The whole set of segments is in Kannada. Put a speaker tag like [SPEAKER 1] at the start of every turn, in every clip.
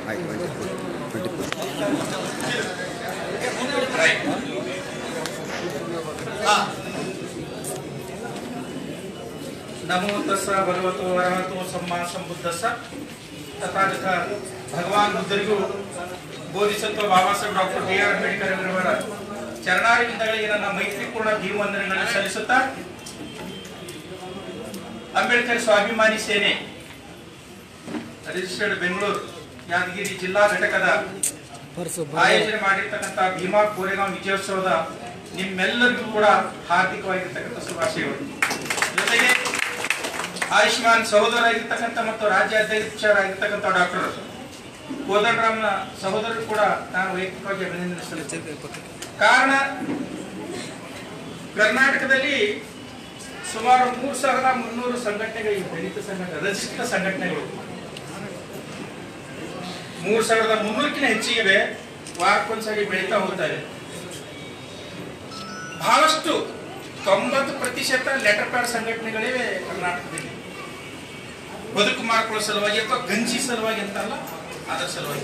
[SPEAKER 1] नमो तस्स भगवतो अरहतो सम्मा संबुद्धस्स तथागತ ಭಗವಾನ್ ಬುದ್ಧರಿಗೂ ಬೋಧಿಸತ್ವ ಬಾಬಾ ಸಾಹೇಬ್ ಡಾಕ್ಟರ್ ಬಿ.ಆರ್. ಅಂಬೇಡ್ಕರ್ ಅವರ ಚರಣಾರವಿಂದಗಳಿಗೆ ನನ್ನ ಮೈತ್ರಿಪೂರ್ಣ ಭೀಮವಂದನೆಗಳನ್ನು ಸಲ್ಲಿಸುತ್ತಾ ಅಂಬೇಡ್ಕರ್ ಸ್ವಾಭಿಮಾನಿ ಸೇನೆ ರಿಜಿಸ್ಟರ್ಡ್ ಬೆಂಗಳೂರು ಯಾದಗಿರಿ ಜಿಲ್ಲಾ ಘಟಕದ ಆಯೋಜನೆ ಮಾಡಿರ್ತಕ್ಕಂಥ ಭೀಮಾ ಕೋರೆಗಾಂವ್ ವಿಜಯೋತ್ಸವದ ನಿಮ್ಮೆಲ್ಲರಿಗೂ ಕೂಡ ಹಾರ್ದಿಕವಾಗಿರ್ತಕ್ಕಂಥ ಶುಭಾಶಯಗಳು. ಜೊತೆಗೆ ಆಯುಷ್ಮಾನ್ ಸಹೋದರರಾಗಿರ್ತಕ್ಕಂಥ ಮತ್ತು ರಾಜ್ಯ ಅಧ್ಯಕ್ಷರಾಗಿರ್ತಕ್ಕಂಥ ಡಾಕ್ಟರ್ ಕೋದಂಡರಾಮ್ನ ಸಹೋದರರು ಕೂಡ ನಾನು ವೈಯಕ್ತಿಕವಾಗಿ ಅಭಿನಂದನೆ ಸಲ್ಲಿಸುತ್ತೇನೆ. ಕಾರಣ ಕರ್ನಾಟಕದಲ್ಲಿ ಸುಮಾರು 3,300 ಸಂಘಟನೆಗಳು, ದಲಿತ ಸಂಘಟನೆ, ರಚಿತ ಸಂಘಟನೆಗಳು 3,300ಕ್ಕಿಂತ ಹೆಚ್ಚಿಗೆ ವಾರಕ್ಕೊಂದ್ಸರಿ ಬೆಳೀತಾ ಹೋಗ್ತಾರೆ. ಬಹಳಷ್ಟು 90% ಲೆಟರ್ ಪ್ಯಾಡ್ ಸಂಘಟನೆಗಳಿವೆ ಕರ್ನಾಟಕದಲ್ಲಿ. ಬದುಕು ಮಾಡಿಕೊಳ್ಳೋ ಸಲುವಾಗಿ ಅಥವಾ ಗಂಜಿ ಸಲುವಾಗಿ ಅಂತಲ್ಲ, ಅದರ ಸಲುವಾಗಿ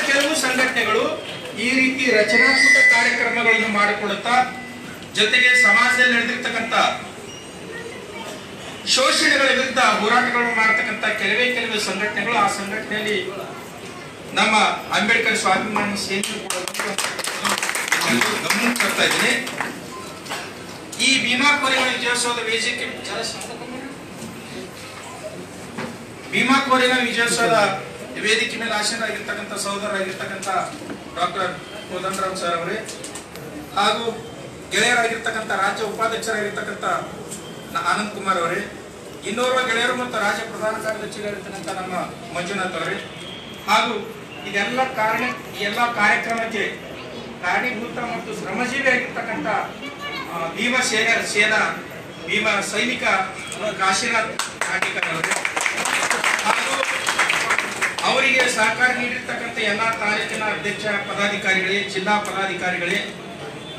[SPEAKER 1] ಕೆಲವು ಸಂಘಟನೆಗಳು ಈ ರೀತಿ ರಚನಾತ್ಮಕ ಕಾರ್ಯಕ್ರಮಗಳನ್ನು ಮಾಡಿಕೊಳ್ಳುತ್ತಾ, ಜೊತೆಗೆ ಸಮಾಜದಲ್ಲಿ ನಡೆದಿರ್ತಕ್ಕಂಥ ಶೋಷಣೆಗಳ ವಿರುದ್ಧ ಹೋರಾಟಗಳನ್ನು ಮಾಡತಕ್ಕಂಥ ಕೆಲವೇ ಸಂಘಟನೆಗಳು, ಆ ಸಂಘಟನೆಯಲ್ಲಿ ನಮ್ಮ ಅಂಬೇಡ್ಕರ್ ಸ್ವಾಭಿಮಾನಿ ಸೇನೆ ಗಮನ ತರ್ತಾ ಇದ್ದೀನಿ. ಈ ಭೀಮಾ ಕೋರೆಗಾಂವ್ ವಿಜಯೋತ್ಸವದ ವೇದಿಕೆ ಮೇಲೆ ಆಸೀನರಾಗಿರ್ತಕ್ಕಂಥ ಸಹೋದರರಾಗಿರ್ತಕ್ಕಂಥ ಡಾಕ್ಟರ್ ಕೋದಂಡರಾಮ್ ಸರ್ ಅವರೇ, ಹಾಗೂ ಗೆಳೆಯರಾಗಿರ್ತಕ್ಕಂಥ ರಾಜ್ಯ ಉಪಾಧ್ಯಕ್ಷರಾಗಿರ್ತಕ್ಕಂಥ ಆನಂದ್ ಕುಮಾರ್ ಅವರೇ, ಇನ್ನೋರ್ವ ಗೆಳೆಯರು ಮತ್ತು ರಾಜ್ಯ ಪ್ರಧಾನ ಕಾರ್ಯದರ್ಶಿಗಳಿರ್ತಕ್ಕಂಥ ನಮ್ಮ ಮಂಜುನಾಥ್ ಅವರೇ, ಹಾಗೂ ಎಲ್ಲ ಕಾರ್ಯಕ್ರಮಕ್ಕೆ ಕಾರಣೀಭೂತ ಮತ್ತು ಶ್ರಮಜೀವಿ ಆಗಿರ್ತಕ್ಕಂಥ ಭೀಮ ಸೈನಿಕ ಕಾಶಿನಾಥ್ ನಾಟಿಕರ್ ಅವರೇ, ಹಾಗೂ ಅವರಿಗೆ ಸಹಕಾರ ನೀಡಿರ್ತಕ್ಕಂಥ ಎಲ್ಲ ತಾಲೂಕಿನ ಅಧ್ಯಕ್ಷ ಪದಾಧಿಕಾರಿಗಳೇ, ಜಿಲ್ಲಾ ಪದಾಧಿಕಾರಿಗಳೇ,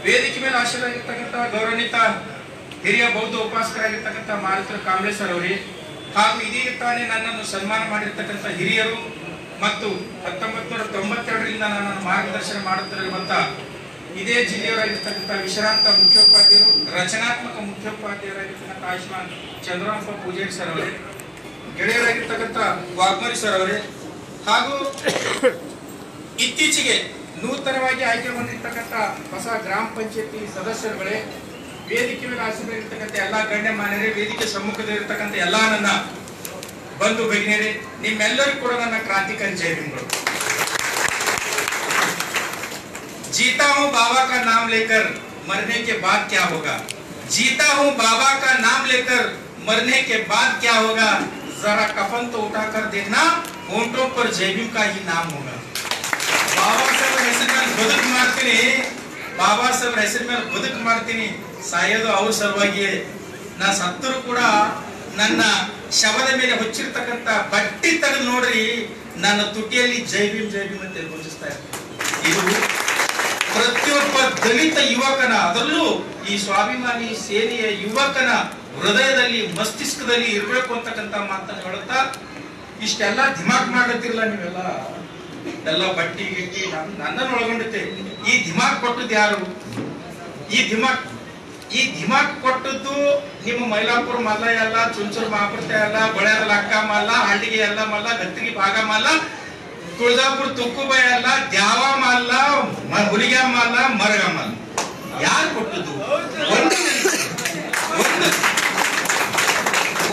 [SPEAKER 1] ವೇದಿಕೆ ಮೇಲೆ ಆಶೀರ್ವಾಗಿರ್ತಕ್ಕಂಥ ಗೌರವಾನ್ವಿತ ಹಿರಿಯ ಬೌದ್ಧ ಉಪಾಸಕರಾಗಿರ್ತಕ್ಕಂಥ ಮಾರುತಿ ಕಾಂಬ್ಳೇಶ್ವರ್ ಅವರೇ, ಹಾಗೂ ಇದೀಗ ತಾನೇ ನನ್ನನ್ನು ಸನ್ಮಾನ ಮಾಡಿರ್ತಕ್ಕಂಥ ಹಿರಿಯರು ಮತ್ತು 1992ರಿಂದ ನನ್ನನ್ನು ಮಾರ್ಗದರ್ಶನ ಮಾಡುತ್ತಿರುವಂತ ಇದೇ ಜಿಲ್ಲೆಯವರಾಗಿರ್ತಕ್ಕಂಥ ವಿಶ್ರಾಂತ ಮುಖ್ಯೋಪಾಧ್ಯಾಯರು, ರಚನಾತ್ಮಕ ಮುಖ್ಯೋಪಾಧ್ಯಾಯರಾಗಿರ್ತಕ್ಕಂಥ ಆಯುಷ್ಮಾನ್ ಚಂದ್ರಪ್ಪ ಪೂಜಾರಿ ಸರ್ ಅವರೇ, ಗೆಳೆಯರಾಗಿರ್ತಕ್ಕಂಥ ವಾಗ್ಮರಿ ಸರ್ ಅವರೇ, ಹಾಗೂ ಇತ್ತೀಚೆಗೆ ನೂತನವಾಗಿ ಆಯ್ಕೆ ಬಂದಿರತಕ್ಕಂಥ ಹೊಸ ಗ್ರಾಮ ಪಂಚಾಯತಿ ಸದಸ್ಯರುಗಳೇ, ವೇದಿಕೆ ಮೇಲೆ ಆಸೀನರಾಗಿರ್ತಕ್ಕಂಥ ಎಲ್ಲಾ ಗಣ್ಯಮಾನ್ಯರೇ, ವೇದಿಕೆ ಸಮ್ಮುಖದಲ್ಲಿರ್ತಕ್ಕಂಥ ಎಲ್ಲಾ ನನ್ನ ಬಂಧು ಭಗಿನಿಯರೇ, ನಿಮ್ಮೆಲ್ಲರಿಗೂ ಕೂಡ ನನ್ನ ಕ್ರಾಂತಿಕಾರಿ ಜೈ ಭೀಮ್ಗಳು. जीता हूँ बाबा का नाम लेकर मरने के बाद क्या होगा, जीता हूँ बाबा का नाम लेकर मरने के बाद क्या होगा, जरा कफन तो उठाकर देखना, होंठों पर जय भीम का ही नाम होगा. बाबा साहब ಹೆಸರು ಮೇಲೆ ಬದುಕು ಮಾಡ್ತೀನಿ, ಸಾಯೋದು ಅವ್ರ ಸಲುವಾಗಿಯೇ. ನಾ ಸತ್ತರೂ ಕೂಡ ನನ್ನ ಶವದ ಮೇಲೆ ಹೊಚ್ಚಿರ್ತಕ್ಕಂಥ ಬಟ್ಟಿ ತೆಗೆದು ನೋಡ್ರಿ, ನನ್ನ ತುಟಿಯಲ್ಲಿ ಜೈ ಭೀಮ್ ಅಂತ ಘೋಷಿಸ್ತಾ ಇರ್ತೀನಿ. ಇದು ಪ್ರತಿಯೊಬ್ಬ ದಲಿತ ಯುವಕನ, ಅದರಲ್ಲೂ ಈ ಸ್ವಾಭಿಮಾನಿ ಸೇನೆಯ ಯುವಕನ ಹೃದಯದಲ್ಲಿ, ಮಸ್ತಿಷ್ಕದಲ್ಲಿ ಇರಬೇಕು ಅಂತಕ್ಕಂಥ ಮಾತನ್ನು ಹೇಳುತ್ತಾ, ಇಷ್ಟೆಲ್ಲ ಧಿಮಾಕ್ ಮಾಡತ್ತಿರಲ್ಲ ನೀವೆಲ್ಲ, ಎಲ್ಲ ಬಟ್ಟಿ ಗಿಟ್ಟಿ ನನ್ನನ್ನು ಒಳಗೊಂಡಿತ್ತೆ. ಈ ಧಿಮಾಕ್ ಕೊಟ್ಟದ್ದು ಯಾರು? ಈ ಧಿಮಾಕ್ ಕೊಟ್ಟದ್ದು ನಿಮ್ಮ ಮೈಲಾಪುರ ಮಲ್ಲ ಅಲ್ಲ, ಚುಂಚೂರು ಮಹಾಪುರತ ಅಲ್ಲ, ಬಳ್ಯಾರ ಲಕ್ಕ ಮಲ್ಲ, ಹಳ್ಳಿಗೆ ಎಲ್ಲ ಮಲ್ಲ, ಗತ್ತಿಗೆ ಭಾಗ ಮಲ್ಲ, ತುಳಜಾಪುರ ತುಕ್ಕುಬಾಯಿ ಅಲ್ಲ, ದ್ಯಾವ ಮಲ್ಲ, ಹುಲಿಗ ಮಲ್ಲ, ಮರಗ ಮಲ್ಲ. ಯಾರು ಕೊಟ್ಟದ್ದು?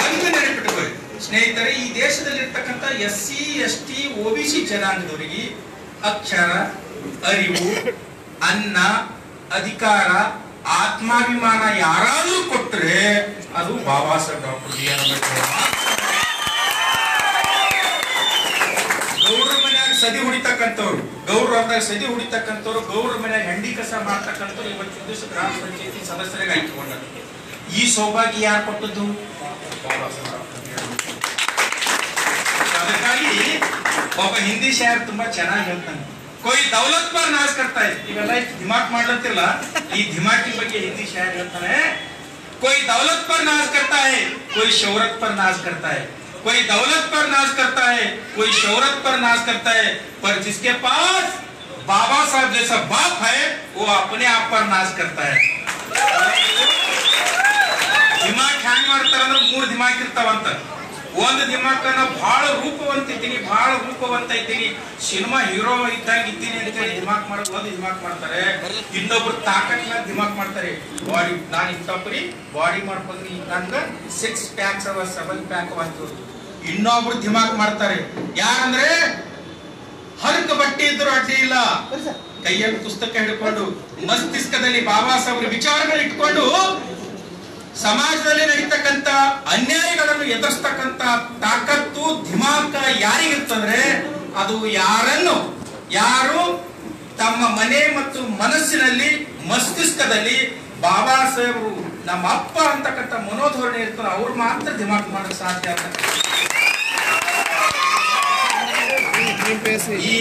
[SPEAKER 1] ಒಂದು ನೆನಪಿಟ್ಟುಕೊಳ್ಳಿ ಸ್ನೇಹಿತರೆ, ಈ ದೇಶದಲ್ಲಿರ್ತಕ್ಕಂಥ SC ST OBC ಜನಾಂಗದವರಿಗೆ ಅಕ್ಷರ, ಅರಿವು, ಅನ್ನ, ಅಧಿಕಾರ, ಆತ್ಮಾಭಿಮಾನ ಯಾರಾದ್ರೂ ಕೊಟ್ಟರೆ ಅದು ಬಾಬಾ ಸಾಹೇಬ್ ಡಾಕ್ಟರ್ ಬಿ.ಆರ್. ಅಂಬೇಡ್ಕರ್. ಗೌಡ್ರ ಮನ್ಯಾಗ ಸದಿ ಹುಡಿತಕ್ಕಂಥವ್ರು, ಗೌಡ್ರ ಮನ್ಯಾಗ ಹೆಂಡಿ ಕಸ ಮಾಡ್ತಕ್ಕಂಥವ್ರು ಇವತ್ತಿನ ದಿವಸ ಗ್ರಾಮ ಪಂಚಾಯತಿ ಸದಸ್ಯರಾಗಿ ಆಯ್ಕೆಕೊಂಡರು. ಈ ಸೌಭಾಗ್ಯ ಯಾರು ಕೊಟ್ಟದ್ದು? ಬಾಬಾ ಸಾಹೇಬ್ ಡಾಕ್ಟರ್ ಬಿ.ಆರ್. ಅಂಬೇಡ್ಕರ್. ಅದಕ್ಕಾಗಿ ಒಬ್ಬ ಹಿಂದಿ ಶಾಯರ್ ತುಂಬಾ ಚೆನ್ನಾಗಿ ಹೇಳ್ತಾನೆ, कोई दौलत पर नाज करता है, ಇವೆಲ್ಲ ದಿಮಾಕ್ ಮಾಡ್ಲತ್ತಿರಲ್ಲ, ಈ ದಿಮಾಕಿ ಬಗ್ಗೆ ಹಿಂದಿ ಶಾಯರ್ ಹೇಳ್ತಾನೆ, कोई दौलत पर नाज करता है, कोई शोहरत पर नाज करता है, कोई दौलत पर नाज करता है, कोई शोहरत पर नाज करता है, पर जिसके पास बाबा साहब जैसा बाप है वो अपने आप पर नाज करता है. ದಿಮಾಕ್ ಹ್ಯಾಂಗ್ ಮಾಡ್ತಾರಂದ್ರೆ 3 ದಿಮಾಕ್ ಇರ್ತಾವಂತ. ಒಂದು ದಿಮಾಕನ್ನ ಬಹಳ ರೂಪವಂತ ಇದ್ದೀನಿ, ಬಹಳ ರೂಪವಂತ ಇದ್ದೀನಿ, ಸಿನಿಮಾ ಹೀರೋ ಇದ್ದಂಗ ಇದ್ದೀನಿ ಅಂತೇಳಿ ದಿಮಾಕ್ ಮಾಡೋದು ಒಂದು ದಿಮಾಕ್ ಮಾಡ್ತಾರೆ. ಇನ್ನೊಬ್ರು ತಾಕತ್ನ ದಿಮಾಕ್ ಮಾಡ್ತಾರೆ. ಬಾಡಿ ನಾನು ಇಂಥಪ್ರಿ ಬಾಡಿ ಮಾಡ್ಕೊಂಡ್ರಿ ನನ್ಗ 6 ಪ್ಯಾಕ್ಸ್ ಅವ 7 ಪ್ಯಾಕ್ ಅವಂತ. ಇನ್ನೊಬ್ರು ದಿಮಾಕ್ ಮಾಡ್ತಾರೆ. ಯಾರಂದ್ರೆ ಹರಕ ಬಟ್ಟೆ ಇದ್ರು ಅಡ್ಡಿ ಇಲ್ಲ, ಕೈಯಲ್ಲಿ ಪುಸ್ತಕ ಹಿಡ್ಕೊಂಡು ಮಸ್ತಿಷ್ಕದಲ್ಲಿ ಬಾಬಾ ಸಾಹೇಬ್ರ ವಿಚಾರಗಳು ಇಟ್ಕೊಂಡು ಸಮಾಜದಲ್ಲಿ ನಡೀತಕ್ಕಂತ ಅನ್ಯಾಯಗಳನ್ನು ಎದುರಿಸ್ತಕ್ಕಂತ ತಾಕತ್ತು ದಿಮಾಕ ಯಾರಿಗಿರ್ತಂದ್ರೆ ಅದು ಯಾರು ತಮ್ಮ ಮನೆ ಮತ್ತು ಮನಸ್ಸಿನಲ್ಲಿ ಮಸ್ತಿಷ್ಕದಲ್ಲಿ ಬಾಬಾ ಸಾಹೇಬರು ನಮ್ಮ ಅಪ್ಪ ಅಂತಕ್ಕಂಥ ಮನೋಧೋರಣೆ ಇರ್ತಾರೆ, ಅವ್ರು ಮಾತ್ರ ದಿಮಾಕ್ ಮಾಡಕ್ ಸಾಧ್ಯ ಅಂತ. ಈ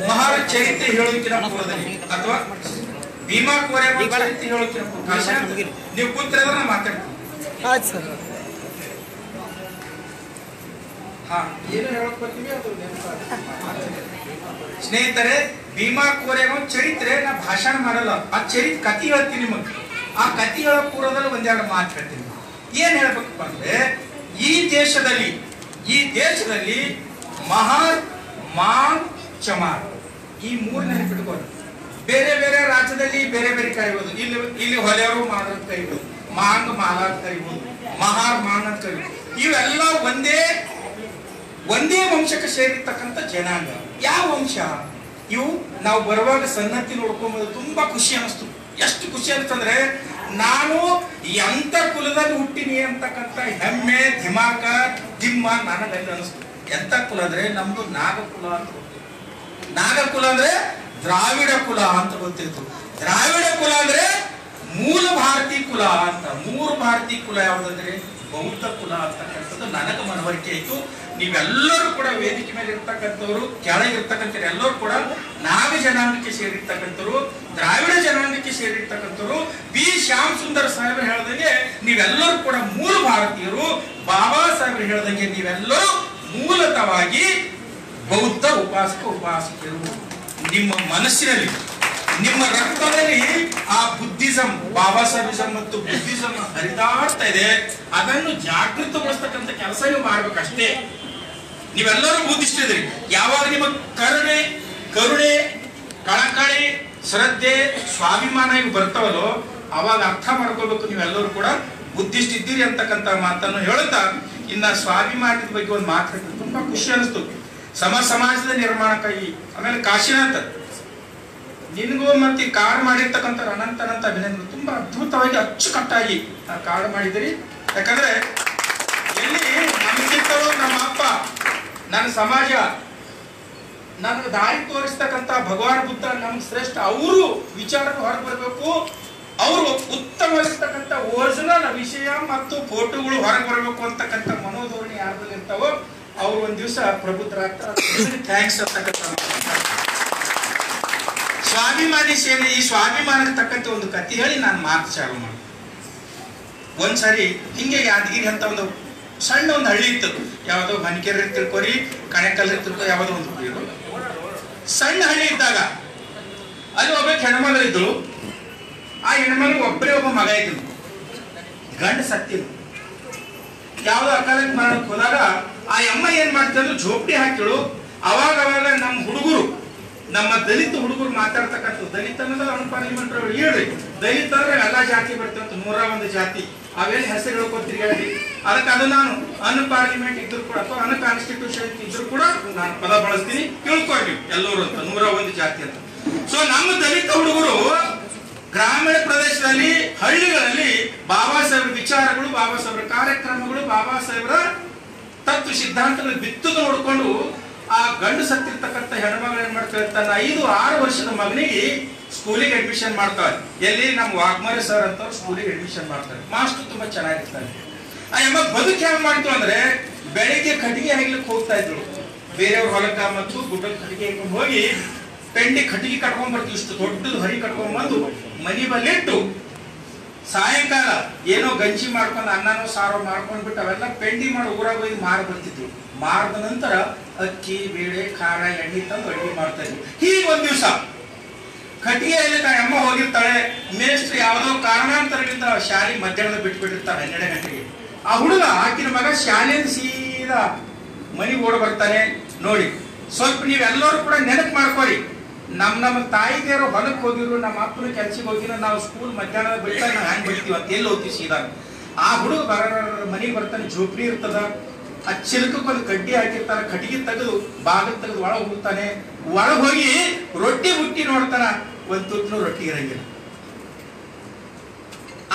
[SPEAKER 1] ಮಹಾರ ಚರಿತ್ರೆ ಹೇಳೋದಕ್ಕಿಂತ ಪೂರ್ವದಲ್ಲಿ ಅಥವಾ ಭೀಮಾ ಕೋರೆ ಚರಿತ್ರೆ ಹೇಳೋದಕ್ಕಿಂತ ನೀವು ಕೂತ್ರೆ ಮಾತಾಡ್ತೀವಿ. ಸ್ನೇಹಿತರೆ, ಭೀಮಾ ಕೋರೆಗ ಚರಿತ್ರೆ ನಾ ಭಾಷಣ ಮಾಡಲ್ಲ, ಆ ಚರಿತ್ರೆ ಕಥೆ ಹೇಳ್ತೀನಿ ನಿಮಗೆ. ಆ ಕಥೆ ಹೇಳೋ ಪೂರ್ವದಲ್ಲಿ ಒಂದೆರಡು ಮಾತು ಹೇಳ್ತೀನಿ. ಏನ್ ಹೇಳ್ಬೇಕಪ್ಪ ಅಂದ್ರೆ ಈ ದೇಶದಲ್ಲಿ ಮಹಾರ್ ಮಾಂಗ್ ಚಮಾರ್ ಈ 3 ನೆನಪಿಟ್ಕೊಂಡು ಬೇರೆ ಬೇರೆ ರಾಜ್ಯದಲ್ಲಿ ಬೇರೆ ಬೇರೆ ಕರಿಬಹುದು. ಇಲ್ಲಿ ಹೊಲೆಯವರು ಮಾಡ್ ಕರಿಬಹುದು, ಮಾಂಗ್ ಮಾಲಾದ್ ಕರಿಬಹುದು, ಮಹಾರ್ ಮಾಂಗ್ ಅಂತ ಕರಿಬಹುದು. ಇವೆಲ್ಲ ಒಂದೇ ವಂಶಕ್ಕೆ ಸೇರಿರ್ತಕ್ಕಂಥ ಜನಾಂಗ. ಯಾವ ವಂಶ ಇವು? ನಾವು ಬರುವಾಗ ಸನ್ನತಿ ನೋಡ್ಕೊಂಬೋದು, ತುಂಬಾ ಖುಷಿ ಅನಿಸ್ತು. ಎಷ್ಟು ಖುಷಿ ಅನಿಸ್ತಂದ್ರೆ ನಾನು ಎಂತ ಕುಲದಲ್ಲಿ ಹುಟ್ಟಿನಿ ಅಂತಕ್ಕಂಥ ಹೆಮ್ಮೆ ದಿಮಾಕ ದಿಮ್ಮ ನನಗಲ್ಲಿ ಅನಿಸ್ತು. ಎಂತ ಕುಲ ಅಂದ್ರೆ ನಮ್ದು ನಾಗಕುಲ ಅಂತ. ನಾಗಕುಲ ಅಂದ್ರೆ ದ್ರಾವಿಡ ಕುಲ ಅಂತ ಗೊತ್ತಿತ್ತು. ದ್ರಾವಿಡ ಕುಲ ಅಂದ್ರೆ ಮೂಲ ಭಾರತೀಯ ಕುಲ ಅಂತ. 3 ಭಾರತೀಯ ಕುಲ ಯಾವ್ದಂದ್ರೆ ಬೌದ್ಧ ಕುಲ ಅಂತಕ್ಕಂಥದ್ದು ನನಗೆ ಮನವರಿಕೆ ಆಯ್ತು. ನೀವೆಲ್ಲರೂ ಕೂಡ ವೇದಿಕೆ ಮೇಲೆ ಇರ್ತಕ್ಕಂಥವ್ರು, ಕೆಳಗಿರ್ತಕ್ಕಂಥ ಎಲ್ಲರೂ ಕೂಡ ನಾಗ ಜನಾಂಗಕ್ಕೆ ಸೇರಿರ್ತಕ್ಕಂಥವ್ರು, ದ್ರಾವಿಡ ಜನಾಂಗಕ್ಕೆ ಸೇರಿರ್ತಕ್ಕಂಥವ್ರು. ಬಿ ಶ್ಯಾಮ್ ಸುಂದರ್ ಸಾಹೇಬರು ಹೇಳ್ದಂಗೆ ನೀವೆಲ್ಲರೂ ಕೂಡ ಮೂಲ ಭಾರತೀಯರು. ಬಾಬಾ ಸಾಹೇಬರು ಹೇಳ್ದಂಗೆ ನೀವೆಲ್ಲರೂ ಮೂಲತವಾಗಿ ಬೌದ್ಧ ಉಪಾಸಕರು. ನಿಮ್ಮ ಮನಸ್ಸಿನಲ್ಲಿ, ನಿಮ್ಮ ರಕ್ತದಲ್ಲಿ ಆ ಬುದ್ಧಿಸಂ, ಬಾಬಾ ಸಾಹೇಬಿಸಂ ಮತ್ತು ಬುದ್ಧಿಸಂ ಹರಿದಾಡ್ತಾ ಇದೆ. ಅದನ್ನು ಜಾಗೃತಗೊಳಿಸ್ತಕ್ಕಂಥ ಕೆಲಸ ನೀವು ಮಾಡ್ಬೇಕಷ್ಟೇ. ನೀವೆಲ್ಲರೂ ಬುದ್ಧಿಸ್ತಿದ್ರಿ. ಯಾವಾಗ ನಿಮ್ಮ ಕರುಣೆ ಕಳಕಳಿ ಶ್ರದ್ಧೆ ಸ್ವಾಭಿಮಾನ ಇವು ಬರ್ತಾವಲ್ಲೋ ಅವಾಗ ಅರ್ಥ ಮಾಡ್ಕೋಬೇಕು ನೀವೆಲ್ಲರೂ ಕೂಡ ಬುದ್ಧಿಸ್ಟ್ ಇದ್ದೀರಿ ಅಂತಕ್ಕಂಥ ಮಾತನ್ನು ಹೇಳುತ್ತಾ ಇನ್ನ ಸ್ವಾಭಿಮಾನದ ಬಗ್ಗೆ ಒಂದು ಮಾತು ಹೇಳ್ತೀನಿ. ತುಂಬಾ ಖುಷಿ ಅನಿಸ್ತು. ಸಮಾಜದ ನಿರ್ಮಾಣಕ್ಕಾಗಿ ಆಮೇಲೆ ಕಾಶಿನಾಥ್ ನಿನ್ಗೂ ಮತ್ತೆ ಕಾರ್ಡ್ ಮಾಡಿರ್ತಕ್ಕಂಥ ಅನಂತ ಅಭಿನಂದನೆ. ತುಂಬಾ ಅದ್ಭುತವಾಗಿ ಅಚ್ಚುಕಟ್ಟಾಗಿ ಕಾರ್ಡ್ ಮಾಡಿದಿರಿ. ಯಾಕಂದ್ರೆ ಎಲ್ಲಿ ನಮ್ಗಿಂತಲೂ ನಮ್ಮ ಅಪ್ಪ, ನನ್ನ ಸಮಾಜ, ನನಗೆ ದಾರಿ ತೋರಿಸ್ತಕ್ಕಂಥ ಭಗವಾನ್ ಬುದ್ಧ ನಮ್ಗೆ ಶ್ರೇಷ್ಠ. ಅವರು ವಿಚಾರಕ್ಕೆ ಹೊರಗೆ ಬರಬೇಕು. ಅವರು ಉತ್ತಮವಾಗಿರ್ತಕ್ಕಂಥ ಒರಿಜಿನಲ್ ವಿಷಯ ಮತ್ತು ಫೋಟೋಗಳು ಹೊರಗೆ ಬರಬೇಕು ಅಂತಕ್ಕಂಥ ಮನೋಧೋರಣೆ ಯಾರಲ್ಲಿ ಇರ್ತಾವೋ ಅವ್ರು ಒಂದ್ ದಿವಸ ಪ್ರಬುದ್ಧರಾಗ್ತಾರೆ. ಥ್ಯಾಂಕ್ಸ್ ಅಂತಕ್ಕಂಥ ಸ್ವಾಭಿಮಾನಿ ಸೇನೆ. ಈ ಸ್ವಾಭಿಮಾನಕ್ಕೆ ತಕ್ಕಂತೆ ಒಂದು ಕಥೆ ಹೇಳಿ ನಾನು ಮಾತು ಚಾಲು ಮಾಡಿ. ಒಂದ್ಸರಿ ಹಿಂಗೆ ಯಾದಗಿರಿ ಅಂತ ಒಂದು ಸಣ್ಣ ಒಂದು ಹಳ್ಳಿ ಇತ್ತು. ಯಾವ್ದೋ ಹನಿಕೆರೆ ತಿಳ್ಕೊರಿ, ಕಣೆಕಲ್ ತಿಳ್ಕೊ, ಯಾವ್ದೋ ಒಂದು ಸಣ್ಣ ಹಳ್ಳಿ ಇದ್ದಾಗ ಅಲ್ಲಿ ಒಬ್ಬ ಹೆಣ್ಮಗಳು ಇದ್ರು. ಆ ಹೆಣ್ಮಗಳು ಒಬ್ಬರೇ ಒಬ್ಬ ಮಗ ಇದ್ರು. ಗಂಡ ಸತ್ತಿದ್ರು. ಯಾವ್ದೋ ಅಕಾಲಕ್ಕೆ ಮಾಡಕ್ ಹೋದಾಗ ಆ ಅಮ್ಮ ಏನ್ ಮಾಡ್ತಿದ್ರು, ಝೋಪಡಿ ಹಾಕಿಳು. ಅವಾಗ ನಮ್ಮ ಹುಡುಗರು, ನಮ್ಮ ದಲಿತ ಹುಡುಗರು ಮಾತಾಡ್ತಕ್ಕಂಥ ದಲಿತ ಅನ್ನೋದು ಅನ್ಪಾರ್ಲಿಮೆಂಟ್ ಹೇಳ್ರಿ. ದಲಿತ ಅಂದ್ರೆ ಎಲ್ಲಾ ಜಾತಿ ಬರ್ತಂತ 101 ಜಾತಿ. ಅವೇನು ಹೆಸರು ಹೇಳ್ಕೊತೀರಿ ಹೇಳಿ. ಅದಕ್ಕೆ ಅದು ನಾನು ಅನ್ಪಾರ್ಲಿಮೆಂಟ್ ಇದ್ರು ಕೂಡ ಅಥವಾ ಅನ್ಕಾನ್ಸ್ಟಿಟ್ಯೂಷನ್ ಇದ್ರು ಕೂಡ ನಾನು ಪದ ಬಳಸ್ತೀನಿ, ತಿಳ್ಕೊರಿ ನೀವು ಎಲ್ಲರೂ ಅಂತ 101 ಜಾತಿ ಅಂತ. ಸೊ ನಮ್ಮ ದಲಿತ ಹುಡುಗರು ಗ್ರಾಮೀಣ ಪ್ರದೇಶದಲ್ಲಿ, ಹಳ್ಳಿಗಳಲ್ಲಿ ಬಾಬಾ ಸಾಹೇಬ್ರ ವಿಚಾರಗಳು, ಬಾಬಾ ಸಾಹೇಬ್ರ ಕಾರ್ಯಕ್ರಮಗಳು, ಬಾಬಾ ಸಾಹೇಬ್ರ ತತ್ವ ಸಿದ್ಧಾಂತಗಳು ಬಿತ್ತುದು ನೋಡ್ಕೊಂಡು ಆ ಗಂಡು ಸತ್ತಿರ್ತಕ್ಕಂಥ ಹೆಣ್ಮಗಳು ಏನ್ ಮಾಡ್ತಾರೆ, ತನ್ನ 5-6 ವರ್ಷದ ಮಗನಿಗೆ ಸ್ಕೂಲಿಗೆ ಅಡ್ಮಿಷನ್ ಮಾಡ್ತಾರೆ. ಎಲ್ಲಿ ನಮ್ಮ ವಾಗ್ಮರೆ ಸರ್ ಅಂತ ಸ್ಕೂಲಿಗೆ ಅಡ್ಮಿಷನ್ ಮಾಡ್ತಾರೆ. ಮಾಸ್ಟರ್ ತುಂಬಾ ಚೆನ್ನಾಗಿರ್ತಾರೆ. ಆ ಅಮ್ಮ ಬದುಕು ಹೆಂಗ್ ಮಾಡ್ತು ಅಂದ್ರೆ ಬೆಳಿಗ್ಗೆ ಕಟ್ಟಿಗೆ ಹಾಕ್ಲಿಕ್ಕೆ ಹೋಗ್ತಾ ಇದ್ರು. ಬೇರೆಯವ್ರ ಹೊಲಕ್ಕ ಮತ್ತು ಗುಡ್ಡದ ಕಟ್ಟಿಗೆ ಹಾಕೊಂಡು ಹೋಗಿ ಪೆಂಡಿ ಕಟ್ಟಿಗೆ ಕಟ್ಕೊಂಡ್ ಬರ್ತೀವಿ. ಇಷ್ಟು ದೊಡ್ಡದು ಹರಿ ಕಟ್ಕೊಂಡ್ ಬಂದು ಮನಿ ಬಲ್ಲಿಟ್ಟು ಸಾಯಂಕಾಲ ಏನೋ ಗಂಜಿ ಮಾಡ್ಕೊಂಡು ಅನ್ನನೋ ಸಾರೋ ಮಾಡ್ಕೊಂಡ್ಬಿಟ್ಟು ಅವೆಲ್ಲ ಪೆಂಡಿ ಮಾಡಿ ಊರಾಗ ಹೋಗಿ ಮಾರಿ ಬರ್ತಿದ್ವಿ. ಮಾರಿದ ನಂತರ ಅಕ್ಕಿ ಬೇಳೆ ಖಾರ ಎಣ್ಣೆ ತಂದು ಅಡುಗೆ ಮಾಡ್ತಾ ಇದ್ವಿ. ಹೀಗೆ ಒಂದ್ ದಿವಸ ಕಟ್ಟಿಗೆಯಲ್ಲಿ ಅಮ್ಮ ಹೋಗಿರ್ತಾಳೆ, ಮೇಸ್ತ್ರಿ ಯಾವುದೋ ಕಾರಣಾಂತರದಿಂದ ಶಾಲೆ ಮಧ್ಯಾಹ್ನದ ಬಿಟ್ಬಿಟ್ಟಿರ್ತಾರೆ 12 ಗಂಟೆಗೆ. ಆ ಹುಡುಗ ಆಕಿನ ಮಗ ಶಾಲೆಯಿಂದ ಸೀದಾ ಮನೆಗೆ ಓಡ್ ಬರ್ತಾನೆ. ನೋಡಿ, ಸ್ವಲ್ಪ ನೀವೆಲ್ಲರೂ ಕೂಡ ನೆನಪು ಮಾಡ್ಕೊರಿ. ನಮ್ಮ ತಾಯಿದೇವರು ಹೊಲಕ್ಕೆ ಹೋಗಿರು, ನಮ್ಮ ಅಪ್ಪನ ಕೆಲ್ಸಕ್ಕೆ ಹೋಗಿರೋ, ನಾವು ಸ್ಕೂಲ್ ಮಧ್ಯಾಹ್ನದ ಬಿಟ್ಟಾಗ ನಾವು ಹ್ಯಾಂಗ್ ಬಿಡ್ತೀವಿ ಅಂತ ಎಲ್ಲಿ ಹೋಗ್ತೀವಿ ಸೀದಾ. ಆ ಹುಡುಗ ಮನೆಗೆ ಬರ್ತಾನೆ, ಜೋಪಡಿ ಇರ್ತದ, ಆ ಚಿಲಕಕ್ಕೊಂದು ಕಡ್ಡಿ ಹಾಕಿರ್ತಾರ, ಕಟ್ಟಿಗೆ ತೆಗೆದು ಬಾಗಿಲು ತೆಗೆದು ಒಳಗೆ ಹೋಗ್ತಾನೆ. ಒಳಗೆ ಹೋಗಿ ರೊಟ್ಟಿ ಬುಟ್ಟಿ ನೋಡ್ತಾನ, ಒಂದ್ ತುತ್ತೂ ರೊಟ್ಟಿ ಇರಂಗಿಲ್ಲ.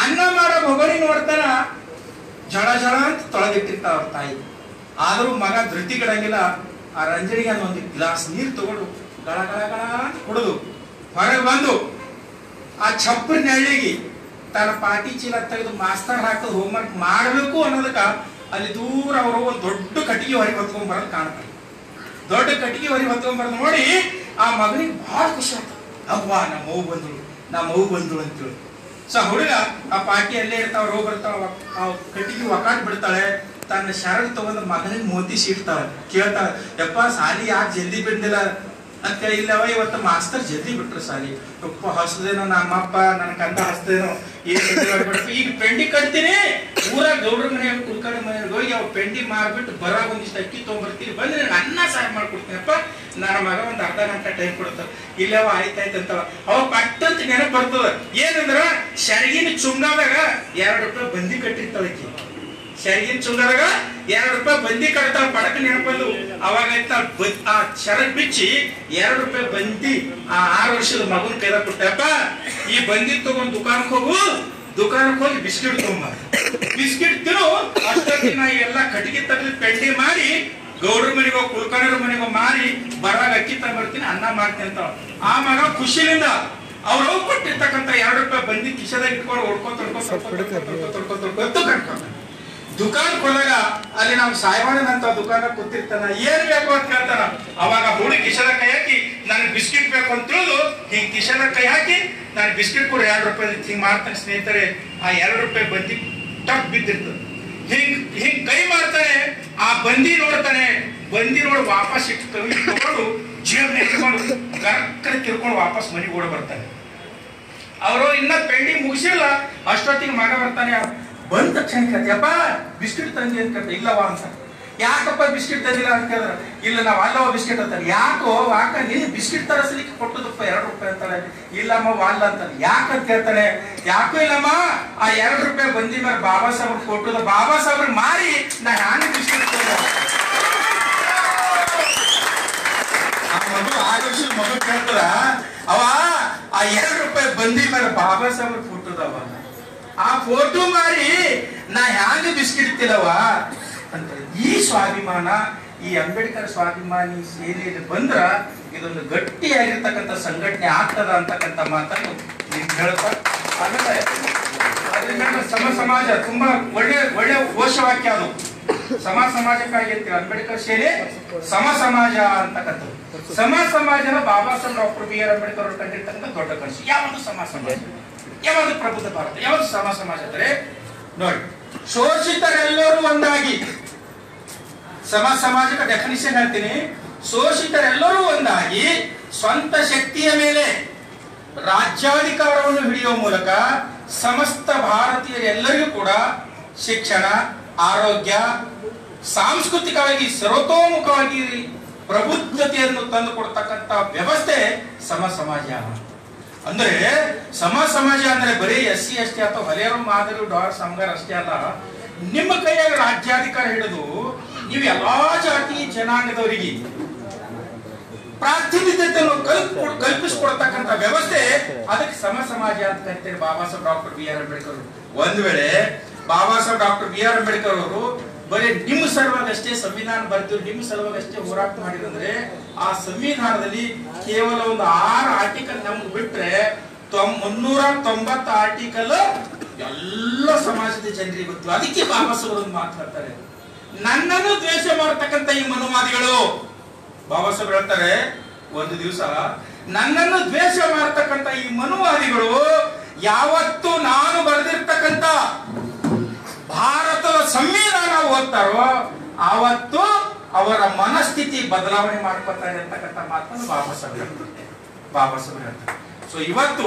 [SPEAKER 1] ಅನ್ನ ಮಾಡೋ ಮಗನಿ ನೋಡ್ತಾನ, ಜಳ ಜಳ ಅಂತ ತೊಳೆದಿಟ್ಟಿರ್ತಾವ ಅವ್ರ ತಾಯಿ. ಆದ್ರೂ ಮಗ ಧೃತಿಗಿಡಂಗಿಲ್ಲ. ಆ ರಂಜನಿಗೆ ಒಂದು ಗ್ಲಾಸ್ ನೀರು ತಗೊಂಡು ಗಳ ಗಳ ಗಳ ಅಂತ ಕುಡಿದು ಹೊರಗೆ ಬಂದು ಆ ಚಪ್ಪರ ನೆಳ್ಳಿಗೆ ತನ್ನ ಪಾಟಿ ಚೀಲ ತೆಗೆದು ಮಾಸ್ತರ್ ಹಾಕೋದು ಹೋಮ್ವರ್ಕ್ ಮಾಡಬೇಕು ಅನ್ನೋದಕ್ಕ ಅಲ್ಲಿ ದೂರ ಅವರು ಒಂದು ದೊಡ್ಡ ಕಟ್ಟಿಗೆ ಹೊರಗೆ ಹೊತ್ಕೊಂಡ್ ಬರೋದು ಕಾಣ್ತಾರೆ. ದೊಡ್ಡ ಕಟ್ಟಿಗೆ ಹೊರಗೆ ಹೊತ್ಕೊಂಡ್ ಬರೋದು ನೋಡಿ ಆ ಮಗನಿಗೆ ಬಹಳ ಖುಷಿ ಆಗ್ತದೆ. ಅವ್ವಾ ನಮ್ಮ ಮಗು ಬಂದಳು ಅಂತೇಳಿ. ಸೊ ಹುಡುಗ ಆ ಪಾಟಿ ಅಲ್ಲೇ ಇರ್ತಾವ, ರೋಗ ಬರ್ತಾವ, ಆ ಕಟ್ಟಿಗೆ ಒಕಾಟ್ ಬಿಡ್ತಾಳೆ, ತನ್ನ ಶರಗ್ ತಗೊಂಡು ಮಗನಿಗೆ ಮೋದಿ ಸೀಡ್ತಾಳೆ. ಕೇಳ್ತಾಳೆ, ಯಪ್ಪ ಸಾಲಿ ಯಾಕೆ ಜಲ್ದಿ ಬಿಡ್ದಿಲ್ಲ ಅಂತ. ಇಲ್ಲವ ಇವತ್ತು ಮಾಸ್ತರ್ ಜಲ್ದಿ ಬಿಟ್ರು ಸಾಲಿ. ಯಪ್ಪ ಹಸ್ದೇನೋ ನಮ್ಮಪ್ಪ ನನ್ನ ಕಂದ ಹಸ್ದೇನೋ ಈಗ ಪೆಂಡಿ ಕಟ್ತೀನಿ, ಊರಾಗ ಗೌಡ್ರ ಮನೆಯಾಗ ಕುಲ್ಕರ್ಣಿ ಮನೆಯಾಗ ಹೋಗಿ ಅವ್ ಪೆಂಡಿ ಮಾರ್ಬಿಟ್ಟು ಬರಾಗ ಒಂದಿಷ್ಟು ಅಕ್ಕಿ ತೊಗೊಂಡ್ಬರ್ತೀನಿ, ಬಂದ್ರೆ ನನಗೆ ಅನ್ನ ಸಾರು ಮಾಡ್ಕೊಡ್ತೀನಪ್ಪ, ನನ್ನ ಮಗ ಒಂದ್ ಅರ್ಧ ಗಂಟೆ ಟೈಮ್ ಕೊಡ್ತಾವ. ಇಲ್ಲವ ಆಯ್ತಾಯ್ತು ಅಂತವ. ಅವ ಪಟ್ಟಂತ ನೆನಪು ಬರ್ತದ. ಏನಂದ್ರ ಶರ್ಗಿನ ಚುಂಗಾದಾಗ 2 ರೂಪಾಯಿ ಬಂದಿ ಕಟ್ಟಿರ್ತಾಳಕ್ಕಿ. ಶರ್ಗಿನ ಚುಂಗಾದಾಗ 2 ರೂಪಾಯಿ ಬಂದಿ ಕಟ್ತಾಳ. ಪಡಕ ನೆನಪಂದು ಅವಾಗ ಆ ಶರಗ್ ಬಿಚ್ಚಿ 2 ರೂಪಾಯಿ ಬಂದಿ ಆ 6 ವರ್ಷದ ಮಗನ ಕೈದಾಗ ಕೊಟ್ಟಪ್ಪ, ಈ ಬಂದಿ ತಗೊಂಡ್ ದುಕಾನಕ್ಕೆ ಹೋಗಿ ಬಿಸ್ಕಿಟ್ ತಗೊಂಬ, ಬಿಸ್ಕಿಟ್ ತಿನ್ನು. ಅಷ್ಟೊತ್ತಿಗೆ ನಾ ಎಲ್ಲ ಕಟ್ಟಿಗೆ ತೆಗೆದು ಪೆಂಡಿ ಮಾಡಿ ಗೌಡ್ರ ಮನೆಗೋ ಕುಲ್ಕರ್ಣರ ಮನೆಗೋ ಮಾರಿ ಬರಾಗ ಅಕ್ಕಿ ತಗೊಂಡ್ಬರ್ತೀನಿ, ಅನ್ನ ಮಾಡ್ತೀನಿ ಅಂತ. ಆ ಮಗ ಖುಷಿಲಿಂದ ಅವ್ರು ಕೊಟ್ಟಿರ್ತಕ್ಕಂಥ 2 ರೂಪಾಯಿ ಬಂದಿ ಕಿಶದಾಗ ಇಟ್ಕೊಂಡು ಹೊಡ್ಕೊಂಡ್ ದುಕಾನ್ ಹೋದಾಗ ಅಲ್ಲಿ ನಾವು ಸಾಯವಾಣನಂತ ದುಕಾನ ಕೂತಿರ್ತಾನ. ಏನ್ ಬೇಕು ಅಂತ ಕೇಳ್ತಾನ. ಅವಾಗ ಹುಡುಗಿ ಕಿಶದ ಕೈ ಹಾಕಿ ನನಗೆ ಬಿಸ್ಕಿಟ್ ಬೇಕು ಅಂತ ತಿಳಿದು ಹಿಂಗ್ ಕಿಶದ ಕೈ ಹಾಕಿ ನಾನು ಬಿಸ್ಕಿಟ್ ಕೂಡ 2 ರೂಪಾಯಿ ಹಿಂಗ್ ಮಾಡ್ತಾನೆ. ಸ್ನೇಹಿತರೆ, ಆ 2 ರೂಪಾಯಿ ಬಂದಿ ಟಪ್ ಬಿದ್ದಿರ್ತದೆ. ಹಿಂಗ್ ಕೈ ಮಾಡ್ತಾನೆ, ಆ ಬಂದಿ ನೋಡ್ತಾನೆ. ಬಂದಿ ನೋಡಿ ವಾಪಸ್ ಇಟ್ಟು ತಗೊಂಡು ಜೀವನ ಇಟ್ಕೊಂಡು ಕರೆಕ್ಟ್ ತಿರ್ಕೊಂಡು ವಾಪಸ್ ಮನೆಗೆ ಓಡ ಬರ್ತಾನೆ. ಅವರು ಇನ್ನ ಪೆಂಡಿಂಗ್ ಮುಗಿಸಿಲ್ಲ. ಅಷ್ಟೊತ್ತಿಗೆ ಮಗ ಬರ್ತಾನೆ. ಬಂದ ತಕ್ಷಣ ಕೇಳ್ತೀಯಪ್ಪ ಬಿಸ್ಕಿಟ್ ತಂದಿ ಅಂತ ಕೇಳ್ತ. ಇಲ್ಲವಾ ಅಂತ. ಯಾಕಪ್ಪ ಬಿಸ್ಕಿಟ್ ತಂದಿಲ್ಲ ಅಂತ ಕೇಳಿದ್ರ, ಇಲ್ಲ ನಾವ್ ಅಲ್ಲವ ಬಿಸ್ಕಿಟ್ ಅಂತಾರೆ. ಯಾಕೋ ವಾಕ ನೀನು ಬಿಸ್ಕಿಟ್ ತರಿಸ್ಲಿಕ್ಕೆ ಕೊಟ್ಟದಪ್ಪ 2 ರೂಪಾಯಿ ಅಂತಾಳೆ. ಇಲ್ಲಮ್ಮ ವಾಲ್ಲ ಅಂತಾನೆ. ಯಾಕಂತ ಕೇಳ್ತಾನೆ. ಯಾಕೋ ಇಲ್ಲಮ್ಮ, ಆ 2 ರೂಪಾಯಿ ಬಂದಿ ಮೇಲೆ ಬಾಬಾ ಸಾಹೇಬ್ ಕೊಟ್ಟದ, ಬಾಬಾ ಸಾಹೇಬ್ರ ಮಾರಿ ನಾ ಹ್ಯಾಂಗ ಬಿಸ್ಕಿಟ್ ಮಗು ಕೇಳ್ತದ. ಅವ ಆ 2 ರೂಪಾಯಿ ಬಂದಿ ಮೇಲೆ ಬಾಬಾ ಸಾಹೇಬ್ರ ಕೊಟ್ಟದವ, ಆ ಫೋಟೋ ಮಾರಿ ನಾ ಹ್ಯಾಂಗ ಬಿಸ್ಕಿಟ್ ತಿನ್ನವ ಅಂತ. ಈ ಸ್ವಾಭಿಮಾನ, ಈ ಅಂಬೇಡ್ಕರ್ ಸ್ವಾಭಿಮಾನಿ ಸೇನೆಯಲ್ಲಿ ಬಂದ್ರ ಇದೊಂದು ಗಟ್ಟಿಯಾಗಿರ್ತಕ್ಕಂಥ ಸಂಘಟನೆ ಆಗ್ತದ ಅಂತಕ್ಕಂಥ ಮಾತನ್ನು ಹೇಳ್ತಾ, ಆಮೇಲೆ ಅದರಿಂದ ಸಮ ಸಮಾಜ ತುಂಬಾ ಒಳ್ಳೆ ಘೋಷವಾಕ್ಯ ಅದು. ಸಮ ಸಮಾಜಕ್ಕಾಗಿ ಅಂತೀವಿ. ಅಂಬೇಡ್ಕರ್ ಸೇನೆ ಸಮ ಸಮಾಜ ಅಂತಕ್ಕಂಥದ್ದು. ಸಮ ಸಮಾಜನ Baba Saheb doctor B R Ambedkar ಅವರು ಕಂಡಿರ್ತಕ್ಕಂಥ ದೊಡ್ಡ ಕನಸು. ಯಾವುದು ಸಮ ಸಮಾಜ, ಯಾವುದು ಪ್ರಬುದ್ಧ ಭಾರತ, ಯಾವುದು ಸಮ ಸಮಾಜ ಅಂದ್ರೆ ನೋಡಿ, ಶೋಷಿತರೆಲ್ಲರೂ ಒಂದಾಗಿ. ಸಮ ಸಮಾಜಕ್ಕೆ ಡೆಫಿನಿಷನ್ ಹೇಳ್ತೀನಿ. ಶೋಷಿತರೆಲ್ಲರೂ ಒಂದಾಗಿ ಸ್ವಂತ ಶಕ್ತಿಯ ಮೇಲೆ ರಾಜ್ಯಾಧಿಕಾರವನ್ನು ಹಿಡಿಯುವ ಮೂಲಕ ಸಮಸ್ತ ಭಾರತೀಯರೆಲ್ಲರಿಗೂ ಕೂಡ ಶಿಕ್ಷಣ, ಆರೋಗ್ಯ, ಸಾಂಸ್ಕೃತಿಕವಾಗಿ ಸರ್ವತೋಮುಖವಾಗಿ ಪ್ರಬುದ್ಧತೆಯನ್ನು ತಂದು ಕೊಡ್ತಕ್ಕಂಥ ವ್ಯವಸ್ಥೆ ಸಮ ಸಮಾಜ. ಅಂದ್ರೆ ಸಮ ಸಮಾಜ ಅಂದ್ರೆ ಬರೀ SC ST ಅಥವಾ ಹಲೇರು ಮಾದರಿ ಡಾರ್ ಸಂಘರ್ ಅಷ್ಟೇ ಅಲ್ಲ. ನಿಮ್ಮ ಕೈಯಾಗ ರಾಜ್ಯಾಧಿಕಾರ ಹಿಡಿದು ನೀವು ಎಲ್ಲಾ ಜಾತಿ ಜನಾಂಗದವರಿಗೆ ಪ್ರಾತಿನಿಧ್ಯತೆಯನ್ನು ಕಲ್ಪಿಸಿಕೊಡ್ತಕ್ಕಂಥ ವ್ಯವಸ್ಥೆ, ಅದಕ್ಕೆ ಸಮ ಸಮಾಜ ಅಂತ ಕರಿತಾರೆ Baba Saheb doctor B R Ambedkar. ಒಂದ್ ವೇಳೆ Baba Saheb doctor B R Ambedkar ಅವರು ಬರೀ ನಿಮ್ಮ ಸಲುವಾಗಷ್ಟೇ ಸಂವಿಧಾನ ಬರೆದು ನಿಮ್ಮ ಸಲುವಾಗಷ್ಟೇ ಹೋರಾಟ ಮಾಡಿದಂದ್ರೆ, ಆ ಸಂವಿಧಾನದಲ್ಲಿ ಕೇವಲ ಒಂದು 6 ಆರ್ಟಿಕಲ್ ನಮ್ಗೆ ಬಿಟ್ರೆ 390 ಆರ್ಟಿಕಲ್ ಎಲ್ಲ ಸಮಾಜದ ಜನರಿಗೆ ಗೊತ್ತು. ಅದಕ್ಕೆ ಬಾಬಾ ಸಾಹೇಬ್ ಮಾತಾಡ್ತಾರೆ, ನನ್ನನ್ನು ದ್ವೇಷ ಮಾಡತಕ್ಕಂಥ ಈ ಮನುವಾದಿಗಳು, ಬಾಬಾ ಸಾಹೇಬ್ ಹೇಳ್ತಾರೆ ಒಂದು ದಿವಸ, ನನ್ನನ್ನು ದ್ವೇಷ ಮಾಡತಕ್ಕಂಥ ಈ ಮನುವಾದಿಗಳು ಯಾವತ್ತು ನಾನು ಬರೆದಿರ್ತಕ್ಕಂಥ ಭಾರತದ ಸಂವಿಧಾನ ಓದ್ತಾರೋ ಆವತ್ತು ಅವರ ಮನಸ್ಥಿತಿ ಬದಲಾವಣೆ ಮಾಡ್ಕೊತಾರೆ ಅಂತಕ್ಕಂಥ ಮಾತನ್ನು ಬಾಬಾ ಸಾಹೇಬ್ ಹೇಳ್ತಾರೆ. ಸೊ ಇವತ್ತು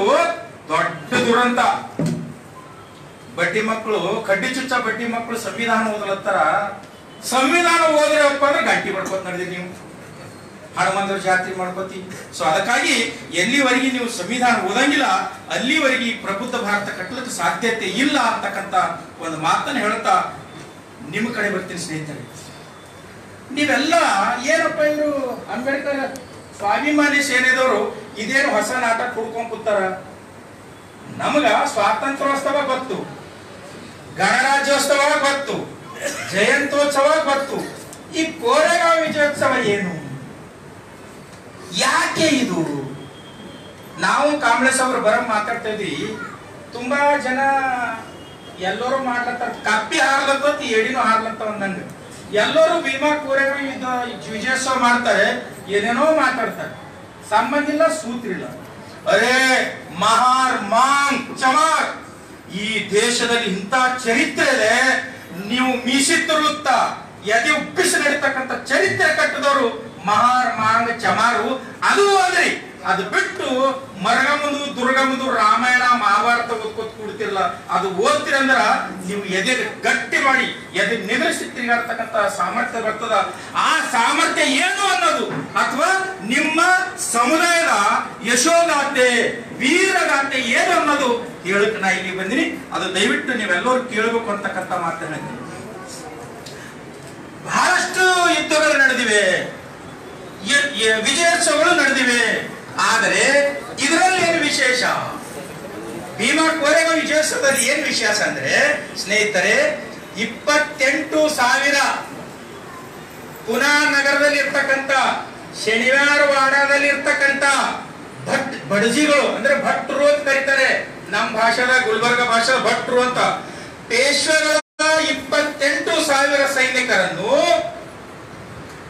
[SPEAKER 1] ದೊಡ್ಡ ದುರಂತ, ಬಡ್ಡಿ ಮಕ್ಕಳು, ಕಡ್ಡಿ ಚುಚ್ಚ ಬಡ್ಡಿ ಮಕ್ಕಳು ಸಂವಿಧಾನ ಓದಲತ್ತಾರ. ಸಂವಿಧಾನ ಓದ್ರಪ್ಪ ಅಂದ್ರೆ ಗಂಟಿ ಮಾಡ್ಕೊತ ನಡೆದಿ ನೀವು, ಹನುಮಂತರ ಜಾತ್ರೆ ಮಾಡ್ಕೋತಿ. ಸೊ ಅದಕ್ಕಾಗಿ ಎಲ್ಲಿವರೆಗೆ ನೀವು ಸಂವಿಧಾನ ಓದಂಗಿಲ್ಲ ಅಲ್ಲಿವರೆಗೆ ಪ್ರಬುದ್ಧ ಭಾರತ ಕಟ್ಟಲಿಕ್ಕೆ ಸಾಧ್ಯತೆ ಇಲ್ಲ ಅಂತಕ್ಕಂಥ ಒಂದು ಮಾತನ್ನು ಹೇಳ್ತಾ ನಿಮ್ಮ ಕಡೆ ಬರ್ತೀನಿ ಸ್ನೇಹಿತರೆ. ನೀವೆಲ್ಲ ಏನಪ್ಪ ಇವರು ಅಂಬೇಡ್ಕರ್ ಸ್ವಾಭಿಮಾನಿ ಸೇನೆದವರು ಇದೇನು ಹೊಸ ನಾಟಕ ಹುಡ್ಕೊಂಡ್ ಕೂತಾರ? ನಮಗ ಸ್ವಾತಂತ್ರ್ಯೋತ್ಸವ ಗೊತ್ತು, ಗಣರಾಜ್ಯೋತ್ಸವ ಗೊತ್ತು, ಜಯಂತ್ಯೋತ್ಸವ ಗೊತ್ತು. ಈ ಕೋರೆಗಾಂವ್ ವಿಜಯೋತ್ಸವ ಏನು, ಯಾಕೆ ಇದು? ನಾವು ಕಾಂಗ್ರೆಸ್ ಅವರು ಮಾತಾಡ್ತಾ ಇದ್ವಿ. ತುಂಬಾ ಜನ ಎಲ್ಲರೂ ಮಾಡ್ಲತ್ತಾರ, ಕಪ್ಪಿ ಹಾರ್ಲತ್ತ ಎಡಿನೂ ಹಾರ್ಲತ್ತ ಅಂದಂಗ. ಎಲ್ಲರೂ ಭೀಮಾ ಕೋರೆಗಾಂವ್ ವಿಜಯೋತ್ಸವ ಮಾಡ್ತಾರೆ, ಏನೇನೋ ಮಾತಾಡ್ತಾರೆ, ಸಂಬಂಧ ಇಲ್ಲ, ಸೂತ್ರ ಇಲ್ಲ. ಅರೇ ಮಹಾರ್ ಮಾಂಗ್ ಚಮಾರ್, ಈ ದೇಶದಲ್ಲಿ ಇಂಥ ಚರಿತ್ರೆ ಇದೆ. ನೀವು ಮೀಸಿತ್ತಿರುತ್ತ ಎದೆ ಉಪ್ಪಿಸಿ ನಡೀತಕ್ಕಂಥ ಚರಿತ್ರೆ ಕಟ್ಟಿದವರು ಮಹಾರ್ ಮಾಂಗ್ ಚಮಾರು. ಅದು ಅದ್ರಿ, ಅದು ಬಿಟ್ಟು ಮರಗಮದು ದುರ್ಗಮದು ರಾಮಾಯಣ ಮಹಾಭಾರತ ಓದ್ಕೋತ ಕೂಡ್ತಿರಲ್ಲ, ಅದು ಓದ್ತಿರಂದ್ರ ನೀವು ಎದೆ ಗಟ್ಟಿ ಮಾಡಿ ಎದೆ ನಿಗರಿಸಿ ತಿರುಗಾಡ್ತಕ್ಕಂಥ ಸಾಮರ್ಥ್ಯ ಬರ್ತದ. ಆ ಸಾಮರ್ಥ್ಯ ಏನು ಅನ್ನೋದು ಅಥವಾ ನಿಮ್ಮ ಸಮುದಾಯದ ಯಶೋಗಾಥೆ ವೀರಗಾಥೆ ಏನು ಅನ್ನೋದು ಹೇಳಕ್ ನಾ ಇಲ್ಲಿ ಬಂದಿನಿ. ಅದು ದಯವಿಟ್ಟು ನೀವೆಲ್ಲರೂ ಕೇಳಬೇಕು ಅಂತಕ್ಕಂಥ ಮಾತನ್ನ. ಬಹಳಷ್ಟು ಯುದ್ಧಗಳು ನಡೆದಿವೆ, ವಿಜಯೋತ್ಸವಗಳು ನಡೆದಿವೆ. ಆದರೆ ಇದರಲ್ಲಿ ಏನು ವಿಶೇಷ? ಭೀಮಾ ಕೋರೆಗಾಂವ್ ವಿಜಯೋತ್ಸವದಲ್ಲಿ ಏನ್ ವಿಶೇಷ ಅಂದ್ರೆ ಸ್ನೇಹಿತರೆ, 28,000 ಪುನಾ ನಗರದಲ್ಲಿ ಇರ್ತಕ್ಕಂಥ ಶನಿವಾರವಾಡದಲ್ಲಿ ಇರ್ತಕ್ಕಂಥ ಬಡಜಿಗಳು ಅಂದ್ರೆ ಭಟ್ರು ಅಂತ ಕರೀತಾರೆ, ನಮ್ಮ ಭಾಷೆದ ಗುಲ್ಬರ್ಗ ಭಾಷೆ ಭಟ್ರು ಅಂತ. ಪೇಶ್ವೆಗಳ 28,000 ಸೈನಿಕರನ್ನು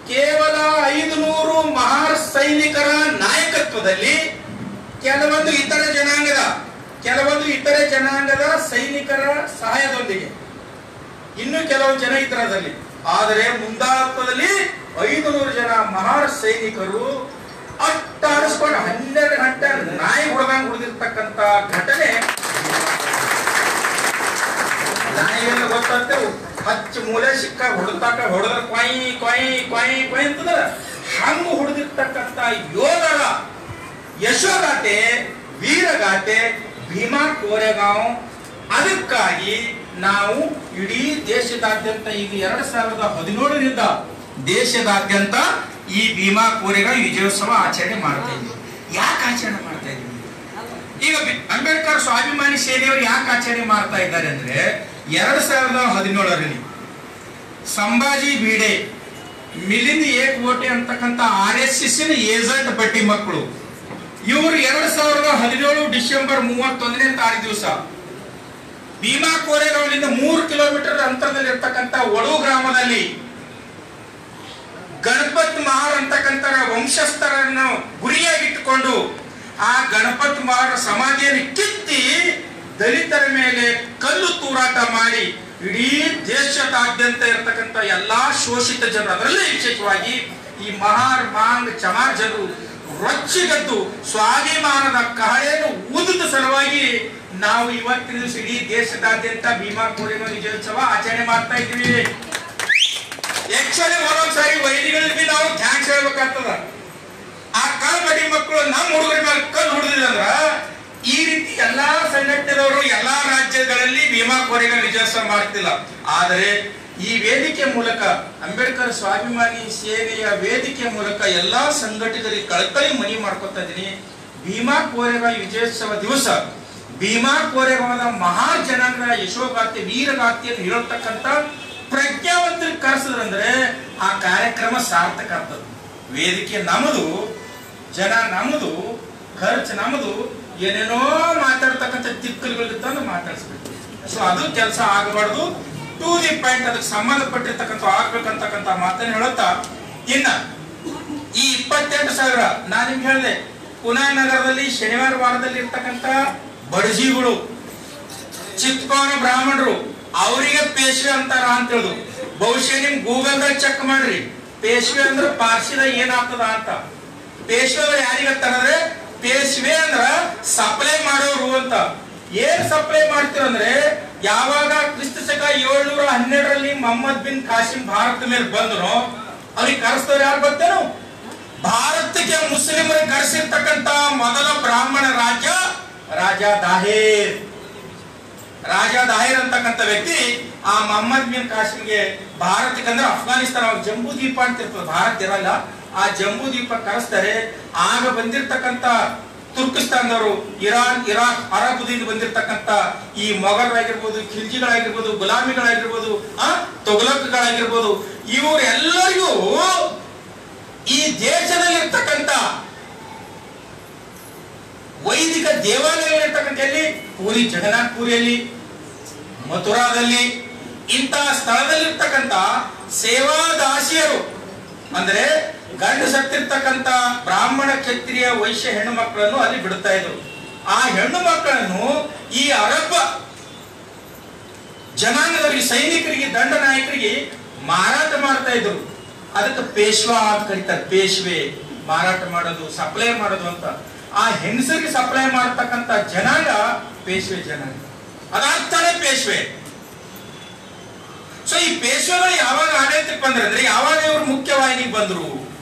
[SPEAKER 1] ಕೇವಲ 500 ಮಹಾರ್ ಸೈನಿಕರ ನಾಯಕತ್ವದಲ್ಲಿ ಕೆಲವೊಂದು ಇತರೆ ಜನಾಂಗದ ಸೈನಿಕರ ಸಹಾಯದೊಂದಿಗೆ ಇನ್ನು ಕೆಲವು ಜನ ಇತರದಲ್ಲಿ, ಆದರೆ ಮುಂದಾಳತ್ವದಲ್ಲಿ 500 ಜನ ಮಹಾರ್ ಸೈನಿಕರು ಅಟ್ಟಾಡಿಸ್ಕೊಂಡು 12 ಗಂಟೆ ನಾಯಿ ಹೊಡೆದಂಗ್ ಹೊಡೆದಿರ್ತಕ್ಕಂಥ ಘಟನೆ ನಾಯಿಗೆಲ್ಲ ಗೊತ್ತಾಗ್ತೇವೆ. ಹಚ್ಚ ಮೂಲೆ ಸಿಕ್ಕ ಹೊಡೆದಾಕ ಹೊಡೆದ್ರ ಕೊಯ್ ಕೊಯ್ ಕೊಯ್ ಕೊಯ್ ಅಂತದ ಹಂಗ ಹೊಡೆದಿರ್ತಕ್ಕಂಥ ಯೋಧರ ಯಶೋಗಾಥೆ ವೀರಗಾಥೆ ಭೀಮಾ ಕೋರೆಗಾಂವ್. ಅದಕ್ಕಾಗಿ ನಾವು ಇಡೀ ದೇಶದಾದ್ಯಂತ ಈಗ 2017ರಿಂದ ದೇಶದಾದ್ಯಂತ ಈ ಭೀಮಾ ಕೋರೆಗಾಂವ್ ವಿಜಯೋತ್ಸವ ಆಚರಣೆ ಮಾಡ್ತಾ ಇದ್ದೀವಿ. ಯಾಕೆ ಆಚರಣೆ ಮಾಡ್ತಾ ಇದ್ದೀವಿ? ಈಗ ಅಂಬೇಡ್ಕರ್ ಸ್ವಾಭಿಮಾನಿ ಸೇನೆಯವರು ಯಾಕೆ ಆಚರಣೆ ಮಾಡ್ತಾ ಇದ್ದಾರೆ ಅಂದ್ರೆ 2017ರಲ್ಲಿ ಸಂಭಾಜಿ ಭಿಡೆ, ಮಿಲಿಂದ್ ಏಕಬೋಟೆ ಅಂತಕ್ಕಂಥ RSS ಏಜೆಂಟ್ ಬಡ್ಡಿ ಮಕ್ಕಳು ಇವರು 2017 ಡಿಸೆಂಬರ್ 31ನೇ ತಾರೀಕು ದಿವಸ ಭೀಮಾ ಕೋರೆಗಾಂವ್ನಿಂದ 3 ಕಿಲೋಮೀಟರ್ ಅಂತರದಲ್ಲಿ ಇರ್ತಕ್ಕಂಥ ಒಳು ಗ್ರಾಮದಲ್ಲಿ ಗಣಪತ್ ಮಹಾರ್ ಅಂತಕ್ಕಂಥ ವಂಶಸ್ಥರನ್ನು ಗುರಿಯಾಗಿಟ್ಟುಕೊಂಡು ಆ ಗಣಪತ್ ಮಹಾರ ಸಮಾಧಿಯನ್ನು ಕಿತ್ತಿ ದಲಿತರ ಮೇಲೆ ಕಲ್ಲು ತೂರಾಟ ಮಾಡಿ ಇಡೀ ದೇಶದಾದ್ಯಂತ ಇರತಕ್ಕಂಥ ಎಲ್ಲಾ ಶೋಷಿತ ಜನರು, ಅದರಲ್ಲೇ ವಿಶೇಷವಾಗಿ ಈ ಮಹಾರ್ ಮಾಂಗ್ ಚಮಾರ್ ಜನರು ರೊಚ್ಚಿಗೆದ್ದು ಸ್ವಾಭಿಮಾನದ ಕಹಳೆಯನ್ನು ಊದಿದ ಸಲುವಾಗಿ ನಾವು ಇವತ್ತಿನ ದಿವಸ ಇಡೀ ದೇಶದಾದ್ಯಂತ ಭೀಮಾ ಕೋರೆಗಾಂವ್ ವಿಜಯೋತ್ಸವ ಆಚರಣೆ ಮಾಡ್ತಾ ಇದ್ದೀವಿ. ಆಕ್ಚುಲಿ ಒಂದೊಂದ್ಸಾರಿ ವೈದಿಗಳಿಗೆ ನಾವು ಥ್ಯಾಂಕ್ಸ್ ಹೇಳ್ಬೇಕಾಗ್ತದ. ಆ ಬಡ್ಡಿ ಮಕ್ಕಳು ನಮ್ಮ ಹುಡುಗರ ಮೇಲೆ ಕಲ್ಲು ಹೊಡೆದಿದಂದ್ರ ಈ ರೀತಿ ಎಲ್ಲಾ ಸಂಘಟನೆದವರು ಎಲ್ಲಾ ರಾಜ್ಯಗಳಲ್ಲಿ ಭೀಮಾ ಕೋರೆಗಾಂವ್ ವಿಜಯೋತ್ಸವ ಮಾಡ್ತಿಲ್ಲ. ಆದರೆ ಈ ವೇದಿಕೆ ಮೂಲಕ ಅಂಬೇಡ್ಕರ್ ಸ್ವಾಭಿಮಾನಿ ಸೇನೆಯ ವೇದಿಕೆ ಮೂಲಕ ಎಲ್ಲಾ ಸಂಘಟಕರಿಗೆ ಕಳಕಳಿ ಮನವಿ ಮಾಡ್ಕೊತಾ ಇದೀನಿ. ಭೀಮಾ ಕೋರೆಗಾಂವ್ ವಿಜಯೋತ್ಸವ ದಿವಸ ಭೀಮಾ ಕೋರೆಗಾಂವದ ಮಹಾ ಜನಾಂಗದ ಯಶೋಗಾಥೆ ವೀರಗಾಥೆಯನ್ನು ಹೇಳತಕ್ಕಂಥ ಪ್ರಜ್ಞಾವಂತರಿಗೆ ಕರೆಸಿದ್ರಂದ್ರೆ ಆ ಕಾರ್ಯಕ್ರಮ ಸಾರ್ಥಕ ಆಗ್ತದೆ. ವೇದಿಕೆ ನಮ್ಮದು, ಜನ ನಮ್ಮದು, ಖರ್ಚು ನಮ್ಮದು, ಏನೇನೋ ಮಾತಾಡ್ತಕ್ಕಂಥ ತಿಕ್ಕಲ್ಗಳು ತಂದು ಮಾತಾಡಿಸ್ಬೇಕು. ಸೊ ಅದು ಕೆಲಸ ಆಗಬಾರ್ದು, ಟು ದಿ ಪಾಯಿಂಟ್, ಅದಕ್ಕೆ ಸಂಬಂಧಪಟ್ಟಿರ್ತಕ್ಕಂಥ ಆಗ್ಬೇಕಂತಕ್ಕಂಥ ಮಾತನ್ನು ಹೇಳುತ್ತಾ, ಇನ್ನ ಈ 28,000 ನಾನು ನಿಮ್ಗೆ ಹೇಳಿದೆ, ಪುನಾ ನಗರದಲ್ಲಿ ಶನಿವಾರ ವಾರದಲ್ಲಿ ಇರ್ತಕ್ಕಂಥ ಬಡಜಿಗಳು, ಚಿತ್ಕೋನ ಬ್ರಾಹ್ಮಣರು, ಅವರಿಗೆ ಪೇಶ್ವೆ ಅಂತಾರ ಅಂತ ಹೇಳುದು. ಬಹುಶಃ ನಿಮ್ ಗೂಗಲ್ದಾಗ ಚೆಕ್ ಮಾಡ್ರಿ, ಪೇಶ್ವೆ ಅಂದ್ರೆ ಪಾರ್ಸಿದ ಏನಾಗ್ತದ ಅಂತ. ಪೇಶ್ವೆ ಯಾರಿಗಂತಾರಂದ್ರೆ, ಪೇಶ್ವೆ ಅಂದ್ರ ಸಪ್ಲೈ ಮಾಡೋರು ಅಂತ. ಏನ್ ಸಪ್ಲೈ ಮಾಡ್ತೀರಂದ್ರೆ, ಯಾವಾಗ ಕ್ರಿಸ್ತ ಶಕ 712ರಲ್ಲಿ ಮೊಹಮ್ಮದ್ ಬಿನ್ ಕಾಸಿಂ ಭಾರತ ಮೇಲೆ ಬಂದ್ರು, ಅವ್ರಿಗೆ ಕರೆಸ್ತವ್ರು ಯಾರು ಗೊತ್ತೇನು? ಭಾರತಕ್ಕೆ ಮುಸ್ಲಿಮರಿಗೆ ಕರೆಸಿರ್ತಕ್ಕಂತ ಮೊದಲ ಬ್ರಾಹ್ಮಣ ರಾಜ ದಾಹಿರ್. ರಾಜ ದಾಹಿರ್ ಅಂತಕ್ಕಂಥ ವ್ಯಕ್ತಿ ಆ ಮೊಹಮ್ಮದ್ ಬಿನ್ ಕಾಸಿಂಗೆ ಭಾರತಕ್ಕೆ ಅಂದ್ರೆ ಅಫ್ಘಾನಿಸ್ತಾನ, ಜಂಬೂ ದ್ವೀಪ ಅಂತ ಇರ್ತದೆ, ಭಾರತ ಇರಲ್ಲ, ಆ ಜಂಬೂ ದ್ವೀಪ ಕರೆಸ್ತಾರೆ. ಆಗ ಬಂದಿರ್ತಕ್ಕಂಥ ತುರ್ಕಿಸ್ತಾನದವರು, ಇರಾನ್, ಇರಾಕ್, ಅರಬದಿಂದ ಬಂದಿರತಕ್ಕಂತ ಈ ಮೊಘಲರಾಗಿರ್ಬೋದು, ಖಿಲ್ಜಿಗಳಾಗಿರ್ಬೋದು, ಗುಲಾಮಿಗಳಾಗಿರ್ಬೋದು, ತೊಗಲಕ್ಗಳಾಗಿರ್ಬೋದು, ಇವರೆಲ್ಲರಿಗೂ ಈ ದೇಶದಲ್ಲಿರ್ತಕ್ಕಂಥ ವೈದಿಕ ದೇವಾಲಯಗಳಿರ್ತಕ್ಕಂಥ ಎಲ್ಲಿ? ಪೂರಿ, ಜಗನ್ನಾಥ್ ಪುರಿಯಲ್ಲಿ, ಮಥುರಾದಲ್ಲಿ, ಇಂತಹ ಸ್ಥಳದಲ್ಲಿರ್ತಕ್ಕಂಥ ಸೇವಾದಾಸಿಯರು ಅಂದ್ರೆ ಗಂಡು ಸತ್ತಿರ್ತಕ್ಕಂಥ ಬ್ರಾಹ್ಮಣ, ಕ್ಷತ್ರಿಯ, ವೈಶ್ಯ ಹೆಣ್ಣು ಮಕ್ಕಳನ್ನು ಅಲ್ಲಿ ಬಿಡುತ್ತಾ ಇದ್ರು. ಆ ಹೆಣ್ಣು ಮಕ್ಕಳನ್ನು ಈ ಅರಬ್ಬ ಜನಾಂಗದವರಿಗೆ, ಸೈನಿಕರಿಗೆ, ದಂಡ ನಾಯಕರಿಗೆ ಮಾರಾಟ ಮಾಡ್ತಾ ಇದ್ರು. ಅದಕ್ಕೆ ಪೇಶ್ವಾ ಅಂತ ಕರೀತಾರೆ. ಪೇಶ್ವೆ, ಮಾರಾಟ ಮಾಡೋದು, ಸಪ್ಲೈ ಮಾಡೋದು ಅಂತ. ಆ ಹೆಂಗಸರಿಗೆ ಸಪ್ಲೈ ಮಾಡತಕ್ಕಂತ ಜನಾಂಗ ಪೇಶ್ವೆ ಜನಾಂಗ, ಅದಾಗ್ತಾನೆ ಪೇಶ್ವೆ. ಸೊ ಈ ಪೇಶ್ವೆಗಳು ಯಾವಾಗ ಆಡಳಿತಕ್ಕೆ ಬಂದ್ರೆ, ಯಾವಾಗ ಇವರು ಮುಖ್ಯವಾಹಿನಿಗೆ ಬಂದ್ರು?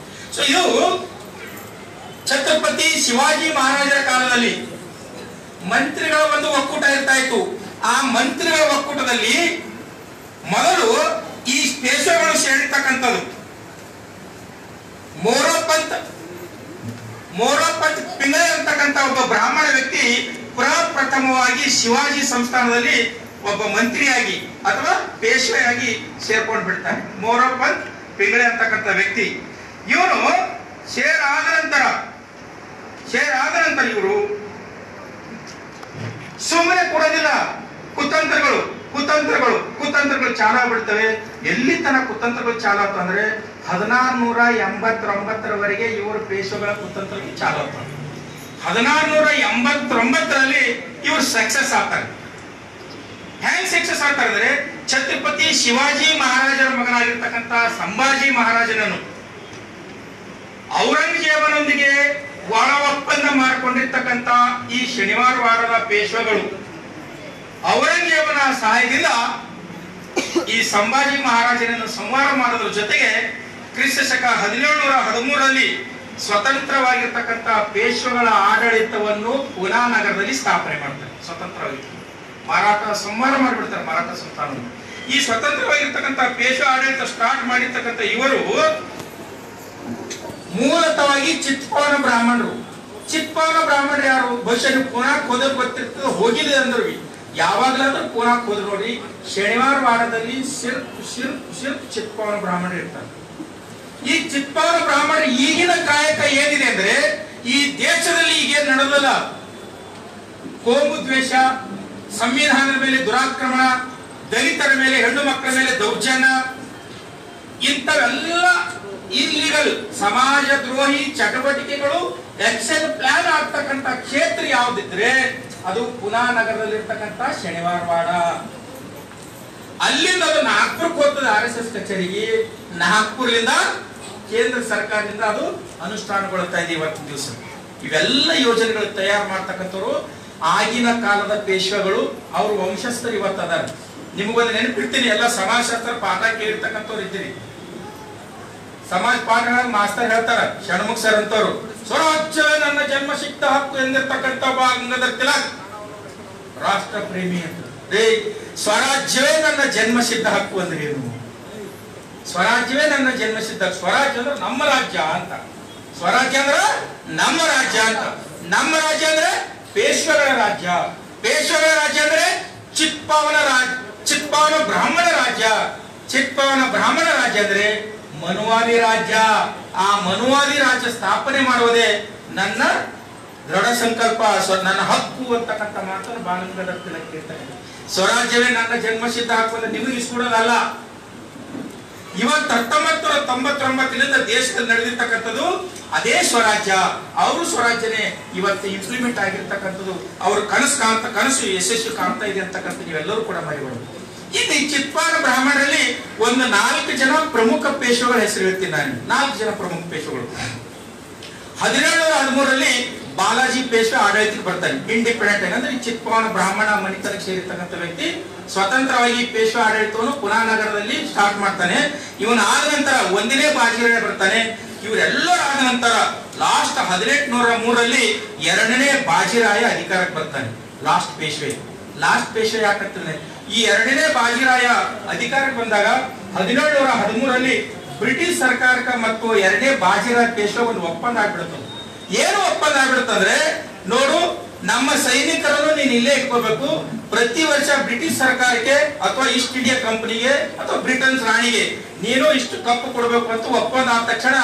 [SPEAKER 1] ಸೊ ಇದು ಛತ್ರಪತಿ ಶಿವಾಜಿ ಮಹಾರಾಜರ ಕಾಲದಲ್ಲಿ ಮಂತ್ರಿಗಳ ಒಂದು ಒಕ್ಕೂಟ ಇರ್ತಾ ಇತ್ತು. ಆ ಮಂತ್ರಿಗಳ ಒಕ್ಕೂಟದಲ್ಲಿ ಮೊದಲು ಈ ಪೇಶ್ವೆಗಳು ಸೇರಿರ್ತಕ್ಕಂಥದ್ದು ಮೋರೋಪಂತ್ ಪಿಂಗಳೆ ಅಂತಕ್ಕಂಥ ಒಬ್ಬ ಬ್ರಾಹ್ಮಣ ವ್ಯಕ್ತಿ ಪ್ರಥಮವಾಗಿ ಶಿವಾಜಿ ಸಂಸ್ಥಾನದಲ್ಲಿ ಒಬ್ಬ ಮಂತ್ರಿಯಾಗಿ ಅಥವಾ ಪೇಶ್ವೆಯಾಗಿ ಸೇರ್ಕೊಂಡು ಬಿಡ್ತಾರೆ. ಮೋರೋಪಂತ್ ಪಿಂಗಳೆ ಅಂತಕ್ಕಂಥ ವ್ಯಕ್ತಿ ಇವನು ಶೇರ್ ಆದ ನಂತರ ಇವರು ಸುಮ್ಮನೆ ಕೊಡೋದಿಲ್ಲ. ಕುತಂತ್ರಗಳು ಚಾಲು ಆಗ್ಬಿಡ್ತವೆ. ಎಲ್ಲಿ ತನಕ ಕುತಂತ್ರಗಳು ಚಾಲು ಆಗ್ತವೆ ಅಂದ್ರೆ 1689ರವರೆಗೆ ಇವರು ಪೇಶ್ವೆಗಳ ಕುತಂತ್ರಗಳು ಚಾಲು ಆಗ್ತವೆ. 1689ರಲ್ಲಿ ಇವರು ಸಕ್ಸಸ್ ಆಗ್ತಾರೆ. ಹೆಂಗ್ ಸಕ್ಸಸ್ ಆಗ್ತಾರೆ ಅಂದ್ರೆ, ಛತ್ರಪತಿ ಶಿವಾಜಿ ಮಹಾರಾಜರ ಮಗನಾಗಿರ್ತಕ್ಕಂಥ ಸಂಭಾಜಿ ಮಹಾರಾಜನನ್ನು ಔರಂಗಜೇಬನೊಂದಿಗೆ ಒಳ ಒಪ್ಪಂದ ಮಾಡಿಕೊಂಡಿರ್ತಕ್ಕಂಥ ಈ ಶನಿವಾರ ವಾರದ ಪೇಶ್ವೆಗಳು ಔರಂಗಜೇಬನ ಸಹಾಯದಿಂದ ಈ ಸಂಭಾಜಿ ಮಹಾರಾಜನನ್ನು ಸಂಹಾರ ಮಾಡೋದ್ರ ಜೊತೆಗೆ ಕ್ರಿಸ್ತ ಶಕ 1713ರಲ್ಲಿ ಸ್ವತಂತ್ರವಾಗಿರ್ತಕ್ಕಂಥ ಪೇಶ್ವೆಗಳ ಆಡಳಿತವನ್ನು ಪೂನಾ ನಗರದಲ್ಲಿ ಸ್ಥಾಪನೆ ಮಾಡ್ತಾರೆ. ಸ್ವತಂತ್ರವಾಗಿ ಮರಾಠ ಸಂಹಾರ ಮಾಡಿಬಿಡ್ತಾರೆ ಮರಾಠ ಸಂಸ್ಥಾನವನ್ನು. ಈ ಸ್ವತಂತ್ರವಾಗಿರ್ತಕ್ಕಂಥ ಪೇಶ್ವೆ ಆಡಳಿತ ಸ್ಟಾರ್ಟ್ ಮಾಡಿರ್ತಕ್ಕಂಥ ಇವರು ಮೂಲತಃವಾಗಿ ಚಿತ್ಪಾವನ ಬ್ರಾಹ್ಮಣರು. ಚಿತ್ಪಾವನ ಬ್ರಾಹ್ಮಣರು ಯಾರು? ಬಹುಶಃ ಪೂನಾಕ್ ಹೋದ್ರೆ ಗೊತ್ತಿರ್ತದೆ, ಹೋಗಿದೆ ಅಂದ್ರು. ಯಾವಾಗ್ಲಾದ್ರೂ ಪೂನಾಕ್ ಹೋದ್ರು ನೋಡಿ, ಶನಿವಾರ ವಾರದಲ್ಲಿ ಸಿರ್ಫ್ ಚಿತ್ಪಾವನ ಬ್ರಾಹ್ಮಣರು ಇರ್ತಾರೆ. ಈ ಚಿತ್ಪಾವನ ಬ್ರಾಹ್ಮಣರ ಈಗಿನ ಕಾಯಕ ಏನಿದೆ ಅಂದ್ರೆ, ಈ ದೇಶದಲ್ಲಿ ಈಗೇನ್ ನಡೆದಲ್ಲ, ಕೋಮು ದ್ವೇಷ, ಸಂವಿಧಾನದ ಮೇಲೆ ದುರಾಕ್ರಮಣ, ದಲಿತರ ಮೇಲೆ, ಹೆಣ್ಣು ಮಕ್ಕಳ ಮೇಲೆ ದೌರ್ಜನ್ಯ, ಇಂಥವೆಲ್ಲ ಇಲ್ಲಿಗಲ್ ಸಮಾಜ ದ್ರೋಹಿ ಚಟುವಟಿಕೆಗಳು ಆಕ್ಷನ್ ಪ್ಲಾನ್ ಆಗ್ತಕ್ಕಂಥ ಕ್ಷೇತ್ರ ಯಾವ್ದಿದ್ರೆ ಅದು ಪೂನಾ ನಗರದಲ್ಲಿರ್ತಕ್ಕಂಥ ಶನಿವಾರ ವಾಡ. ಅಲ್ಲಿಂದ ಅದು ನಾಗ್ಪುರಕ್ಕೆ ಹೋಗ್ತದೆ, RSS ಕಚೇರಿಗೆ. ನಾಗ್ಪುರ್ಲಿಂದ ಕೇಂದ್ರ ಸರ್ಕಾರದಿಂದ ಅದು ಅನುಷ್ಠಾನಗೊಳ್ತಾ ಇದೆ ಇವತ್ತಿನ ದಿವಸ. ಇವೆಲ್ಲ ಯೋಜನೆಗಳು ತಯಾರು ಮಾಡ್ತಕ್ಕಂಥವ್ರು ಆಗಿನ ಕಾಲದ ಪೇಶ್ವೆಗಳು, ಅವ್ರ ವಂಶಸ್ಥರು ಇವತ್ತು ಅದಾರ. ನಿಮಗೊಂದು ನೆನಪಿಡ್ತೀನಿ, ಎಲ್ಲ ಸಮಾಜಶಾಸ್ತ್ರ ಪಾಠ ಕೇಳಿರ್ತಕ್ಕಂಥವ್ರು ಇದ್ದೀರಿ. ಸಮಾಜ ಪಾಠಗಳ ಮಾಸ್ತರ್ ಹೇಳ್ತಾರ, ಷಣ್ಮುಖ ಸರ್ ಅಂತವ್ರು, ಸ್ವರಾಜ್ಯವೇ ನನ್ನ ಜನ್ಮ ಸಿಕ್ತ ಹಕ್ಕು ಎಂದಿರ್ತಕ್ಕಂಥ ಗಂಗಾಧರ ತಿಲಕ್ ರಾಷ್ಟ್ರ ಪ್ರೇಮಿ ಅಂತ. ಸ್ವರಾಜ್ಯವೇ ನನ್ನ ಜನ್ಮ ಸಿದ್ಧ ಹಕ್ಕು ಅಂದ್ರೆ ಏನು? ಸ್ವರಾಜ್ಯವೇ ನನ್ನ ಜನ್ಮ ಸಿದ್ಧ. ಸ್ವರಾಜ್ಯ ಅಂದ್ರೆ ನಮ್ಮ ರಾಜ್ಯ ಅಂತ. ಸ್ವರಾಜ್ಯ ಅಂದ್ರೆ ನಮ್ಮ ರಾಜ್ಯ ಅಂತ. ನಮ್ಮ ರಾಜ್ಯ ಅಂದ್ರೆ ಪೇಶ್ವೆಗಳ ರಾಜ್ಯ. ಪೇಶ್ವೆಗಳ ರಾಜ್ಯ ಅಂದ್ರೆ ಚಿತ್ಪಾವನ ಬ್ರಾಹ್ಮಣ ರಾಜ್ಯ. ಚಿತ್ಪಾವನ ಬ್ರಾಹ್ಮಣ ರಾಜ್ಯ ಅಂದ್ರೆ ಮನುವಾದಿ ರಾಜ್ಯ. ಆ ಮನುವಾದಿ ರಾಜ್ಯ ಸ್ಥಾಪನೆ ಮಾಡುವುದೇ ನನ್ನ ದೃಢ ಸಂಕಲ್ಪ, ನನ್ನ ಹಕ್ಕು ಅಂತಕ್ಕಂಥ ಮಾತನ್ನು ಬಾಲಗಂಗಾಧರ ತಿಲಕ್ ಹೇಳ್ತಾರೆ. ಸ್ವರಾಜ್ಯವೇ ನನ್ನ ಜನ್ಮಸಿದ್ಧ ಹಕ್ಕು ಅಂದ್ರೆ ನಿಮಗೆ ಇಸ್ಕೊಡೋದಲ್ಲ. ಇವತ್ತು 1999ರಿಂದ ದೇಶದಲ್ಲಿ ನಡೆದಿರ್ತಕ್ಕಂಥದ್ದು ಅದೇ ಸ್ವರಾಜ್ಯ. ಅವರು ಸ್ವರಾಜ್ಯನೇ ಇವತ್ತು ಇಂಪ್ಲಿಮೆಂಟ್ ಆಗಿರ್ತಕ್ಕಂಥದ್ದು. ಅವ್ರ ಕನಸು ಯಶಸ್ವಿ ಕಾಣ್ತಾ ಇದೆ ಅಂತಕ್ಕಂಥ ನೀವೆಲ್ಲರೂ ಕೂಡ ಮರಿಗಳು. ಇನ್ನು ಈ ಚಿತ್ಪಾರ ಬ್ರಾಹ್ಮಣರಲ್ಲಿ ಒಂದು 4 ಜನ ಪ್ರಮುಖ ಪೇಶ್ವೆಗಳ ಹೆಸರು ಹೇಳ್ತೀನಿ ನಾನು. 4 ಜನ ಪ್ರಮುಖ ಪೇಶ್ವೆಗಳು. 1713ರಲ್ಲಿ ಬಾಲಾಜಿ ಪೇಶ್ವೆ ಆಡಳಿತಕ್ಕೆ ಬರ್ತಾನೆ, ಇಂಡಿಪೆಂಡೆಂಟ್ ಆಗಿ. ಅಂದ್ರೆ ಈ ಚಿತ್ಪಾವನ ಬ್ರಾಹ್ಮಣ ಮನೆತನಕ್ಕೆ ಸೇರಿರ್ತಕ್ಕಂಥ ವ್ಯಕ್ತಿ ಸ್ವತಂತ್ರವಾಗಿ ಪೇಶ್ವೆ ಆಡಳಿತವನ್ನು ಪುನಾನಗರದಲ್ಲಿ ಸ್ಟಾರ್ಟ್ ಮಾಡ್ತಾನೆ. ಇವನ ಆದ ನಂತರ 1ನೇ ಬಾಜಿರಾಯ ಬರ್ತಾನೆ. ಇವರೆಲ್ಲರ ಆದ ನಂತರ ಲಾಸ್ಟ್ 1803ರಲ್ಲಿ 2ನೇ ಬಾಜಿರಾಯ ಅಧಿಕಾರಕ್ಕೆ ಬರ್ತಾನೆ. ಲಾಸ್ಟ್ ಪೇಶ್ವೆ ಯಾಕಂತಾನೆ, ಈ 2ನೇ ಬಾಜಿರಾಯ ಅಧಿಕಾರಕ್ಕೆ ಬಂದಾಗ 1713ರಲ್ಲಿ ಬ್ರಿಟಿಷ್ ಸರ್ಕಾರಕ್ಕೆ ಮತ್ತು 2ನೇ ಬಾಜಿರಾಯ ಪೇಶ್ವೆ ಒಂದು ಒಪ್ಪಂದ ಆಗ್ಬಿಡುತ್ತೆ. ಏನು ಒಪ್ಪಂದ ಆಗ್ಬಿಡುತ್ತಂದ್ರೆ, ನೋಡು ನಮ್ಮ ಸೈನಿಕರನ್ನು ನೀನು ಇಲ್ಲೇ ಇಟ್ಕೋಬೇಕು, ಪ್ರತಿ ವರ್ಷ ಬ್ರಿಟಿಷ್ ಸರ್ಕಾರಕ್ಕೆ ಅಥವಾ ಈಸ್ಟ್ ಇಂಡಿಯಾ ಕಂಪನಿಗೆ ಅಥವಾ ಬ್ರಿಟನ್ಸ್ ರಾಣಿಗೆ ನೀನು ಇಷ್ಟು ಕಪ್ಪು ಕೊಡಬೇಕು ಅಂತ ಒಪ್ಪಂದ ಆದ ತಕ್ಷಣ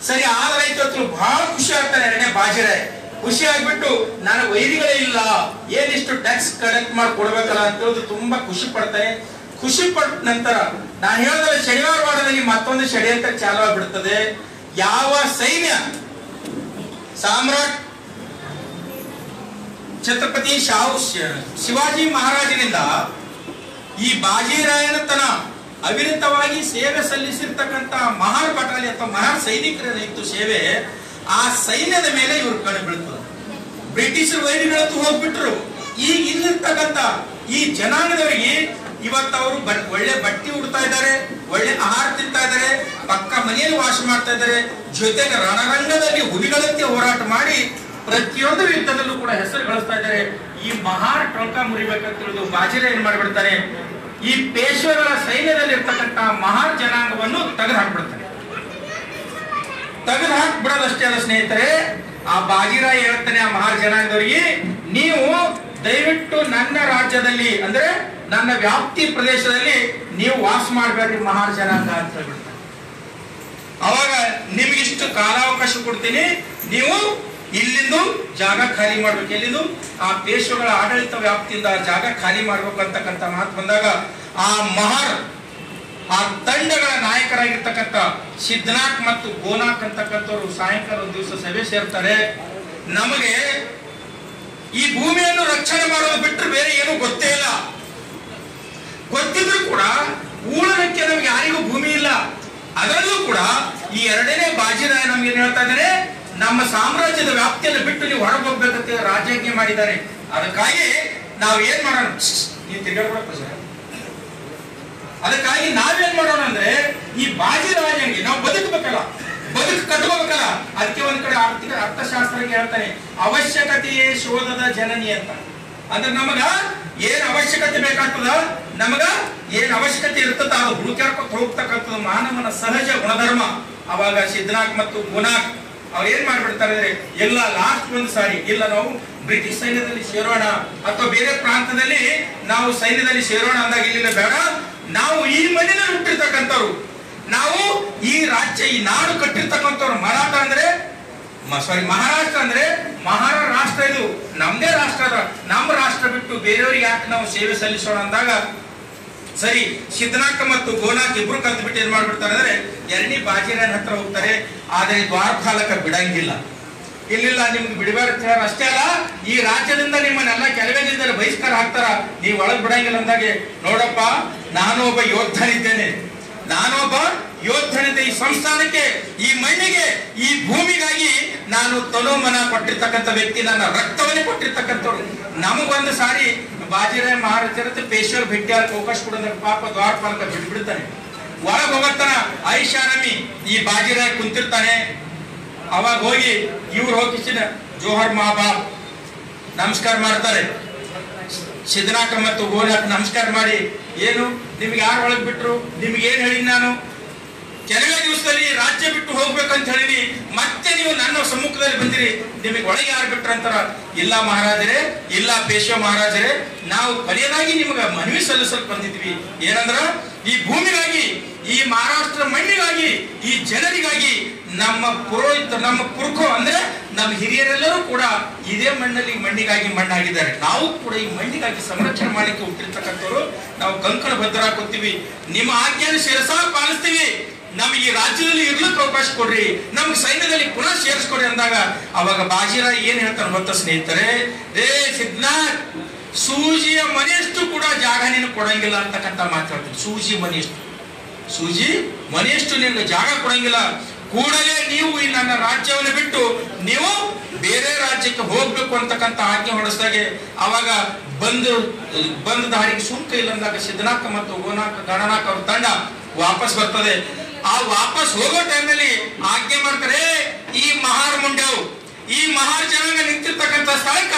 [SPEAKER 1] ಸರಿ ಆದ್ರಾಯ್ತು ಬಹಳ ಖುಷಿ ಆಗ್ತಾನೆ 2ನೇ ಬಾಜಿರಾಯ. ಖುಷಿ ಆಗ್ಬಿಟ್ಟು ನಾನು ವೈರಿಗಳೇ ಇಲ್ಲ, ಏನಿಷ್ಟು ಟ್ಯಾಕ್ಸ್ ಕಲೆಕ್ಟ್ ಮಾಡಿ ಕೊಡ್ಬೇಕಲ್ಲ ಅಂತ ಹೇಳಿ ತುಂಬಾ ಖುಷಿ ಪಡ್ತಾನೆ. ಖುಷಿ ಪಟ್ಟ ನಂತರ ನಾನು ಹೇಳಿದ್ರೆ ಶನಿವಾರ ವಾರದಲ್ಲಿ ಮತ್ತೊಂದು ಷಡ್ಯಂತ್ರ ಚಾಲು ಆಗ್ಬಿಡ್ತದೆ. ಯಾವ ಸೈನ್ಯ ಸಾಮ್ರಾಟ್ ಛತ್ರಪತಿ ಶಿವಾಜಿ ಮಹಾರಾಜನಿಂದ ಈ ಬಾಜಿರಾಯನ ತನ ಅವಿರತವಾಗಿ ಸೇವೆ ಸಲ್ಲಿಸಿರ್ತಕ್ಕಂಥ ಮಹಾರ್ ಬಟಾಲಿ ಅಥವಾ ಮಹಾರ್ ಸೈನಿಕರೇನಿತ್ತು ಸೇವೆ, ಆ ಸೈನ್ಯದ ಮೇಲೆ ಇವರು ಕಣ್ಣು ಬೀಳ್ತದೆ. ಬ್ರಿಟಿಷರು ವೈರಿಗಳಂತೂ ಹೋಗ್ಬಿಟ್ರು. ಈಗ ಇಲ್ಲಿರ್ತಕ್ಕಂಥ ಈ ಜನಾಂಗದವರಿಗೆ ಇವತ್ತು ಅವರು ಒಳ್ಳೆ ಬಟ್ಟೆ ಉಡ್ತಾ ಇದ್ದಾರೆ, ಒಳ್ಳೆ ಆಹಾರ ತಿಂತಾ ಇದ್ದಾರೆ, ಪಕ್ಕ ಮನೆಯಲ್ಲಿ ವಾಸ ಮಾಡ್ತಾ ಇದ್ದಾರೆ. ಜೊತೆಗೆ ರಣರಂಗದಲ್ಲಿ ಹುಲಿಗಳಂತೆ ಹೋರಾಟ ಮಾಡಿ ಪ್ರತಿಯೊಂದು ಯುದ್ಧದಲ್ಲೂ ಕೂಡ ಹೆಸರು ಗಳಿಸ್ತಾ ಇದ್ದಾರೆ. ಈ ಮಹಾರ್ ಟೊಳ್ಕ ಮುರಿಬೇಕಂತ ತಿಳಿದು ಬಾಜಿರಾಯ ಏನ್ ಮಾಡಿಬಿಡ್ತಾನೆ, ಈ ಪೇಶ್ವೆಗಳ ಸೈನ್ಯದಲ್ಲಿ ಇರ್ತಕ್ಕಂಥ ಮಹಾರ್ ಜನಾಂಗವನ್ನು ತೆಗೆದು ಹಾಕ್ಬಿಡ್ತಾನೆ. ತೆಗೆದು ಹಾಕ್ಬಿಡೋದಷ್ಟೇ ಅಲ್ಲ ಸ್ನೇಹಿತರೆ, ಆ ಬಾಜಿರಾಯ ಹೇಳ್ತಾನೆ ಆ ಮಹಾರ್ ಜನಾಂಗದವರಿಗೆ, ನೀವು ದಯವಿಟ್ಟು ನನ್ನ ರಾಜ್ಯದಲ್ಲಿ ಅಂದ್ರೆ ನನ್ನ ವ್ಯಾಪ್ತಿ ಪ್ರದೇಶದಲ್ಲಿ ನೀವು ವಾಸ ಮಾಡಬೇಡ್ರಿ ಮಹಾರ್ ಜನಾಂಗ ಅಂತ ಹೇಳ್ಬಿಡ್ತಾರೆ. ಅವಾಗ ನಿಮ್ಗಿಷ್ಟು ಕಾಲಾವಕಾಶ ಕೊಡ್ತೀನಿ, ನೀವು ಇಲ್ಲಿಂದ ಜಾಗ ಖಾಲಿ ಮಾಡ್ಬೇಕು. ಎಲ್ಲಿಂದು ಆ ಪೇಶ್ವೆಗಳ ಆಡಳಿತ ವ್ಯಾಪ್ತಿಯಿಂದ ಜಾಗ ಖಾಲಿ ಮಾಡ್ಬೇಕು ಅಂತಕ್ಕಂಥ ಮಾತು ಬಂದಾಗ ಆ ಮಹಾರ್ ಆ ತಂಡಗಳ ನಾಯಕರಾಗಿರ್ತಕ್ಕಂಥ ಸಿದ್ಧನಾಥ್ ಮತ್ತು ಗೋನಾಕ್ ಅಂತಕ್ಕಂಥವ್ರು ಸಾಯಂಕಾಲ ಒಂದು ದಿವಸ ಸಭೆ ಸೇರ್ತಾರೆ. ನಮಗೆ ಈ ಭೂಮಿಯನ್ನು ರಕ್ಷಣೆ ಮಾಡೋದು ಬಿಟ್ಟರೆ ಬೇರೆ ಏನು ಗೊತ್ತೇ ಇಲ್ಲ, ಗೊತ್ತಿದ್ರು ಕೂಡ ಉಳಲಿಕ್ಕೆ ನಮ್ಗೆ ಯಾರಿಗೂ ಭೂಮಿ ಇಲ್ಲ. ಅದರಲ್ಲೂ ಕೂಡ ಈ 2ನೇ ಬಾಜಿರಾಯ ನಮ್ಗೆ ಏನ್ ಹೇಳ್ತಾ ಇದ್ದಾರೆ, ನಮ್ಮ ಸಾಮ್ರಾಜ್ಯದ ವ್ಯಾಪ್ತಿಯನ್ನು ಬಿಟ್ಟು ನೀವು ಹೊರಗೆ ಹೋಗ್ಬೇಕಂತ ರಾಜ್ಯಾಜ್ಞೆ ಮಾಡಿದ್ದಾರೆ. ಅದಕ್ಕಾಗಿ ನಾವ್ ಏನ್ ಮಾಡೋಣ, ನೀವು ತಿರ್ಗಾಡ್ಕೊಳಕ್ ಅದಕ್ಕಾಗಿ ನಾವೇನ್ ಮಾಡೋಣ ಅಂದ್ರೆ ಈ ಬಾಜಿರಾಯನಿಗೆ ನಾವು ಬದುಕಬೇಕಲ್ಲ, ಬದುಕು ಕಟ್ಕೋಬೇಕಲ್ಲ. ಅದಕ್ಕೆ ಒಂದ್ ಕಡೆ ಆರ್ಥಿಕ ಅರ್ಥಶಾಸ್ತ್ರಕ್ಕೆ ಹೇಳ್ತಾನೆ ಅವಶ್ಯಕತೆಯೇ ಶೋಧದ ಜನನಿ ಅಂತ. ಅಂದ್ರೆ ನಮಗ ಏನ್ ಅವಶ್ಯಕತೆ ಬೇಕಾಗ್ತದ, ನಮಗ ಏನ್ ಅವಶ್ಯಕತೆ ಇರ್ತದ ಅದು ಹುಡುಕಾಡ್ಕೊತ ಹೋಗ್ತಕ್ಕಂಥದ್ದು ಮಾನವನ ಸಹಜ ಗುಣಧರ್ಮ. ಅವಾಗ ಸಿದ್ಧನಾಥ್ ಮತ್ತು ಗುನಾಕ್ ಅವ್ರು ಏನ್ ಮಾಡ್ಬಿಡ್ತಾರೆ ಅಂದ್ರೆ, ಎಲ್ಲ ಲಾಸ್ಟ್ ಒಂದು ಸಾರಿ ಇಲ್ಲ ನಾವು ಬ್ರಿಟಿಷ್ ಸೈನ್ಯದಲ್ಲಿ ಸೇರೋಣ ಅಥವಾ ಬೇರೆ ಪ್ರಾಂತದಲ್ಲಿ ನಾವು ಸೈನ್ಯದಲ್ಲಿ ಸೇರೋಣ ಅಂದಾಗ ಇಲ್ಲಿಲ್ಲ, ಬೇಡ, ನಾವು ಈ ಮನೆಯಲ್ಲಿ ಹುಟ್ಟಿರ್ತಕ್ಕಂಥವ್ರು, ನಾವು ಈ ರಾಜ್ಯ ಈ ನಾಡು ಕಟ್ಟಿರ್ತಕ್ಕಂಥವ್ರು. ಮರಾಠ ಅಂದ್ರೆ ಮಹಾರಾಷ್ಟ್ರ ಅಂದ್ರೆ ಮಹಾರಾಷ್ಟ್ರ, ಇದು ನಮ್ದೇ ರಾಷ್ಟ್ರ ಅದ, ನಮ್ಮ ರಾಷ್ಟ್ರ ಬಿಟ್ಟು ಬೇರೆಯವ್ರಿಗೆ ಯಾಕೆ ನಾವು ಸೇವೆ ಸಲ್ಲಿಸೋಣ ಅಂದಾಗ ಸರಿ ಸಿದ್ಧನಾಥ ಮತ್ತು ಗೋನಾಕ್ ಇಬ್ರು ಕಲ್ತು ಬಿಟ್ಟು ಏನ್ ಮಾಡ್ಬಿಡ್ತಾರೆ ಅಂದ್ರೆ 2ನೇ ಬಾಜಿರಾಯನ ಹತ್ರ ಹೋಗ್ತಾರೆ. ಆದ್ರೆ ದ್ವಾರಪಾಲಕ ಬಿಡಂಗಿಲ್ಲ. ಇಲ್ಲಿಲ್ಲ, ನಿಮ್ಗೆ ಬಿಡಬಾರ್ದು ಅಷ್ಟೇ ಅಲ್ಲ, ಈ ರಾಜ್ಯದಿಂದ ನಿಮ್ಮನ್ನೆಲ್ಲ ಕೆಲವೇ ದಿನದಲ್ಲಿ ಬಹಿಷ್ಕಾರ ಹಾಕ್ತಾರ, ನೀವು ಒಳಗ್ ಬಿಡಂಗಿಲ್ಲ ಅಂದಾಗೆ, ನೋಡಪ್ಪ ನಾನು ಒಬ್ಬ ಯೋಧನಿದ್ದೇನೆ, ಈ ಸಂಸ್ಥಾನಕ್ಕೆ, ಈ ಮಣ್ಣಿಗೆ, ಈ ಭೂಮಿಗಾಗಿ ನಾನು ತನೋಮನ ಕೊಟ್ಟಿರ್ತಕ್ಕಂಥ ವ್ಯಕ್ತಿ, ನನ್ನ ರಕ್ತವನ್ನೇ ಕೊಟ್ಟಿರ್ತಕ್ಕಂಥವ್ರು. ನಮಗೊಂದು ಸಾರಿ ಬಾಜಿರಾಯ ಮಹಾರಾಜರ ಪೇಶ್ವರ್ ಭೇಟಿ ಅವಕಾಶ ಕೊಡೋದ್ರೆ ಪಾಪ ದ್ವಾರಪಾಲಕ ಬಿಡ್ಬಿಡ್ತಾನೆ. ಒಳಗ್ ಹೋಗತ್ತಾನ ಐಷಾರಾಮಿ ಈ ಬಾಜಿರಾಯ ಕುಂತಿರ್ತಾನೆ. ಅವಾಗ ಹೋಗಿ ಇವ್ರು ಹೋಗಿ ಜೋಹರ್ ಮಹಾಬಾಬ್ ನಮಸ್ಕಾರ ಮಾಡ್ತಾರೆ. ಸಿದ್ಧನಾಥ ಮತ್ತು ಗೋನಾಕ್ ನಮಸ್ಕಾರ ಮಾಡಿ, ಏನು ನಿಮ್ಗೆ ಯಾರು ಒಳಗ್ ಬಿಟ್ರು, ನಿಮ್ಗೆ ಏನ್ ಹೇಳಿ, ನಾನು ಕೆಲವೇ ದಿವಸದಲ್ಲಿ ರಾಜ್ಯ ಬಿಟ್ಟು ಹೋಗ್ಬೇಕಂತ ಹೇಳಿನಿ, ಮತ್ತೆ ನೀವು ನನ್ನ ಸಮ್ಮುಖದಲ್ಲಿ ಬಂದಿರಿ, ನಿಮಗೆ ಒಳಗೆ ಯಾರು ಬಿಟ್ರ ಅಂತಾರ. ಇಲ್ಲ ಮಹಾರಾಜರೇ, ಇಲ್ಲ ಪೇಶ್ವ ಮಹಾರಾಜರೇ, ನಾವು ಕೊನೆಯದಾಗಿ ನಿಮ್ಗೆ ಮನವಿ ಸಲ್ಲಿಸಲು ಬಂದಿದ್ವಿ. ಏನಂದ್ರ ಈ ಭೂಮಿಗಾಗಿ, ಈ ಈ ಮಹಾರಾಷ್ಟ್ರ ಮಣ್ಣಿಗಾಗಿ, ಈ ಜನರಿಗಾಗಿ ನಮ್ಮ ಪುರೋಹಿತ, ನಮ್ಮ ಪುರುಖೋ ಅಂದ್ರೆ ನಮ್ಮ ಹಿರಿಯರೆಲ್ಲರೂ ಕೂಡ ಇದೇ ಮಣ್ಣಿಗಾಗಿ ಮಣ್ಣಾಗಿದ್ದಾರೆ. ನಾವು ಕೂಡ ಈ ಮಣ್ಣಿಗಾಗಿ ಸಂರಕ್ಷಣೆ ಮಾಡಲಿಕ್ಕೆ ಹುಟ್ಟಿರ್ತಕ್ಕಂಥವ್ರು. ನಾವು ಕಂಕಣ ಭದ್ರಾಕೊತ್ತೀವಿ, ನಿಮ್ಮ ಆಜ್ಞೆಯನ್ನು ಶಿರಸಾ ಪಾಲಿಸ್ತೀವಿ, ನಮಗೆ ಈ ರಾಜ್ಯದಲ್ಲಿ ಇರ್ಲಿಕ್ಕೆ ಅವಕಾಶ ಕೊಡ್ರಿ, ನಮ್ಗೆ ಸೈನ್ಯದಲ್ಲಿ ಪುನಃ ಸೇರಿಸ್ಕೊಡ್ರಿ ಅಂದಾಗ ಅವಾಗ ಬಾಜಿರಾವ್ ಏನ್ ಹೇಳ್ತಾನೆ ಗೊತ್ತಾ ಸ್ನೇಹಿತರೆ? ರೇ ಸಿದ್ಧನಾಥ್, ಸೂಜಿಯ ಮನೆಯಷ್ಟು ಕೂಡ ಜಾಗ ನೀನು ಕೊಡಂಗಿಲ್ಲ ಅಂತಕ್ಕಂಥ ಮಾತಾಡ್ತೀನಿ. ಸೂಜಿ ಮನೆಯಷ್ಟು ನಿನ್ಗೆ ಜಾಗ ಕೊಡಂಗಿಲ್ಲ, ಕೂಡಲೇ ನೀವು ಈ ನನ್ನ ರಾಜ್ಯವನ್ನು ಬಿಟ್ಟು ನೀವು ಬೇರೆ ರಾಜ್ಯಕ್ಕೆ ಹೋಗ್ಬೇಕು ಅಂತಕ್ಕಂಥ ಆಜ್ಞೆ ಹೊರಡಿಸಿದಾಗೆ ಅವಾಗ ಬಂದ ದಾರಿಗೆ ಸುಂಕ ಇಲ್ಲ ಅಂದಾಗ ಸಿದ್ಧನಾಥ ಮತ್ತು ಗಣನಾಥ ಅವ್ರ ತಂಡ ವಾಪಸ್ ಬರ್ತದೆ. ಆ ವಾಪಸ್ ಹೋಗೋ ಟೈಮಲ್ಲಿ ಆಜ್ಞೆ ಮಾಡ್ತಾರೆ, ಈ ಮಹಾರ್ ಮುಂಡೆವು, ಈ ಮಹಾರ್ ಜನಾಂಗ ನಿಂತಿರ್ತಕ್ಕಂಥ ಸ್ಥಳಕ್ಕ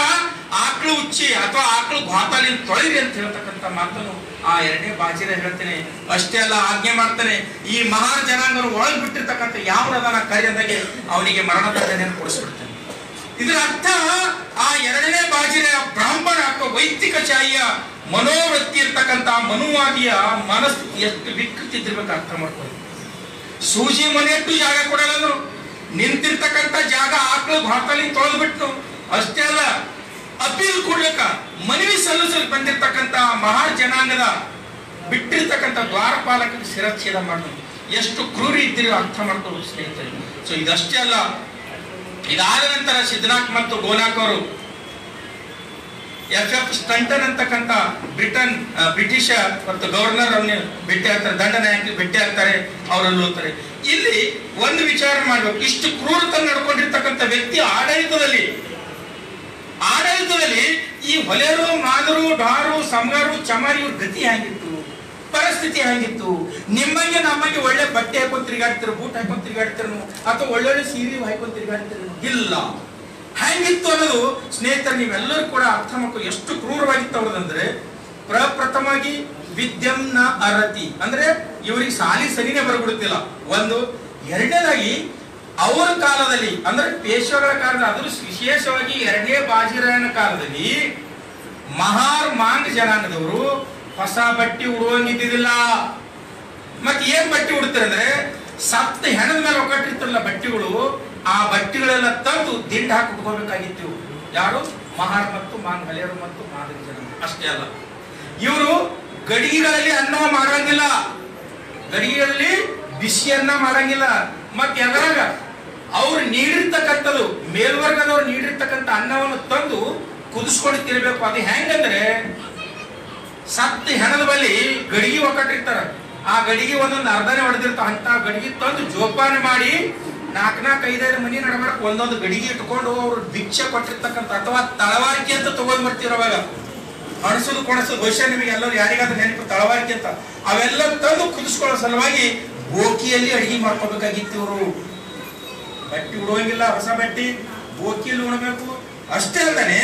[SPEAKER 1] ಆಕಳು ಉಚ್ಚಿ ಅಥವಾ ಆಕಳು ಘಾತಾಲಿ ತೊಳೆರಿ ಅಂತ ಹೇಳ್ತಕ್ಕಂಥ ಮಾತನ್ನು ಆ ಎರಡನೇ ಬಾಜಿರ ಹೇಳ್ತೇನೆ. ಅಷ್ಟೇ ಅಲ್ಲ, ಆಜ್ಞೆ ಮಾಡ್ತಾನೆ, ಈ ಮಹಾರ್ ಜನಾಂಗನು ಒಳಗ್ ಬಿಟ್ಟಿರ್ತಕ್ಕಂಥ ಯಾವನದನ ಕಾರ್ಯದಾಗೆ ಅವನಿಗೆ ಮರಣ ದಂಡನೆಯನ್ನು ಕೊಡಿಸ್ಬಿಡ್ತಾನೆ. ಇದರ ಅರ್ಥ ಆ ಎರಡನೇ ಬಾಜಿರ ಬ್ರಾಹ್ಮಣ ಅಥವಾ ವೈದಿಕಶಾಹಿಯ ಮನೋವೃತ್ತಿ ಇರ್ತಕ್ಕಂಥ ಮನುವಾದಿಯ ಮನಸ್ಥಿತಿ ಎಷ್ಟು ವಿಕೃತಿರ್ಬೇಕು ಅರ್ಥ ಮಾಡ್ಕೊಳ್ಳಿ. ಸೂಜಿ ಮನೆಯಟ್ಟು ಜಾಗ ಕೊಡಲ್ಲ, ನಿಂತಿರ್ತಕ್ಕಂಥ ಜಾಗ ಆಕಳು ಭಾತಲ್ಲಿ ತೊಳೆದ್ಬಿಟ್ಟು. ಅಷ್ಟೇ ಅಲ್ಲ, ಅಪೀಲ್ ಕೊಡ್ಲಿಕ್ಕ ಮನವಿ ಸಲ್ಲಿಸಲು ಬಂದಿರ್ತಕ್ಕಂಥ ಮಹಾರ್ ಜನಾಂಗದ ಬಿಟ್ಟಿರ್ತಕ್ಕಂಥ ದ್ವಾರಪಾಲಕರಿಗೆ ಶಿರಚ್ಛೇದ ಮಾಡೋದು. ಎಷ್ಟು ಕ್ರೂರಿ ಇದ್ದೀರಿ ಅರ್ಥ ಮಾಡ್ಕೊಳ್ಳೋದು ಸ್ನೇಹಿತರೆ. ಸೊ ಇದಷ್ಟೇ ಅಲ್ಲ, ಇದಾದ ನಂತರ ಸಿದ್ಧನಾಥ್ ಮತ್ತು ಗೋನಾಕ್ ಅವರು FF ಸ್ಟಂಟನ್ ಅಂತಕ್ಕಂಥ ಬ್ರಿಟಿಷ್ ಮತ್ತು ಗವರ್ನರ್ ಅವನ್ನ ಭೇಟಿ ಆಗ್ತಾರೆ, ದಂಡ ನಾಯಕರಿಗೆ ಭೇಟಿ ಆಗ್ತಾರೆ, ಅವರಲ್ಲಿ ಹೋಗ್ತಾರೆ. ಇಲ್ಲಿ ಒಂದು ವಿಚಾರ ಮಾಡ್ಬೇಕು, ಇಷ್ಟು ಕ್ರೂರತನ ನಡ್ಕೊಂಡಿರ್ತಕ್ಕಂಥ ವ್ಯಕ್ತಿ ಆಡಳಿತದಲ್ಲಿ ಈ ಹೊಲೆರು, ಮಾದರು, ಡಾರು, ಸಮಗಾರು, ಚಮಾರಿ ಇವ್ರ ಗತಿ ಹೇಗಿತ್ತು, ಪರಿಸ್ಥಿತಿ ಹೇಗಿತ್ತು? ನಿಮ್ಮಂಗೆ ನಮ್ಮಂಗೆ ಒಳ್ಳೆ ಬಟ್ಟೆ ಹಾಕೊಂಡ್ ತಿರುಗಾಡ್ತಿರು, ಬೂಟ್ ಹಾಕೊಂಡ್ ತಿರುಗಾಡ್ತಿರು, ಅಥವಾ ಒಳ್ಳೊಳ್ಳೆ ಸೀರೆ ಹಾಕೊಂಡ್ ತಿರುಗಾಡ್ತಿರು? ಇಲ್ಲ. ಹೆಂಗಿತ್ತು ಅನ್ನೋದು ಸ್ನೇಹಿತರೆ ನೀವೆಲ್ಲರೂ ಕೂಡ ಅರ್ಥ ಮಾಡ್ಕೊ. ಎಷ್ಟು ಕ್ರೂರವಾಗಿತ್ತು ಅವ್ರದಂದ್ರೆ, ಪ್ರಪ್ರಥಮವಾಗಿ ವಿದ್ಯಂನ ಅರತಿ ಅಂದ್ರೆ ಇವರಿಗೆ ಸಾಲಿ ಸರಿನೇ ಬರಬಿಡುತ್ತಿಲ್ಲ ಒಂದು. ಎರಡನೇದಾಗಿ ಅವರ ಕಾಲದಲ್ಲಿ ಅಂದ್ರೆ ಪೇಶ್ವೆಗಳ ಕಾಲದಲ್ಲಿ, ಅದ್ರ ವಿಶೇಷವಾಗಿ ಎರಡನೇ ಬಾಜಿರಾಯನ ಕಾಲದಲ್ಲಿ ಮಹಾರ್ ಮಾಂಗ್ ಜನಾಂಗದವರು ಹೊಸ ಬಟ್ಟೆ ಉಡುವಂಗಿದ್ದಿಲ್ಲ. ಮತ್ತೆ ಏನ್ ಬಟ್ಟೆ ಉಡ್ತಾರೆ ಅಂದ್ರೆ, ಸತ್ತ ಹೆಣದ ಮೇಲೆ ಒಕ್ಕಟ್ಟಿರ್ತಾರಲ್ಲ ಬಟ್ಟೆಗಳು, ಆ ಬಟ್ಟೆಗಳೆಲ್ಲ ತಂದು ದಿಂಡು ಹಾಕಿ ಉಟ್ಕೋಬೇಕಾಗಿತ್ತು. ಯಾರು? ಮಹಾರ್ ಮತ್ತು ಮಾಂಗ್, ಹಳೆಯರು ಮತ್ತು ಮಾದರಿ ಜನಾಂಗ. ಅಷ್ಟೇ ಅಲ್ಲ, ಇವರು ಗಡಿಗೆಗಳಲ್ಲಿ ಅನ್ನ ಮಾಡಂಗಿಲ್ಲ, ಗಡಿಗೆಗಳಲ್ಲಿ ಬಿಸಿಯನ್ನ ಮಾಡಂಗಿಲ್ಲ. ಮತ್ತೆ ಎದರಾಗ ಅವ್ರು ನೀಡಿರ್ತಕ್ಕಂಥದ್ದು, ಮೇಲ್ವರ್ಗದವ್ರು ನೀಡಿರ್ತಕ್ಕಂಥ ಅನ್ನವನ್ನು ತಂದು ಕುದಿಸ್ಕೊಂಡು ತಿನ್ಬೇಕು. ಅದು ಹೆಂಗಂದ್ರೆ, ಸತ್ತ ಹೆಣದ ಬಳಿ ಗಡಿಗೆ ಒಕ್ಕಟ್ಟಿರ್ತಾರ, ಆ ಗಡಿಗೆ ಒಂದೊಂದು ಅರ್ಧನೆ ಹೊಡೆದಿರ್ತಾವ. ಅಂತ ಗಡಿಗೆ ತಂದು ಜೋಪಾನ ಮಾಡಿ 4-5 ಮನಿ ನಡಬಾರಕ್ ಒಂದೊಂದು ಗಡಿಗೆ ಇಟ್ಕೊಂಡು ಅವ್ರು ಭಿಕ್ಷೆ ಕೊಟ್ಟಿರ್ತಕ್ಕಂಥ ಅಥವಾ ತಳವಾರಿಕೆ ಅಂತ ತಗೊಂಡ್ ಬರ್ತಿರೋವಾಗ, ಅಣಸೋದು ಕೊಣಸೋದು ಬಹುಶಃ ನಿಮಗೆ ಎಲ್ಲರೂ ಯಾರಿಗಾದ್ರೂ ನೆನಪು ತಳವಾರಿಕೆ ಅಂತ, ಅವೆಲ್ಲ ತಂದು ಕುದಿಸ್ಕೊಳ್ಳೋ ಸಲುವಾಗಿ ಬೋಕಿಯಲ್ಲಿ ಅಡಿಗೆ ಮಾಡ್ಕೋಬೇಕಾಗಿತ್ತು. ಇವರು ಬಟ್ಟೆ ಉಡುವಂಗಿಲ್ಲ, ಹೊಸ ಬಟ್ಟೆ ಬೋಕಿಯಲ್ಲಿ ಉಣಬೇಕು. ಅಷ್ಟೇ ಅಲ್ಲದೆ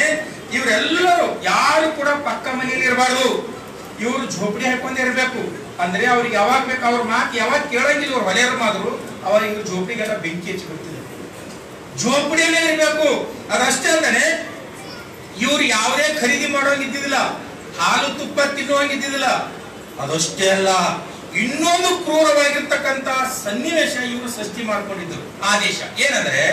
[SPEAKER 1] ಇವರೆಲ್ಲರೂ ಯಾರು ಕೂಡ ಪಕ್ಕ ಮನೆಯಲ್ಲಿ ಇರಬಾರ್ದು, ಇವ್ರು ಝೋಪಡಿ ಹಾಕೊಂಡೇ ಇರಬೇಕು. ಅಂದ್ರೆ ಅವ್ರಿಗೆ ಯಾವಾಗ ಬೇಕು ಅವ್ರ ಮಾತು ಯಾವಾಗ ಕೇಳಂಗಿಲ್ಲ. ಇವ್ರು ಹೊಲೆಯರು ಮಾದ್ರು ಅವ್ರಿಗೆ ಇವ್ರು ಝೋಪಡಿಗೆಲ್ಲ ಬೆಂಕಿ ಹಚ್ಚಿ ಬಿಡ್ತಿದ್ರು, ಝೋಪಡಿಯಲ್ಲೇ ಇರಬೇಕು. ಅದಷ್ಟೇ ಅಲ್ಲದೆ ಇವ್ರು ಯಾವುದೇ ಖರೀದಿ ಮಾಡೋಂಗಿದ್ದಿದ್ದಿಲ್ಲ, ಹಾಲು ತುಪ್ಪ ತಿನ್ನುವಂಗಿದ್ದಿದ್ದಿಲ್ಲ. ಅದಷ್ಟೇ ಅಲ್ಲ, ಇನ್ನೊಂದು ಕ್ರೂರವಾಗಿರ್ತಕ್ಕಂಥ ಸನ್ನಿವೇಶ ಇವರು ಸೃಷ್ಟಿ ಮಾಡ್ಕೊಂಡಿದ್ರು. ಆದೇಶ ಏನಂದ್ರೆ,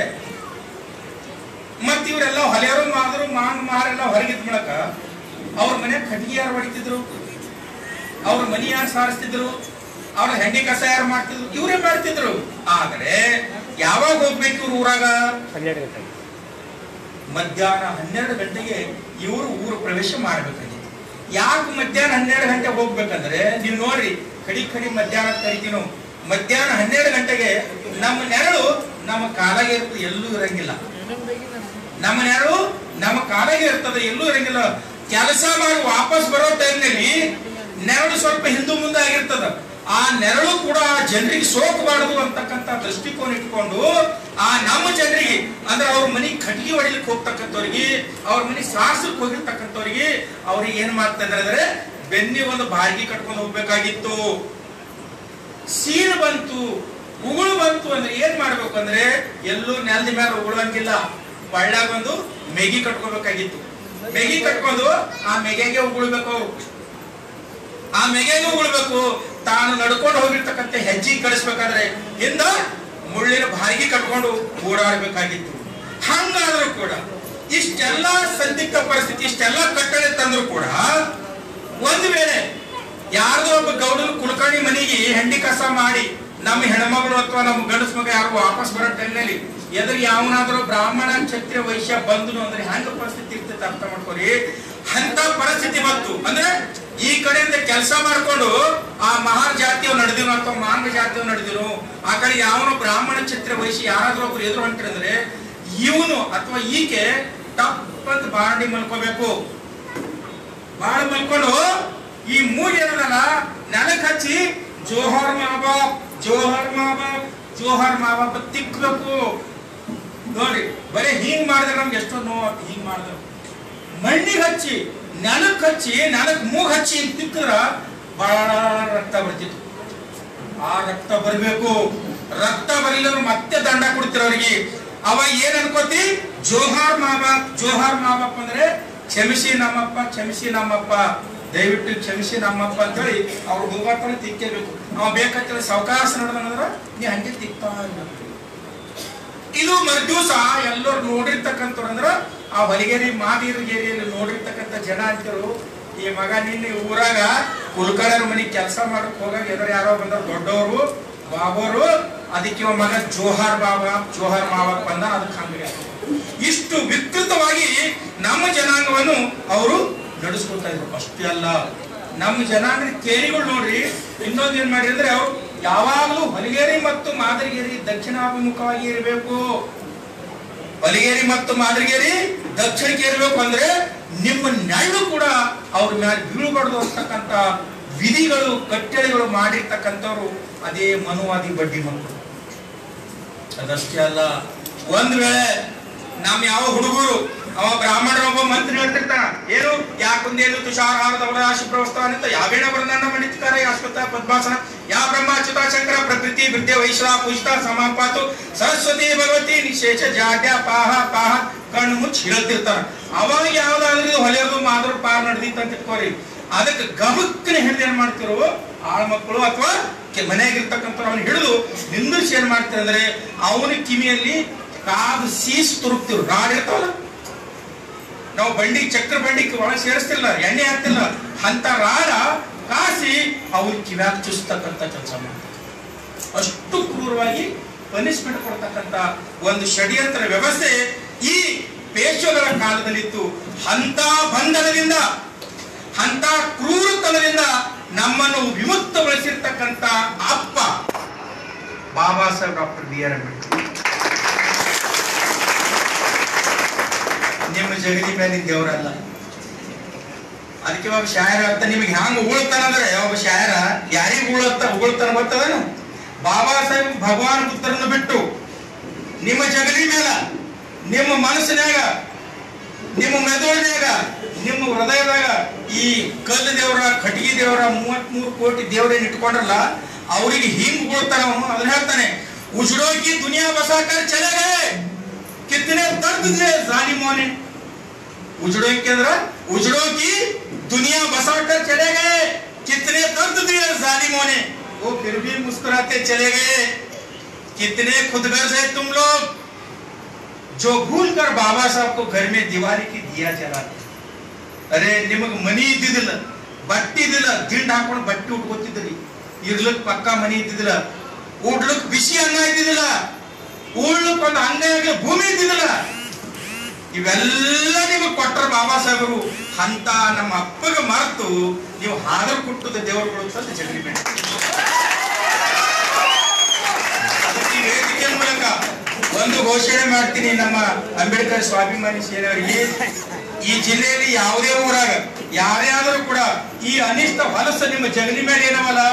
[SPEAKER 1] ಮತ್ ಇವರೆಲ್ಲ ಹೊಲೆಯರು ಮಾದ್ರು ಮಾರೆಲ್ಲ ಹೊರಗಿದ್ ಮೂಲಕ ಅವ್ರ ಮನೆ ಕಟ್ಟಿಗೆ ಯಾರು ಹೊಡಿತಿದ್ರು, ಅವ್ರ ಮನಿ ಯಾರು ಸಾರಿಸ್ತಿದ್ರು, ಅವ್ರ ಹೆಂಡಿ ಕಸ ಯಾರು ಮಾಡ್ತಿದ್ರು, ಇವರೇ ಮಾಡ್ತಿದ್ರು. ಆದ್ರೆ ಯಾವಾಗ ಹೋಗ್ಬೇಕು ಇವ್ರು ಊರಾಗ? ಮಧ್ಯಾಹ್ನ 12 ಗಂಟೆಗೆ ಇವರು ಊರು ಪ್ರವೇಶ ಮಾಡ್ಬೇಕಾಗಿತ್ತು. ಯಾಕೆ ಮಧ್ಯಾಹ್ನ 12 ಗಂಟೆ ಹೋಗ್ಬೇಕಂದ್ರೆ, ನೀವು ನೋಡ್ರಿ, ಕಡಿ ಮಧ್ಯಾಹ್ನ ಕರಿತೀವಿ ನಾವು. ಮಧ್ಯಾಹ್ನ 12 ಗಂಟೆಗೆ ನಮ್ಮ ನೆರಳು ನಮ್ಮ ಕಾಲಾಗೆ ಇರ್ತದೆ, ಎಲ್ಲೂ ಇರಂಗಿಲ್ಲ. ನಮ್ಮ ನೆರಳು ನಮ್ಮ ಕಾಲಾಗೆ ಇರ್ತದೆ, ಎಲ್ಲೂ ಇರಂಗಿಲ್ಲ. ಕೆಲಸ ಮಾಡಿ ವಾಪಸ್ ಬರೋ ಟೈಮ್ನಲ್ಲಿ ನೆರಳು ಸ್ವಲ್ಪ ಹಿಂದೆ ಮುಂದೆ ಆಗಿರ್ತದ. ಆ ನೆರಳು ಕೂಡ ಜನರಿಗೆ ಸೋಕಬಾರದು ಅಂತಕ್ಕಂಥ ದೃಷ್ಟಿಕೋನ ಇಟ್ಕೊಂಡು ಆ ನಮ್ಮ ಜನರಿಗೆ ಅಂದ್ರೆ ಅವ್ರ ಮನೆ ಕಟ್ಟಿಗೆ ಹೊಡಿಲಿಕ್ಕೆ ಹೋಗ್ತಕ್ಕಂಥವ್ರಿಗೆ, ಅವ್ರ ಮನೆ ಸಾಸಕ್ಕೆ ಹೋಗಿರ್ತಕ್ಕಂಥವ್ರಿಗೆ ಅವ್ರಿಗೆ ಏನ್ ಮಾಡ್ತಾ ಇದಾರೆ ಅಂದ್ರೆ, ಬೆನ್ನಿ ಒಂದು ಬಾಯಿಗೆ ಕಟ್ಕೊಂಡು ಹೋಗ್ಬೇಕಾಗಿತ್ತು. ಸೀನ್ ಬಂತು, ಉಗುಳು ಬಂತು ಅಂದ್ರೆ ಏನ್ ಮಾಡ್ಬೇಕು ಅಂದ್ರೆ, ಎಲ್ಲೂ ನೆಲದ ಮೇಲೆ ಉಗುಳಂಗಿಲ್ಲ, ಬಳ್ಳಾಗ ಒಂದು ಮೆಗಿ ಕಟ್ಕೋಬೇಕಾಗಿತ್ತು. ಮೆಗಿ ಕಟ್ಕೊಂಡು ಆ ಮೆಗೆಗೆ ಉಗುಳ್ಬೇಕು, ಅವ್ರು ಆ ಮೆಗೆಗೆ ಉಗುಳ್ಬೇಕು. ತಾನು ನಡ್ಕೊಂಡು ಹೋಗಿರ್ತಕ್ಕಂಥ ಹೆಜ್ಜೆ ಕಳಿಸ್ಬೇಕಾದ್ರೆ ಹಿಂದ ಮುಳ್ಳಿನ ಬಾಯಿಗೆ ಕಟ್ಕೊಂಡು ಓಡಾಡಬೇಕಾಗಿತ್ತು. ಹಂಗಾದ್ರೂ ಕೂಡ ಇಷ್ಟೆಲ್ಲ ಸಂದಿಗ್ಧ ಪರಿಸ್ಥಿತಿ, ಇಷ್ಟೆಲ್ಲ ಕಟ್ಟಳೆ ತಂದ್ರು ಕೂಡ ಒಂದು ವೇಳೆ ಯಾರ್ದೋ ಒಬ್ಬ ಗೌಡನ ಕುಲಕರ್ಣಿ ಮನೆಗೆ ಹೆಂಡಿ ಕಸ ಮಾಡಿ ನಮ್ಮ ಹೆಣ್ಮಗಳು ಅಥವಾ ನಮ್ಮ ಗಂಡಸ್ ಮಗ ಯಾರು ವಾಪಸ್ ಬರೋ ಟೈಮ್ನಲ್ಲಿ ಎದುರು ಯಾವನಾದ್ರೂ ಬ್ರಾಹ್ಮಣ ಕ್ಷತ್ರಿಯ ವೈಶ್ಯ ಬಂದನು ಅಂದ್ರೆ ಹೆಂಗ ಪರಿಸ್ಥಿತಿ ಇರ್ತೈತೆ ಅರ್ಥ ಮಾಡ್ಕೊರಿ. ಅಂತ ಪರಿಸ್ಥಿತಿ ಬಂತು ಅಂದ್ರೆ ಈ ಕಡೆಯಿಂದ ಕೆಲಸ ಮಾಡ್ಕೊಂಡು ಆ ಮಹಾರ್ ಜಾತಿಯವ್ ನಡೆದಿರು ಅಥವಾ ಮಾಂಗ ಜಾತಿಯವ್ ನಡೆದಿರು, ಆ ಕಡೆ ಯಾವನು ಬ್ರಾಹ್ಮಣ ಕ್ಷತ್ರಿಯ ವೈಶ್ಯ ಯಾರಾದ್ರೂ ಒಬ್ರು ಎದುರು ಹೊಂಟಿರಂದ್ರೆ ಇವನು ಅಥವಾ ಈಕೆ ಟಪ್ ಅಂತ ಬಾಂಡಿ ಮಲ್ಕೋಬೇಕು. ಬಾಳ ಮಲ್ಕೊಂಡು ಈ ಮೂರು ಏನಲ್ಲ ನೆಲಕ್ಕೆ ಹಚ್ಚಿ ಜೋಹರ್ ಮಾ ಬಾಪ್, ಜೋಹರ್ ಮಾ ಬಾಪ್, ಜೋಹರ್ ಮಾ ಬಾಪ್ ತಿಕ್ಬೇಕು. ನೋಡಿ ಬರೀ ಹಿಂಗ್ ಮಾಡಿದ್ರೆ ನಮ್ಗೆ ಎಷ್ಟೋ ನೋವು. ಹಿಂಗ್ ಮಾಡಿದ್ರು ಮಣ್ಣಿಗೆ ಹಚ್ಚಿ ನೆಲಕ್ಕೆ ಹಚ್ಚಿ ನೆಲಕ್ಕೆ ಮೂಗ್ ಹಚ್ಚಿ ತಿಕ್ಕಿದ್ರ ಬಹಳ ರಕ್ತ ಬರ್ತಿತ್ತು. ಆ ರಕ್ತ ಬರ್ಬೇಕು. ರಕ್ತ ಬರಲಿಲ್ಲ ಮತ್ತೆ ದಂಡ ಕೊಡ್ತಿರ ಅವ್ರಿಗೆ. ಅವಾಗ ಏನ್ ಅನ್ಕೋತಿ? ಜೋಹಾರ್ ಮಾ ಬಾಪ್, ಜೋಹಾರ್ ಮಾ ಬಾಪ್ ಅಂದ್ರೆ ಕ್ಷಮಿಸಿ ನಮ್ಮಪ್ಪ, ಕ್ಷಮಿಸಿ ನಮ್ಮಪ್ಪ, ದಯವಿಟ್ಟು ಕ್ಷಮಿಸಿ ನಮ್ಮಪ್ಪ ಅಂತ ಹೇಳಿ ಅವ್ರು ಹೋಗತ್ತಾನೆ ತಿಕ್ಕೇಬೇಕು. ಅವ ಬೇಕಂತ ಸಾವಕಾಶ ನೋಡಿದ್ರ ನೀ ಹಂಗೆ ತಿಕ್ತಾ ಇರ್ಬೇಕು. ಇದು ಮರುದಿವಸ ಎಲ್ಲರೂ ನೋಡಿರ್ತಕ್ಕಂಥವ್ರು ಅಂದ್ರ ಆ ಹೊಲಿಗೇರಿ ಮಾದಿರಗೇರಿಯಲ್ಲಿ ನೋಡಿರ್ತಕ್ಕಂಥ ಜನ ಅಂತರು, ಈ ಮಗ ನಿನ್ನೆ ಊರಾಗ ಕುಲಕರ್ಣರ ಮನೆಗೆ ಕೆಲಸ ಮಾಡಕ್ ಹೋಗಾಗ ಎದುರು ಯಾರೋ ಬಂದವ್ರು ದೊಡ್ಡವರು ಬಾಬೋರು, ಅದಕ್ಕೆ ಮಗ ಜೋಹಾರ್ ಬಾಬಾ ಜೋಹಾರ್ ಮಾಬಾ ಬಂದ. ಅದಕ್ಕೆ ಹಂಗೆ ಇಷ್ಟು ವಿಕೃತವಾಗಿ ನಮ್ಮ ಜನಾಂಗವನ್ನು ಅವರು ನಡೆಸ್ಕೊಳ್ತಾ ಇದ್ರು. ಅಷ್ಟೇ ಅಲ್ಲ, ನಮ್ಮ ಜನಾಂಗದ ಕೇರಿಗಳು ನೋಡ್ರಿ ಇನ್ನೊಂದು ಏನ್ ಮಾಡಿ ಅಂದ್ರೆ ಅವ್ರು ಯಾವಾಗಲೂ ಹೊಲಿಗೇರಿ ಮತ್ತು ಮಾದರಿಗೇರಿ ದಕ್ಷಿಣಾಭಿಮುಖವಾಗಿ ಇರಬೇಕು. ಹೊಲಿಗೇರಿ ಮತ್ತು ಮಾದರಿಗೇರಿ ದಕ್ಷಿಣಕ್ಕೆ ಇರಬೇಕು ಅಂದ್ರೆ ನಿಮ್ಮ ನೆರಳು ಕೂಡ ಅವ್ರ ಮೇಲೆ ಬೀಳಬಾರ್ದು ಅಂತಕ್ಕಂಥ ವಿಧಿಗಳು ಕಟ್ಟಳೆಗಳು ಮಾಡಿರ್ತಕ್ಕಂಥವ್ರು ಅದೇ ಮನುವಾದಿ ಬಡ್ಡಿ ಮಕ್ಕಳು. ಅದಷ್ಟೇ ಅಲ್ಲ, ಒಂದ್ ವೇಳೆ ನಮ್ ಯಾವ ಹುಡುಗರು ಅವ ಬ್ರಾಹ್ಮಣರ ಒಬ್ಬ ಮಂತ್ರಿ ಹೇಳ್ತಿರ್ತಾನ, ಏನು ಯಾಕುಂದೇನು ತುಷಾರಹಾರದವರ ಶಿಪ್ರವಸ್ತಾನ ಅಂತ ಯಾವೇಣ ಬ್ರಹ್ಮಾಂಡ ಮಂಡಿತಕಾರ ಅಶ್ವತ್ಥ ಪದ್ಮಾಸನ ಯಾ ಬ್ರಹ್ಮ ಅಚ್ಯುತ ಶಂಕರ ಪ್ರಕೃತಿ ವಿದ್ಯೆ ವೈಶ್ವ ಪುಷ್ಟ ಸಮಾಪಾತು ಸರಸ್ವತಿ ಭಗವತಿ ನಿಶೇಷ ಜಾಡ್ಯ ಪಾಹ ಪಾಹ ಕಣ್ಣು ಮುಚ್ಚಿ ಹೇಳ್ತಿರ್ತಾರ. ಅವಾಗ ಯಾವ್ದಾದ್ರು ಹೊಲೆಯೋದು ಮಾದ್ರು ಪಾರ್ ನಡೆದಿತ್ತು ಅಂತ ಇಟ್ಕೋರಿ. ಅದಕ್ಕೆ ಗಮಕ್ಕನೆ ಹಿಡಿದು ಏನ್ ಮಾಡ್ತಿರೋ ಆಳ್ ಮಕ್ಕಳು ಅಥವಾ ಮನೆಯಾಗಿರ್ತಕ್ಕಂಥವ್ರು ಅವನು ಹಿಡಿದು ನಿಂದಿಸಿ ಏನ್ ಮಾಡ್ತಾರೆ ಅಂದ್ರೆ ಅವನ ಕಿವಿಯಲ್ಲಿ ಕಾದು ಸೀಸ್ ತುರುಕ್ತಿರು. ರಾಡ್ ಇರ್ತಾವಲ್ಲ, ನಾವು ಬಂಡಿ ಚಕ್ರ ಬಂಡಿ ಒಳಗೆ ಸೇರಿಸ್ತಿಲ್ಲ, ಎಣ್ಣೆ ಹಾಕ್ತಿಲ್ಲ, ಅಂತ ರಾಡ ಕಾಸಿ ಅವ್ರ ಕಿವ್ಯಾಗ ಚುಸ್ತಕ್ಕಂಥ ಕೆಲಸ ಮಾಡ್ತಾರೆ. ಅಷ್ಟು ಕ್ರೂರವಾಗಿ ಪನಿಷ್ಮೆಂಟ್ ಕೊಡ್ತಕ್ಕಂಥ ಒಂದು ಷಡ್ಯಂತ್ರ ವ್ಯವಸ್ಥೆ ಈ ಪೇಶ್ವೆಗಳ ಕಾಲದಲ್ಲಿತ್ತು. ಅಂತ ಬಂಧನದಿಂದ ಅಂತ ಕ್ರೂರತನದಿಂದ ನಮ್ಮನ್ನು ವಿಮುಕ್ತಗೊಳಿಸಿರ್ತಕ್ಕಂಥ ಅಪ್ಪ ಬಾಬಾ ಸಾಹೇಬ್ ಡಾಕ್ಟರ್ ಬಿ.ಆರ್. ಅಂಬೇಡ್ಕರ್. ನಿಮ್ಮ ಜಗಲಿ ಮೇಲಿನ ದೇವರಲ್ಲ. ಅದಕ್ಕೆ ಒಬ್ಬ ಶಾಯರ ಅಂತ ನಿಮ್ಗೆ ಹ್ಯಾಂಗ ಉಗುಳ್ತಾನಂದ್ರೆ ಒಬ್ಬ ಶಾಯರ ಯಾರಿಗ ಉಗುಳ್ತಾನ ಗೊತ್ತದನು? ಬಾಬಾ ಸಾಹೇಬ್ ಭಗವಾನ್ ಪುತ್ರನ್ನು ಬಿಟ್ಟು ನಿಮ್ಮ ಜಗಲಿ ಮೇಲ, ನಿಮ್ಮ ಮನಸ್ಸಿನಾಗ, ನಿಮ್ಮ ಮೆದುಳಿನಾಗ, ನಿಮ್ಮ ಹೃದಯದಾಗ ಈ ಕಲ್ಲು ದೇವರ, ಕಟಗಿ ದೇವರ, 33 ಕೋಟಿ ದೇವರೇನು ಇಟ್ಕೊಂಡ್ರಲ್ಲ ಅವ್ರಿಗೆ ಹಿಂಗ್ ಉಗುಳ್ತಾನ ಅವನು. ಅದನ್ನ ಹೇಳ್ತಾನೆ, ಉಜಡೋಕಿ ದುನಿಯಾ ಬಸಾಕರ್ ಚಲೆ ಗಯೆ कितने दर्द दिए जालिमों ने. उजड़ो के अंदर उजड़ो की दुनिया बसाकर चले गए, कितने दर्द दिए जालिमों ने, वो फिर भी मुस्कुराते चले गए. कितने खुदगर्ज है तुम लोग जो भूलकर बाबा साहब को घर में दिवाली की दिया जलाते. अरे निमग मनी इद्दिदिಲ್ಲ, ಬಟ್ಟಿ ಇದ್ದಿಲ್ಲ, ದಿಂಡ್ ಹಾಕೊಂಡು ಬಟ್ಟಿ ಉಟ್ಕೋತಿದ್ರಿ, ಇರ್ಲಕ್ ಪಕ್ಕ ಮನಿ ಇದ್ದಿದ್ದಿಲ್ಲ, ಉಡ್ಲಕ್ ಬಿಸಿ ಅನ್ನ ಇದ್ದಿದ್ದಿಲ್ಲ, ಉಳ್ಲಕ್ ಒಂದು ಅಂಗೈಯಾಗ ಭೂಮಿ ಇದ್ದಿದ್ದಿಲ್ಲ. ಇವೆಲ್ಲ ನಿಮಗೆ ಕೊಟ್ಟರು ಬಾಬಾ ಸಾಹೇಬರು. ಅಂತ ನಮ್ಮ ಅಪ್ಪಗೆ ಮರೆತು ನೀವು ಹಾದರ್ ಕುಟ್ಟದ ದೇವರುಗಳು ಅಂತ ಜಗಲಿ ಬೇಡ. ಅದಕ್ಕೆ ವೇದಿಕೆ ಮೂಲಕ ಒಂದು ಘೋಷಣೆ ಮಾಡ್ತೀನಿ. ನಮ್ಮ ಅಂಬೇಡ್ಕರ್ ಸ್ವಾಭಿಮಾನಿ ಸೇನೆಯವರಿಗೆ ಈ ಜಿಲ್ಲೆಯಲ್ಲಿ ಯಾವುದೇ ಊರಾಗ ಯಾರ್ಯಾದರೂ ಕೂಡ ಈ ಅನಿಷ್ಟ ಹೊಲಸು ನಿಮ್ಮ ಜಗಲಿ ಮೇಲೆ ಏನವಲ್ಲ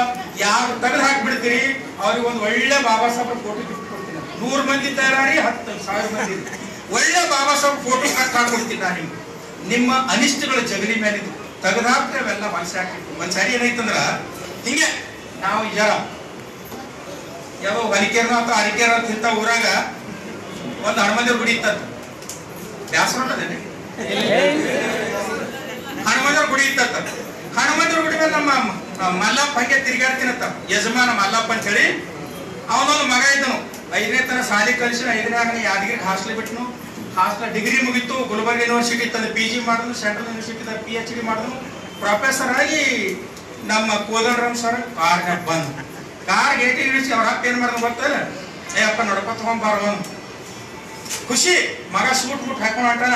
[SPEAKER 1] ಯಾರು ತೆಗೆದು ಹಾಕ್ಬಿಡ್ತೀರಿ, ಅವ್ರಿಗೆ ಒಂದು ಒಳ್ಳೆ ಬಾಬಾ ಸಾಹೇಬ್ ಫೋಟೋ ಗಿಫ್ಟ್ ಕೊಡ್ತೀನಿ. 100 ಮಂದಿ ತಯಾರಿ 10,000 ಮಂದಿ ಒಳ್ಳೆ ಬಾಬಾ ಸಾಹೇಬ್ ಫೋಟೋ ಕಟ್ ಹಾಕೊಡ್ತೀನಿ ನಾನು ನಿಮ್ಗೆ. ನಿಮ್ಮ ಅನಿಷ್ಟಗಳ ಜಗಲಿ ಮೇಲೆ ತೆಗೆದಾಕ್ರೆ ಅವೆಲ್ಲ ಮನಸ್ಸು ಹಾಕಿತ್ತು. ಒಂದ್ಸರಿ ಏನಾಯ್ತಂದ್ರ ಹಿಂಗೆ ನಾವು ಜರ ಯಾವ ಹೊಲಿಕೆರ್ನ ಅಥವಾ ಅರಿಕೆರ ಇಂಥ ಊರಾಗ ಒಂದು ಹನುಮಂತರ ಗುಡಿ ಇತ್ತಂತ. ಬ್ಯಾಸರ ಹೊಂಟದೇನೆ, ಹನುಮಂತರ ಗುಡಿ ಇತ್ತಂತ. ಹನುಮಂತರ ಗುಡಿ ಮೇಲೆ ನಮ್ಮ ಮಲ್ಲಪ್ಪ ಹಂಗೆ ತಿರುಗಾಡ್ತೀನಂತ ಯಜಮಾನ ಮಲ್ಲಪ್ಪ ಅಂತ ಹೇಳಿ. ಅವನೊಂದು ಮಗ ಇದ್ದನು, 5ನೇ ತನ ಶಾಲೆ ಕಲಿಸಿ 5ನೇ ಯಾದಗಿರಿ ಹಾಸ್ಟೆಲ್ ಬಿಟ್ಟನು. ಹಾಸ್ಟೆಲ್ ಡಿಗ್ರಿ ಮುಗಿತು, ಗುಲ್ಬರ್ಗ ಯೂನಿವರ್ಸಿಟಿ ತಂದು PG ಮಾಡಿದ್ನು, ಸೆಂಟ್ರಲ್ ಯೂನಿವರ್ಸಿಟಿ PhD ಮಾಡಿದ್ನು. ಪ್ರೊಫೆಸರ್ ಆಗಿ ನಮ್ಮ ಕೋದಂಡರಾಮ್ ಸರ್ ಕಾರ್ನಾಗ ಬಂದು ಕಾರ್ ಗೇಟಿ ಇಳಿಸಿ ಅವ್ರ ಅಪ್ಪ ಏನ್ ಮಾಡಿದ್ ಗೊತ್ತಲ್ಲ, ಅಪ್ಪ ನೋಡಪ್ಪ ತಗೊಂಬಾರ ಖುಷಿ. ಮಗ ಸೂಟ್ ಬೂಟ್ ಹಾಕೊಂಡು ಹೊಂಟಾನ,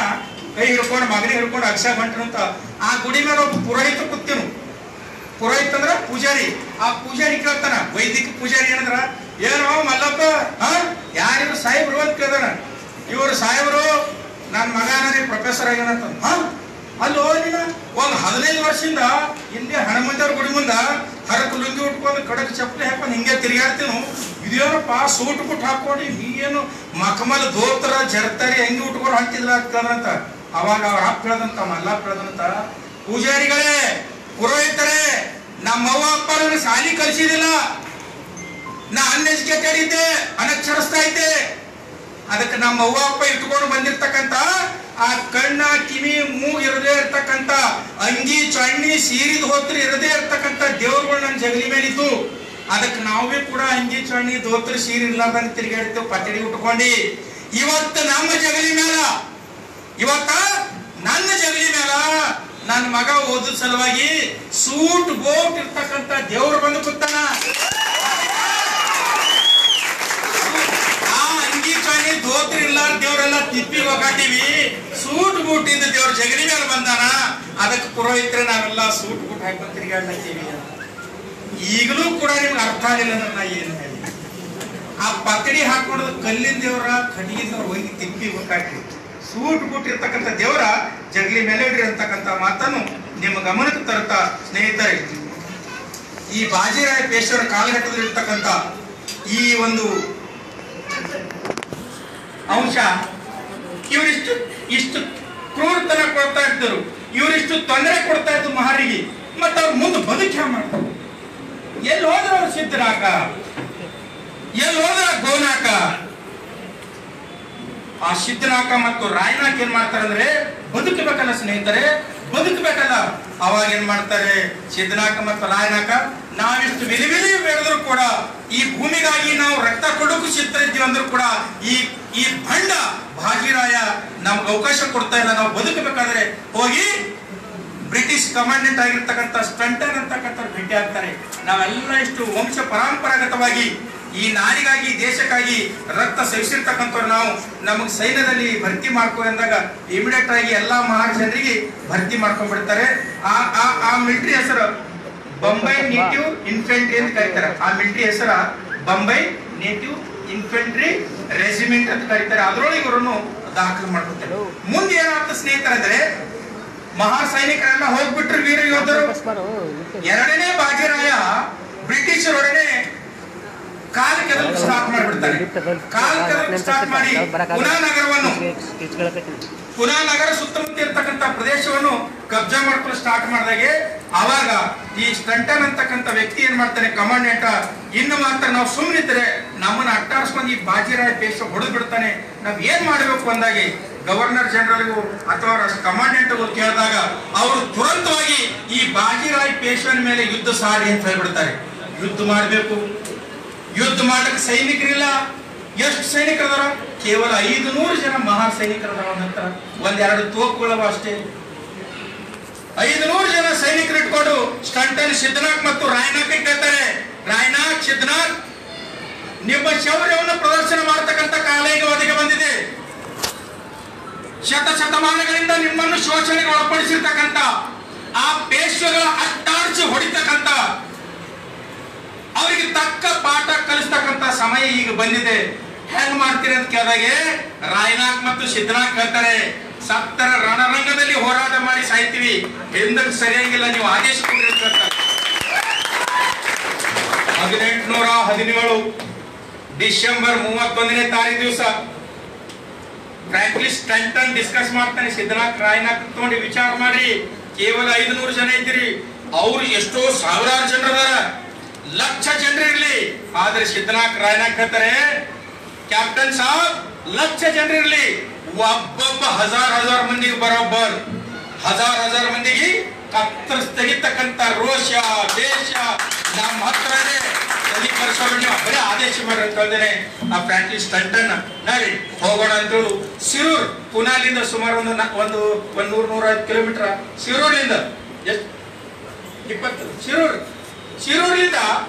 [SPEAKER 1] ಕೈ ಹಿಡ್ಕೊಂಡು ಮಗನಿಗೆ ಹಿಡ್ಕೊಂಡು ಅಕ್ಷ ಹೊಂಟನಂತ. ಆ ಗುಡಿ ಮೇಲೆ ಒಬ್ಬ ಪುರೋಹಿತ ಕೂತೀನು. ಪುರೋಹಿತ ಅಂದ್ರ ಪೂಜಾರಿ. ಆ ಪೂಜಾರಿ ಕೇಳ್ತಾನ, ವೈದಿಕ ಪೂಜಾರಿ ಏನಂದ್ರ, ಏನೋ ಮಲ್ಲಪ್ಪ ಯಾರಿಗೂ ಸಾಹೇಬ್ರು ಅಂತ ಕೇಳ್ದಾನ. ಇವರು ಸಾಹೇಬ್ರು ನನ್ನ ಮಗ ಪ್ರೊಫೆಸರ್ ಆಗ್ಯಾನಂತ. ಅಲ್ಲೋ ನೀನ ಒಂದು 15 ವರ್ಷದಿಂದ ಹಿಂದೆ ಹನುಮಂತವ್ರ ಗುಡಿ ಮುಂದ ಹರಕು ಲುಂಗಿ ಉಟ್ಕೊಂಡು ಕಡಕ್ ಚಪ್ಪಲಿ ಹಾಕೊಂಡು ಹಿಂಗೆ ತಿರುಗಾಡ್ತೀನು. ಇದೇನಪ್ಪ ಸೂಟ್ ಬುಟ್ ಹಾಕೊಂಡು ನೀನು ಮಖಮಲ್ ದೋತ್ರ ಜರ್ತಾರಿ ಹೆಂಗೆ ಉಟ್ಕೊಂಡು ಹೊಂಟಿದ್ರ ಅಂತ. ಅವಾಗ ಅವ್ರ ಅಪ್ಪ ಹೇಳ್ದಂತ, ಮಲ್ಲಪ್ಪ ಹೇಳ್ದಂತ, ಪೂಜಾರಿಗಳೇ, ಪುರೋಹಿತರೇ, ನಮ್ಮವ್ವ ಅಪ್ಪ ನನ್ನ ಶಾಲಿ ಕಲಿಸಿದಿಲ್ಲ, ನಾ ಅನ್ಎಜುಕೇಟೆಡ್ ಇದ್ದೆ, ಅನಕ್ಷರಸ್ಥ ಇದ್ದೆ. ಅದಕ್ಕೆ ನಮ್ಮ ಅವ್ವ ಅಪ್ಪ ಇಟ್ಕೊಂಡು ಬಂದಿರ್ತಕ್ಕಂತ ಆ ಕಣ್ಣ ಕಿವಿ ಮೂಗು ಇರದೇ ಇರ್ತಕ್ಕಂತ ಅಂಗಿ ಚಣ್ಣಿ ಸೀರಿದ ಹೋತ್ರ ಇರದೇ ಇರ್ತಕ್ಕಂತ ದೇವ್ರುಗಳು ನನ್ನ ಜಗಲಿ ಮೇಲೆ ಇದ್ದು. ಅದಕ್ಕೆ ನಾವೇ ಕೂಡ ಅಂಗಿ ಚಣ್ಣಿ ದೋತ್ರ ಸೀರೆ ಇರ್ಲಾರ್ದಂಗೆ ತಿರುಗಾಡ್ತೇವೆ ಪತಡಿ ಉಟ್ಕೊಂಡು. ಇವತ್ತು ನಮ್ಮ ಜಗಲಿ ಮೇಲ, ಇವತ್ತ ನನ್ನ ಜಗಲಿ ಮೇಲ ನನ್ನ ಮಗ ಓದದ ಸಲುವಾಗಿ ಸೂಟ್ ಬೋಟ್ ಇರ್ತಕ್ಕಂತ ದೇವ್ರು ಬಂದು ಕೂತಾನ. ದೋತ್ರ ಇಲ್ಲಾರ ದೇವ್ರೆಲ್ಲ ತಿಪ್ಪಿ ಒಗಾಟಿವಿ, ಸೂಟ್ ಬೂಟ್ ಇಂದ ದೇವ್ರ ಜಗಲಿ ಮೇಲೆ ಬಂದಾನ. ಅದಕ್ಕೆ ಪುರೋಹಿತರೆ ನಾವೆಲ್ಲ ಸೂಟ್ ಬೂಟ್ ಹಾಕೊಂಡು ತಿರುಗಾಡ್ಲತ್ತೀವಿ. ಈಗಲೂ ಕೂಡ ನಿಮ್ಗೆ ಅರ್ಥ ಆಗಿಲ್ಲ ನನ್ನ ಏನ್ ಹೇಳಿ. ಆ ಪತಡಿ ಹಾಕೊಂಡು ಕಲ್ಲಿನ ದೇವ್ರ ಕಟ್ಟಿಗೆ ದೇವ್ರ ಹೋಗಿ ತಿಪ್ಪಿ ಒಗಾಟಿ ಸೂಟ್ ಬೂಟ್ ಇರ್ತಕ್ಕಂಥ ದೇವರ ಜಗಲಿ ಮೇಲೆ ಇಡ್ರಿ ಅಂತಕ್ಕಂಥ ಮಾತನ್ನು ನಿಮ್ಮ ಗಮನಕ್ಕೆ ತರ್ತಾ ಸ್ನೇಹಿತರೆ, ಈ ಬಾಜಿರಾಯ ಪೇಶ್ವರ ಕಾಲಘಟ್ಟದಲ್ಲಿ ಇರ್ತಕ್ಕಂಥ ಈ ಒಂದು ಅಂಶ, ಇವರಿಷ್ಟು ಇಷ್ಟು ಕ್ರೂರತನ ಕೊಡ್ತಾ ಇದ್ದರು, ಇವರಿಷ್ಟು ತೊಂದರೆ ಕೊಡ್ತಾ ಇದ್ರು ಮಹಾರಿಗೆ. ಮತ್ತೆ ಅವ್ರು ಮುಂದೆ ಬದುಕಿ ಮಾಡ್ತಾರೆ. ಎಲ್ಲಿ ಹೋದ್ರ ಅವ್ರು ಸಿದ್ಧನಾಕ, ಎಲ್ಲಿ ಹೋದ್ರ ಗೋನಾಕ. ಆ ಸಿದ್ಧನಾಕ ಮತ್ತು ರಾಯನಾಕ ಏನ್ ಮಾಡ್ತಾರೆ ಅಂದ್ರೆ ಬದುಕಬೇಕಲ್ಲ ಸ್ನೇಹಿತರೆ, ಬದುಕಬೇಕಲ್ಲ. ಅವಾಗ ಏನ್ ಮಾಡ್ತಾರೆ ಸಿದ್ಧನಾಕ ಮತ್ತು ರಾಯನಾಕ, ನಾವಿಷ್ಟು ವಿಲಿ ಬೆಳೆದ್ರು ಕೂಡ ಈ ಭೂಮಿಗಾಗಿ ನಾವು ರಕ್ತ ಕೊಡೋಕು ಸಿದ್ಧ ಇದ್ದೀವಿ ಅಂದ್ರೂ ಕೂಡ ಈ ಭಂಡ ಬಾಜಿರಾಯ ನಮ್ಗೆ ಅವಕಾಶ ಕೊಡ್ತಾ ಇಲ್ಲ. ನಾವು ಬದುಕಬೇಕಾದ್ರೆ ಹೋಗಿ ಬ್ರಿಟಿಷ್ ಕಮಾಂಡೆಂಟ್ ಆಗಿರ್ತಕ್ಕಂಥ ಸ್ಟಂಟನ್ ಅಂತಕ್ಕಂಥ ಭೇಟಿ ಆಗ್ತಾರೆ. ನಾವೆಲ್ಲ ಇಷ್ಟು ವಂಶ ಪರಂಪರಾಗತವಾಗಿ ಈ ನಾಡಿಗಾಗಿ ದೇಶಕ್ಕಾಗಿ ರಕ್ತ ಸವಿಸಿರ್ತಕ್ಕಂಥವ್ರು ನಾವು, ನಮಗ್ ಸೈನ್ಯದಲ್ಲಿ ಭರ್ತಿ ಮಾಡ್ಕೊ ಅಂದಾಗ ಇಮಿಡಿಯೇಟ್ ಆಗಿ ಎಲ್ಲಾ ಮಹಾಜನರಿಗೆ ಭರ್ತಿ ಮಾಡ್ಕೊಂಡ್ಬಿಡ್ತಾರೆ. ಆ ಮಿಲಿಟರಿ ಹೆಸರು ಬೊಂಬೈ ನೇಟಿವ್ ಇನ್ಫೆಂಟ್ರಿ ಅಂತ ಕರೀತಾರೆ. ಆ ಮಿಲಿಟರಿ ಹೆಸರ ಬೊಂಬೈ ನೇಟಿವ್ ಇನ್ಫೆಂಟ್ರಿ ರೆಜಿಮೆಂಟ್ ಅಂತ ಕರೀತಾರೆ. ಅದ್ರೊಳಗೆ ಇವರನ್ನು ದಾಖಲು ಮಾಡ್ಕೊತಾರೆ. ಮುಂದೆ ಏನಾಗ್ತದೆ ಸ್ನೇಹಿತರಂದ್ರೆ, ಮಹಾ ಸೈನಿಕರೆಲ್ಲ ಹೋಗ್ಬಿಟ್ರು, ವೀರ ಯೋಧರು. 2ನೇ ಬಾಜಿರಾಯ ಬ್ರಿಟಿಷರೊಡನೆ ಕಾಲ ಕೆದಲು ಸ್ಟಾರ್ಟ್ ಮಾಡಿಬಿಡ್ತಾರೆ. ಕಾಲ ಕೆದಲು ಸ್ಟಾರ್ಟ್ ಮಾಡಿ ಪುನಾ ನಗರ ಸುತ್ತಮುತ್ತ ಇರ್ತಕ್ಕಂಥ ಪ್ರದೇಶವನ್ನು ಕಬ್ಜಾ ಮಾಡ್ಕೊಂಡು ಸ್ಟಾರ್ಟ್ ಮಾಡಿದಾಗೆ ಅವಾಗ ಈ ಸ್ಟಂಟನ್ ಅಂತಕ್ಕಂಥ ವ್ಯಕ್ತಿ ಏನ್ ಮಾಡ್ತಾನೆ, ಕಮಾಂಡೆಂಟ್, ಇನ್ನು ಮಾತ್ರ ನಾವು ಸುಮ್ಮನಿದ್ರೆ ನಮ್ಮನ್ನ ಅಟ್ಟಾಡಿಸ್ಕೊಂಡು ಈ ಬಾಜಿರಾಯ ಪೇಶ್ವ ಹೊಡೆದು ಬಿಡ್ತಾನೆ, ನಾವ್ ಏನ್ ಮಾಡ್ಬೇಕು ಅಂದಾಗೆ ಗವರ್ನರ್ ಜನರಲ್ಗೂ ಅಥವಾ ಕಮಾಂಡೆಂಟ್ಗೂ ಕೇಳಿದಾಗ ಅವರು ತುರಂತವಾಗಿ ಈ ಬಾಜಿರಾಯ ಪೇಶ್ವನ ಮೇಲೆ ಯುದ್ಧ ಸಾರಿ ಅಂತ ಹೇಳ್ಬಿಡ್ತಾರೆ. ಯುದ್ಧ ಮಾಡ್ಬೇಕು. ಯುದ್ಧ ಮಾಡಕ್ಕೆ ಸೈನಿಕರಿಲ್ಲ. ಎಷ್ಟು ಸೈನಿಕರದಾರ? ಕೇವಲ 500 ಜನ ಮಹಾ ಸೈನಿಕರದಾರ. ನಂತರ 1-2 ತೋಪುಗಳವ ಅಷ್ಟೇ. 500 ಜನ ಸೈನಿಕರು ಇಟ್ಕೊಂಡು ಸ್ಟಂಟನ್ ಸಿದ್ಧನಾಥ್ ಮತ್ತು ರಾಯನಾಕ್ ಕೇಳ್ತಾರೆ, ರಾಯನಾಕ್, ಸಿದ್ಧನಾಥ್, ನಿಮ್ಮ ಶೌರ್ಯವನ್ನು ಪ್ರದರ್ಶನ ಮಾಡತಕ್ಕಂಥ ಕಾಲ ಈಗ ಒದಗಿ ಬಂದಿದೆ. ಶತಮಾನಗಳಿಂದ ನಿಮ್ಮನ್ನು ಶೋಷಣೆಗೆ ಒಳಪಡಿಸಿರ್ತಕ್ಕಂಥ ಆ ಪೇಶ್ವೆಗಳ ಅಟ್ಟಾಡಿಸಿ ಹೊಡಿತಕ್ಕಂಥ, ಅವರಿಗೆ ತಕ್ಕ ಪಾಠ ಕಲಿಸ್ತಕ್ಕಂಥ ಸಮಯ ಈಗ ಬಂದಿದೆ. ಹೆಂಗ್ ಮಾಡ್ತೀರಿ ಅಂತ ಕೇಳಿದಾಗೆ ರಾಯನಾಕ್ ಮತ್ತು ಸಿದ್ಧನಾಥ್ ಹೇಳ್ತಾರೆ, ಸತ್ತರ ರಣರಂಗದಲ್ಲಿ ಹೋರಾಟ ಮಾಡಿ ಸಾಯ್ತೀವಿ, ಹಿಂದಕ್ಕೆ ಸರಿಯಾಗಿಲ್ಲ, ನೀವು ಆದೇಶ ಕೊಡ್ರಿ ಅಂತ ಹೇಳ್ತಾರೆ. 1817 ಡಿಸೆಂಬರ್ 31ನೇ ತಾರೀಕು ದಿವಸ ಫ್ರಾಂಕ್ಲಿನ್ ಸ್ಟಂಟನ್ ಡಿಸ್ಕಸ್ ಮಾಡ್ತಾನೆ. ಸಿದ್ಧನಾಥ್ ರಾಯನಾಕ್ ತಗೊಂಡು ವಿಚಾರ ಮಾಡಿ, ಕೇವಲ 500 ಜನ ಇದ್ದೀರಿ, ಅವ್ರು ಎಷ್ಟೋ ಸಾವಿರಾರು ಜನರದಾರ, ಲಕ್ಷ ಜನರಿರ್ಲಿ. ಆದ್ರೆ ಸಿದ್ಧನಾಥ್ ರಾಯನಾಕ್ ಹೇಳ್ತಾರೆ, ಕ್ಯಾಪ್ಟನ್ ಸಾಬ್, ಲಕ್ಷ ಜನರಿರ್ಲಿ, ಒಬ್ಬೊಬ್ಬ ಹಜಾರ್ ಮಂದಿಗೆ ಬರೋಬ್ಬರ್ 1000 ಮಂದಿಗೆ ಕತ್ತರಿಸಿ ತೆಗಿತಕ್ಕಂತ ರೋಷ ದೇಶ ನಮ್ಮ ಹತ್ರನೇ ತಲೆ ನೀವು ಬರೀ ಆದೇಶ ಮಾಡ್ರಿ ಅಂತ ಹೇಳ್ದೇನೆ ಆ ಫ್ರಾಂಕ್ಲಿನ್ ಸ್ಟಂಟನ್ ನಡಿ ಹೋಗೋಣ ಅಂತ ಶಿರೂರ್ ಪುನಾಲಿಂದ ಸುಮಾರು ಒಂದು 100-150 ಕಿಲೋಮೀಟರ್ ಶಿರೂರಿನಿಂದ ಎಷ್ಟು 20 ಶಿರೂರಿನಿಂದ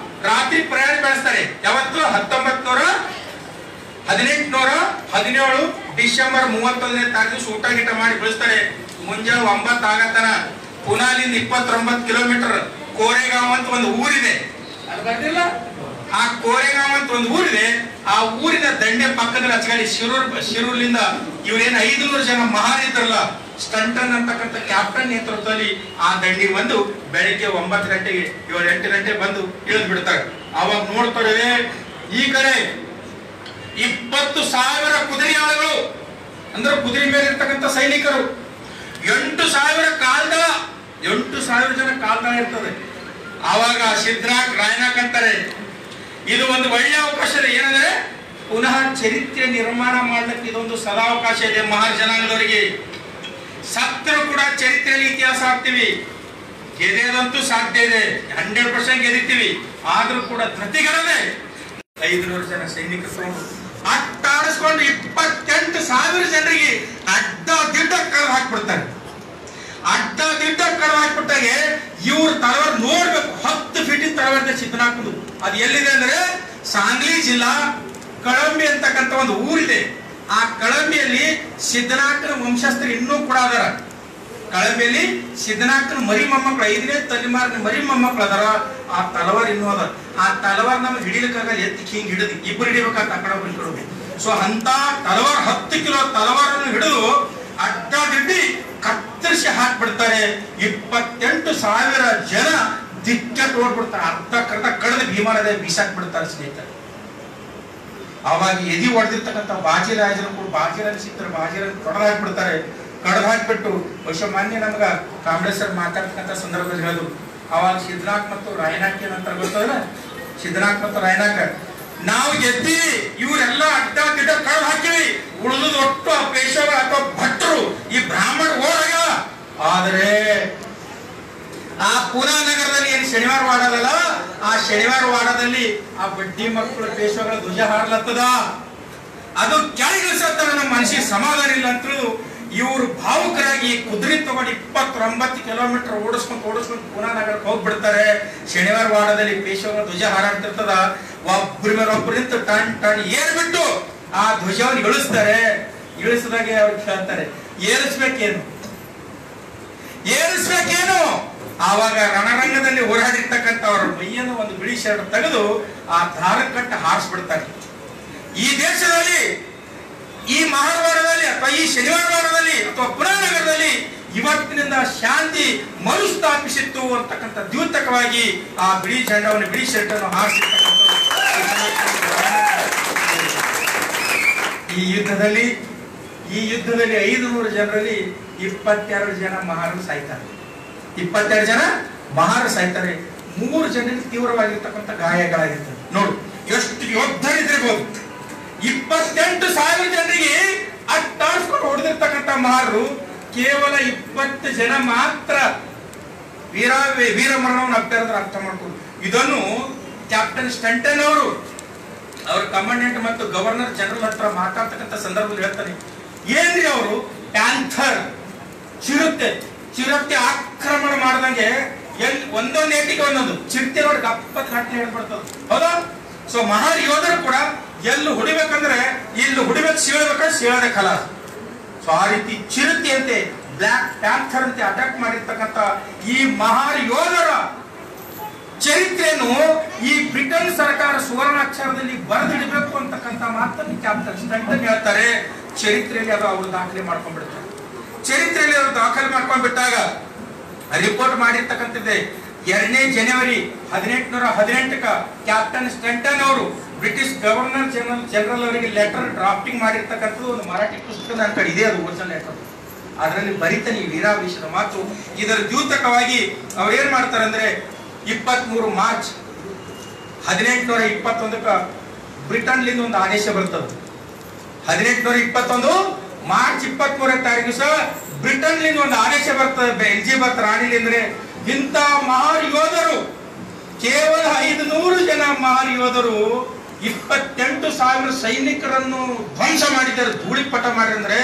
[SPEAKER 1] ರಾತ್ರಿ ಪ್ರಯಾಣ ಬೆಳೆಸ್ತಾರೆ. ಯಾವತ್ತು 1817 ಡಿಸೆಂಬರ್ 31ನೇ ತಾರೀಕು ಊಟ ಗೀಟ ಮಾಡಿ ಬೆಳೆಸ್ತಾರೆ. ಮುಂಜಾನೆ 9 ಆಗತನ ಪುನಾಲಿಂದ 29 ಕಿಲೋಮೀಟರ್ ಕೋರೆಗಾಂವ್ ಅಂತ ಒಂದು ಊರಿದೆ. ಅದು ಬರ್ತಿಲ್ಲ, ಆ ಕೋರೆಗಾಂವ್ ಅಂತ ಒಂದು ಊರಿದೆ. ಆ ಊರಿನ ದಂಡೆ ಪಕ್ಕದಲ್ಲಿ ಹಚ್ಚಾಡಿ ಶಿರೂರ್ಲಿಂದ ಇವ್ರೇನು 500 ಜನ ಮಹಾರಿದ್ರಲ್ಲ ಸ್ಟಂಟನ್ ಅಂತಕ್ಕಂಥ ಕ್ಯಾಪ್ಟನ್ ನೇತೃತ್ವದಲ್ಲಿ ಆ ದಂಡಿ ಬಂದು ಬೆಳಿಗ್ಗೆ 9 ಗಂಟೆಗೆ 7-8 ಗಂಟೆಗೆ ಬಂದು ಇಳಿದು ಬಿಡ್ತಾರೆ. ಅವಾಗ ನೋಡ್ತಾರೆ ಈ ಕಡೆ 20,000 ಕುದುರೆಯಾಳುಗಳು ಅಂದ್ರೆ ಕುದುರೆ ಮೇಲೆ ಇರ್ತಕ್ಕಂಥ ಸೈನಿಕರು, 8,000 ಕಾಲ್ದಳ, 8,000 ಜನ ಕಾಲ್ದಳ ಇರ್ತದೆ. ಆವಾಗ ಸಿದ್ಧನಾಥ್ ರಾಯನಾಕ್ ಅಂತಾರೆ ಇದು ಒಂದು ಒಳ್ಳೆಯ ಅವಕಾಶ ಇದೆ. ಏನಂದ್ರೆ ಪುನಃ ಚರಿತ್ರೆ ನಿರ್ಮಾಣ ಮಾಡ್ಲಿಕ್ಕೆ ಇದೊಂದು ಸದಾವಕಾಶ ಇದೆ. ಮಹಾರ್ ಜನಾಂಗದವರಿಗೆ ಸತ್ರು ಕೂಡ ಚರಿತ್ರೆಯಲ್ಲಿ ಇತಿಹಾಸ ಆಗ್ತೀವಿ, ಗೆದೆಯದಂತೂ ಸಾಧ್ಯ ಇದೆ, 100% ಗೆದಿತೀವಿ. ಆದ್ರೂ ಕೂಡ ಧೃತಿಗಳೇ 500 ಜನ ಸೈನಿಕರು ಅಟ್ಟಾಡಿಸ್ಕೊಂಡು 28,000 ಜನರಿಗೆ ಅಡ್ಡ ದಿಡ್ಡ ಕಳೆದು ಹಾಕ್ಬಿಡ್ತಾರೆ. ಅಡ್ಡ ದಿಡ್ಡ ಕಳೆದು ಹಾಕ್ಬಿಟ್ಟಾಗೆ ಇವ್ರ ತಲವಾರ್ ನೋಡ್ಬೇಕು, 10 ಫೀಟಿನ ತಲವಾರ ಸಿದ್ಧನಾಕದು. ಅದು ಎಲ್ಲಿದೆ ಅಂದ್ರೆ ಸಾಂಗ್ಲಿ ಜಿಲ್ಲಾ ಕಳಂಬಿ ಅಂತಕ್ಕಂಥ ಒಂದು ಊರಿದೆ. ಆ ಕಳಂಬಿಯಲ್ಲಿ ಸಿದ್ಧನಾಕನ ವಂಶಸ್ಥರು ಇನ್ನೂ ಕೂಡ ಅದಾರ. ಕಳಂಬಿಯಲ್ಲಿ ಸಿದ್ಧನಾಕನ ಮರಿ ಮೊಮ್ಮಕ್ಕಳು 5ನೇ ತಲೆಮಾರಿನ ಮರಿ ಮೊಮ್ಮಕ್ಕಳು ಅದಾರ. ಆ ತಲವಾರ್ ಇನ್ನೂ ಅದ. ಆ ತಲವಾರ್ ನಮ್ಗೆ ಹಿಡಿಲಿಕ್ಕಾಗ ಎತ್ತಿ ಹಿಂಗ್ ಹಿಡಿದು ಇಬ್ಬರು ಹಿಡಿಬೇಕಾದ ಆ ಕಡೆ ಬಿಟ್ಕೊಡ್ಬೇಕು. ಸೊ ಅಂತ ತಲವಾರ್ 10 ಕಿಲೋ ತಲವಾರನ್ನು ಹಿಡಿದು ಅಡ್ಡ ದಿಡ್ಡಿ ಕತ್ತರಿಸಿ ಹಾಕ್ಬಿಡ್ತಾರೆ. 28,000 ಜನ ದಿಕ್ಕ ಓಡ್ಬಿಡ್ತಾರೆ. ಅರ್ಧ ಕಡದ ಭೀಮಾನದ ಬೀಸಾಕ್ ಬಿಡ್ತಾರೆ ಸ್ನೇಹಿತರೆ. ಅವಾಗ ಎದಿ ಹೊಡೆದಿರ್ತಕ್ಕಂಥ ಬಾಜಿರಾಜರು ಕೂಡ ಬಾಜಿರಾಜ ಸಿಗ್ತಾರೆ, ಬಾಜಿರಾಜ್ ಕಡದ ಹಾಕ್ಬಿಡ್ತಾರೆ. ಕಡದ ಹಾಕ್ಬಿಟ್ಟು ಬಹುಶಃ ಮಾನ್ಯ ನಮ್ಗ ಕಾಂಬ್ಳೇಶ್ವರ್ ಮಾತಾಡ್ತಕ್ಕಂಥ ಸಂದರ್ಭದಲ್ಲಿ ಹೇಳಿದ್ರು. ಅವಾಗ ಸಿದ್ಧನಾಥ್ ಮತ್ತು ರಾಯನಾಕ್ ಏನಂತ ಗೊತ್ತದ, ಸಿದ್ಧನಾಥ್ ಮತ್ತು ರಾಯನಾಕ್ ನಾವು ಗೆದ್ದಿ ಇವರೆಲ್ಲ ಅಡ್ಡ ದಿಡ್ಡ ಕಡದ ಹಾಕಿವಿ, ಉಳಿದು ಒಟ್ಟು ಆ ಪೇಶವ ಅಥವಾ ಭಟ್ರು ಈ ಬ್ರಾಹ್ಮಣ ಹೋರಾಗ. ಆದರೆ ಆ ಪೂನಾ ನಗರದಲ್ಲಿ ಏನು ಶನಿವಾರ ವಾಡದಲ್ಲ, ಆ ಶನಿವಾರ ವಾಡದಲ್ಲಿ ಆ ಬಡ್ಡಿ ಮಕ್ಕಳು ಪೇಶವಗಳ ಧ್ವಜ ಹಾರ್ಲತ್ತದ. ಅದು ಕೆಳಗಿಳಿಸತ್ತ ನಮ್ಮ ಮನಸ್ಸಿಗೆ ಸಮಾಧಾನ ಇಲ್ಲ ಅಂತೇಳಿ ಇವರು ಭಾವುಕರಾಗಿ ಕುದುರೆ ತಗೊಂಡು 29 ಕಿಲೋಮೀಟರ್ ಓಡಿಸ್ಕೊಂಡು ಪೂನಾ ನಗರಕ್ಕೆ ಹೋಗ್ಬಿಡ್ತಾರೆ. ಶನಿವಾರ ವಾಡದಲ್ಲಿ ಪೇಶವಗಳ ಧ್ವಜ ಹಾರಾಡ್ತಿರ್ತದ. ಒಬ್ಬರ ಮೇಲೆ ಒಬ್ಬರು ನಿಂತು ಟಣ್ ಏರ್ಬಿಟ್ಟು ಆ ಧ್ವಜವನ್ನು ಇಳಿಸ್ತಾರೆ. ಇಳಿಸಿದಾಗೆ ಅವ್ರು ಕೇಳ್ತಾರೆ ಏರಿಸ್ಬೇಕೇನು. ಆವಾಗ ರಣರಂಗದಲ್ಲಿ ಹೋರಾಡಿರ್ತಕ್ಕಂಥ ಅವರ ಮೈಯನ್ನು ಒಂದು ಬಿಳಿ ಶರ್ಟ್ ತೆಗೆದು ಆ ದಾರಕಟ್ಟ ಹಾರಿಸ್ಬಿಡ್ತಾರೆ. ಈ ದೇಶದಲ್ಲಿ ಈ ಮಹಾರವಾಡದಲ್ಲಿ ಅಥವಾ ಈ ಶನಿವಾರ ವಾರದಲ್ಲಿ ಅಥವಾ ಪುನಾ ನಗರದಲ್ಲಿ ಇವತ್ತಿನಿಂದ ಶಾಂತಿ ಮರುಸ್ಥಾಪಿಸಿತ್ತು ಅಂತಕ್ಕಂಥ ದ್ಯೂತಕವಾಗಿ ಆ ಬಿಳಿ ಜೆಂಡವನ್ನು ಬಿಳಿ ಶರ್ಟ್ ಅನ್ನು ಹಾರಿಸಿರ್ತಕ್ಕಂಥ ಈ ಯುದ್ಧದಲ್ಲಿ 500 ಜನರಲ್ಲಿ 22 ಜನ ಮಹಾರರು ಸಾಯ್ತಾರೆ. 22 ಜನ ಮಹಾರರು ಸಾಯ್ತಾರೆ. 3 ಜನರಿಗೆ ತೀವ್ರವಾಗಿರ್ತಕ್ಕಂಥ ಗಾಯಗಳಾಗಿರ್ತವೆ. ನೋಡು ಎಷ್ಟು ಯೋಧರಿದ್ದಿರ್ಬೋದು. 28,000 ಜನರಿಗೆ ಅಟ್ಟಾಡ್ಸ್ಕೊಂಡು ಹೊಡೆದಿರ್ತಕ್ಕಂಥ ಮಹಾರರು ಕೇವಲ 20 ಜನ ಮಾತ್ರ ವೀರ ಮರಣವನ್ನು ಅಪ್ಪಿರೋದ್ರ ಅರ್ಥ ಮಾಡ್ಕೊಂಡು. ಇದನ್ನು ಕ್ಯಾಪ್ಟನ್ ಸ್ಟಂಟನ್ ಅವರು ಅವ್ರ ಕಮಾಂಡೆಂಟ್ ಮತ್ತು ಗವರ್ನರ್ ಜನರಲ್ ಹತ್ರ ಮಾತಾಡ್ತಕ್ಕಂಥ ಸಂದರ್ಭದಲ್ಲಿ ಹೇಳ್ತಾನೆ, ಏನ್ರಿ ಅವರು ಪ್ಯಾಂಥರ್ ಚಿರತೆ ಆಕ್ರಮಣ ಮಾಡ್ದಂಗೆ ಎಲ್ಲಿ ಒಂದೊಂದು ಏಟಿಗೆ ಒಂದೊಂದು ಚಿರತೆ ನೋಡಿ ಗಪ್ಪತ್ ಘಟನೆ ಹೇಳ್ಬಿಡ್ತದ. ಹೌದಾ? ಸೊ ಮಹಾರ್ ಯೋಧರು ಕೂಡ ಎಲ್ಲಿ ಹೊಡಿಬೇಕಂದ್ರೆ ಇಲ್ಲಿ ಹೊಡಿಬೇಕು, ಸೀಳದೆ ಕಲ. ಸೊ ಆ ರೀತಿ ಚಿರತೆ ಅಂತೆ ಬ್ಲಾಕ್ ಪ್ಯಾಂಥರ್ ಅಂತೆ ಅಟ್ಯಾಕ್ ಮಾಡಿರ್ತಕ್ಕಂಥ ಈ ಮಹಾರ್ ಯೋಧರ ಚರಿತ್ರೆಯನ್ನು ಈ ಬ್ರಿಟನ್ ಸರ್ಕಾರ ಸುವರ್ಣಾಕ್ಷರದಲ್ಲಿ ಬರೆದಿಡಬೇಕು ಅಂತಕ್ಕಂಥ ಮಾತನ್ನು ಕ್ಯಾಪ್ಟನ್ ಸ್ಟಂಟನ್ ಹೇಳ್ತಾರೆ. ಚರಿತ್ರೆಯಲ್ಲಿ ಅದು ಅವರು ದಾಖಲೆ ಮಾಡ್ಕೊಂಡ್ಬಿಡ್ತಾರೆ. ಚರಿತ್ರೆಯಲ್ಲಿ ಅವರು ದಾಖಲೆ ಮಾಡ್ಕೊಂಡ್ಬಿಟ್ಟಾಗ ರಿಪೋರ್ಟ್ ಮಾಡಿರ್ತಕ್ಕಂಥದ್ದೇ 2ನೇ ಜನವರಿ 1818 ಕ್ಯಾಪ್ಟನ್ ಸ್ಟಂಟನ್ ಅವರು ಬ್ರಿಟಿಷ್ ಗವರ್ನರ್ ಜನರಲ್ ಅವರಿಗೆ ಲೆಟರ್ ಡ್ರಾಫ್ಟಿಂಗ್ ಮಾಡಿರ್ತಕ್ಕಂಥದ್ದು ಒಂದು ಮರಾಠಿ ಪುಸ್ತಕ ನನ್ನ ಕಡೆ ಇದೆ. ಅದು ಒರಿಜಿನಲ್ ಲೆಟರ್. ಅದರಲ್ಲಿ ಬರಿತಾನೆ ಈ ವೀರಾವೇಶದ ಮಾತು. ಇದರ ದ್ಯೂತಕವಾಗಿ ಅವ್ರು ಏನ್ ಮಾಡ್ತಾರೆ ಅಂದ್ರೆ 23 ಮಾರ್ಚ್ 1821 ಬ್ರಿಟನ್ಲಿಂದ ಒಂದು ಆದೇಶ ಬರ್ತದೆ. 1821 ಮಾರ್ಚ್ 23ನೇ ತಾರೀಕು ಸಹ ಬ್ರಿಟನ್ಲಿಂದ ಒಂದು ಆದೇಶ ಬರ್ತದೆ, ಎಲಿಜಬೆತ್ ರಾಣಿಲಿ ಅಂದ್ರೆ ಇಂಥ ಮಹಾನ್ ಯೋಧರು, ಕೇವಲ 500 ಜನ ಮಹಾನ್ ಯೋಧರು 28,000 ಸೈನಿಕರನ್ನು ಧ್ವಂಸ ಮಾಡಿದ್ದಾರೆ, ಧೂಳಿಪಟ ಮಾಡಿದ್ರೆ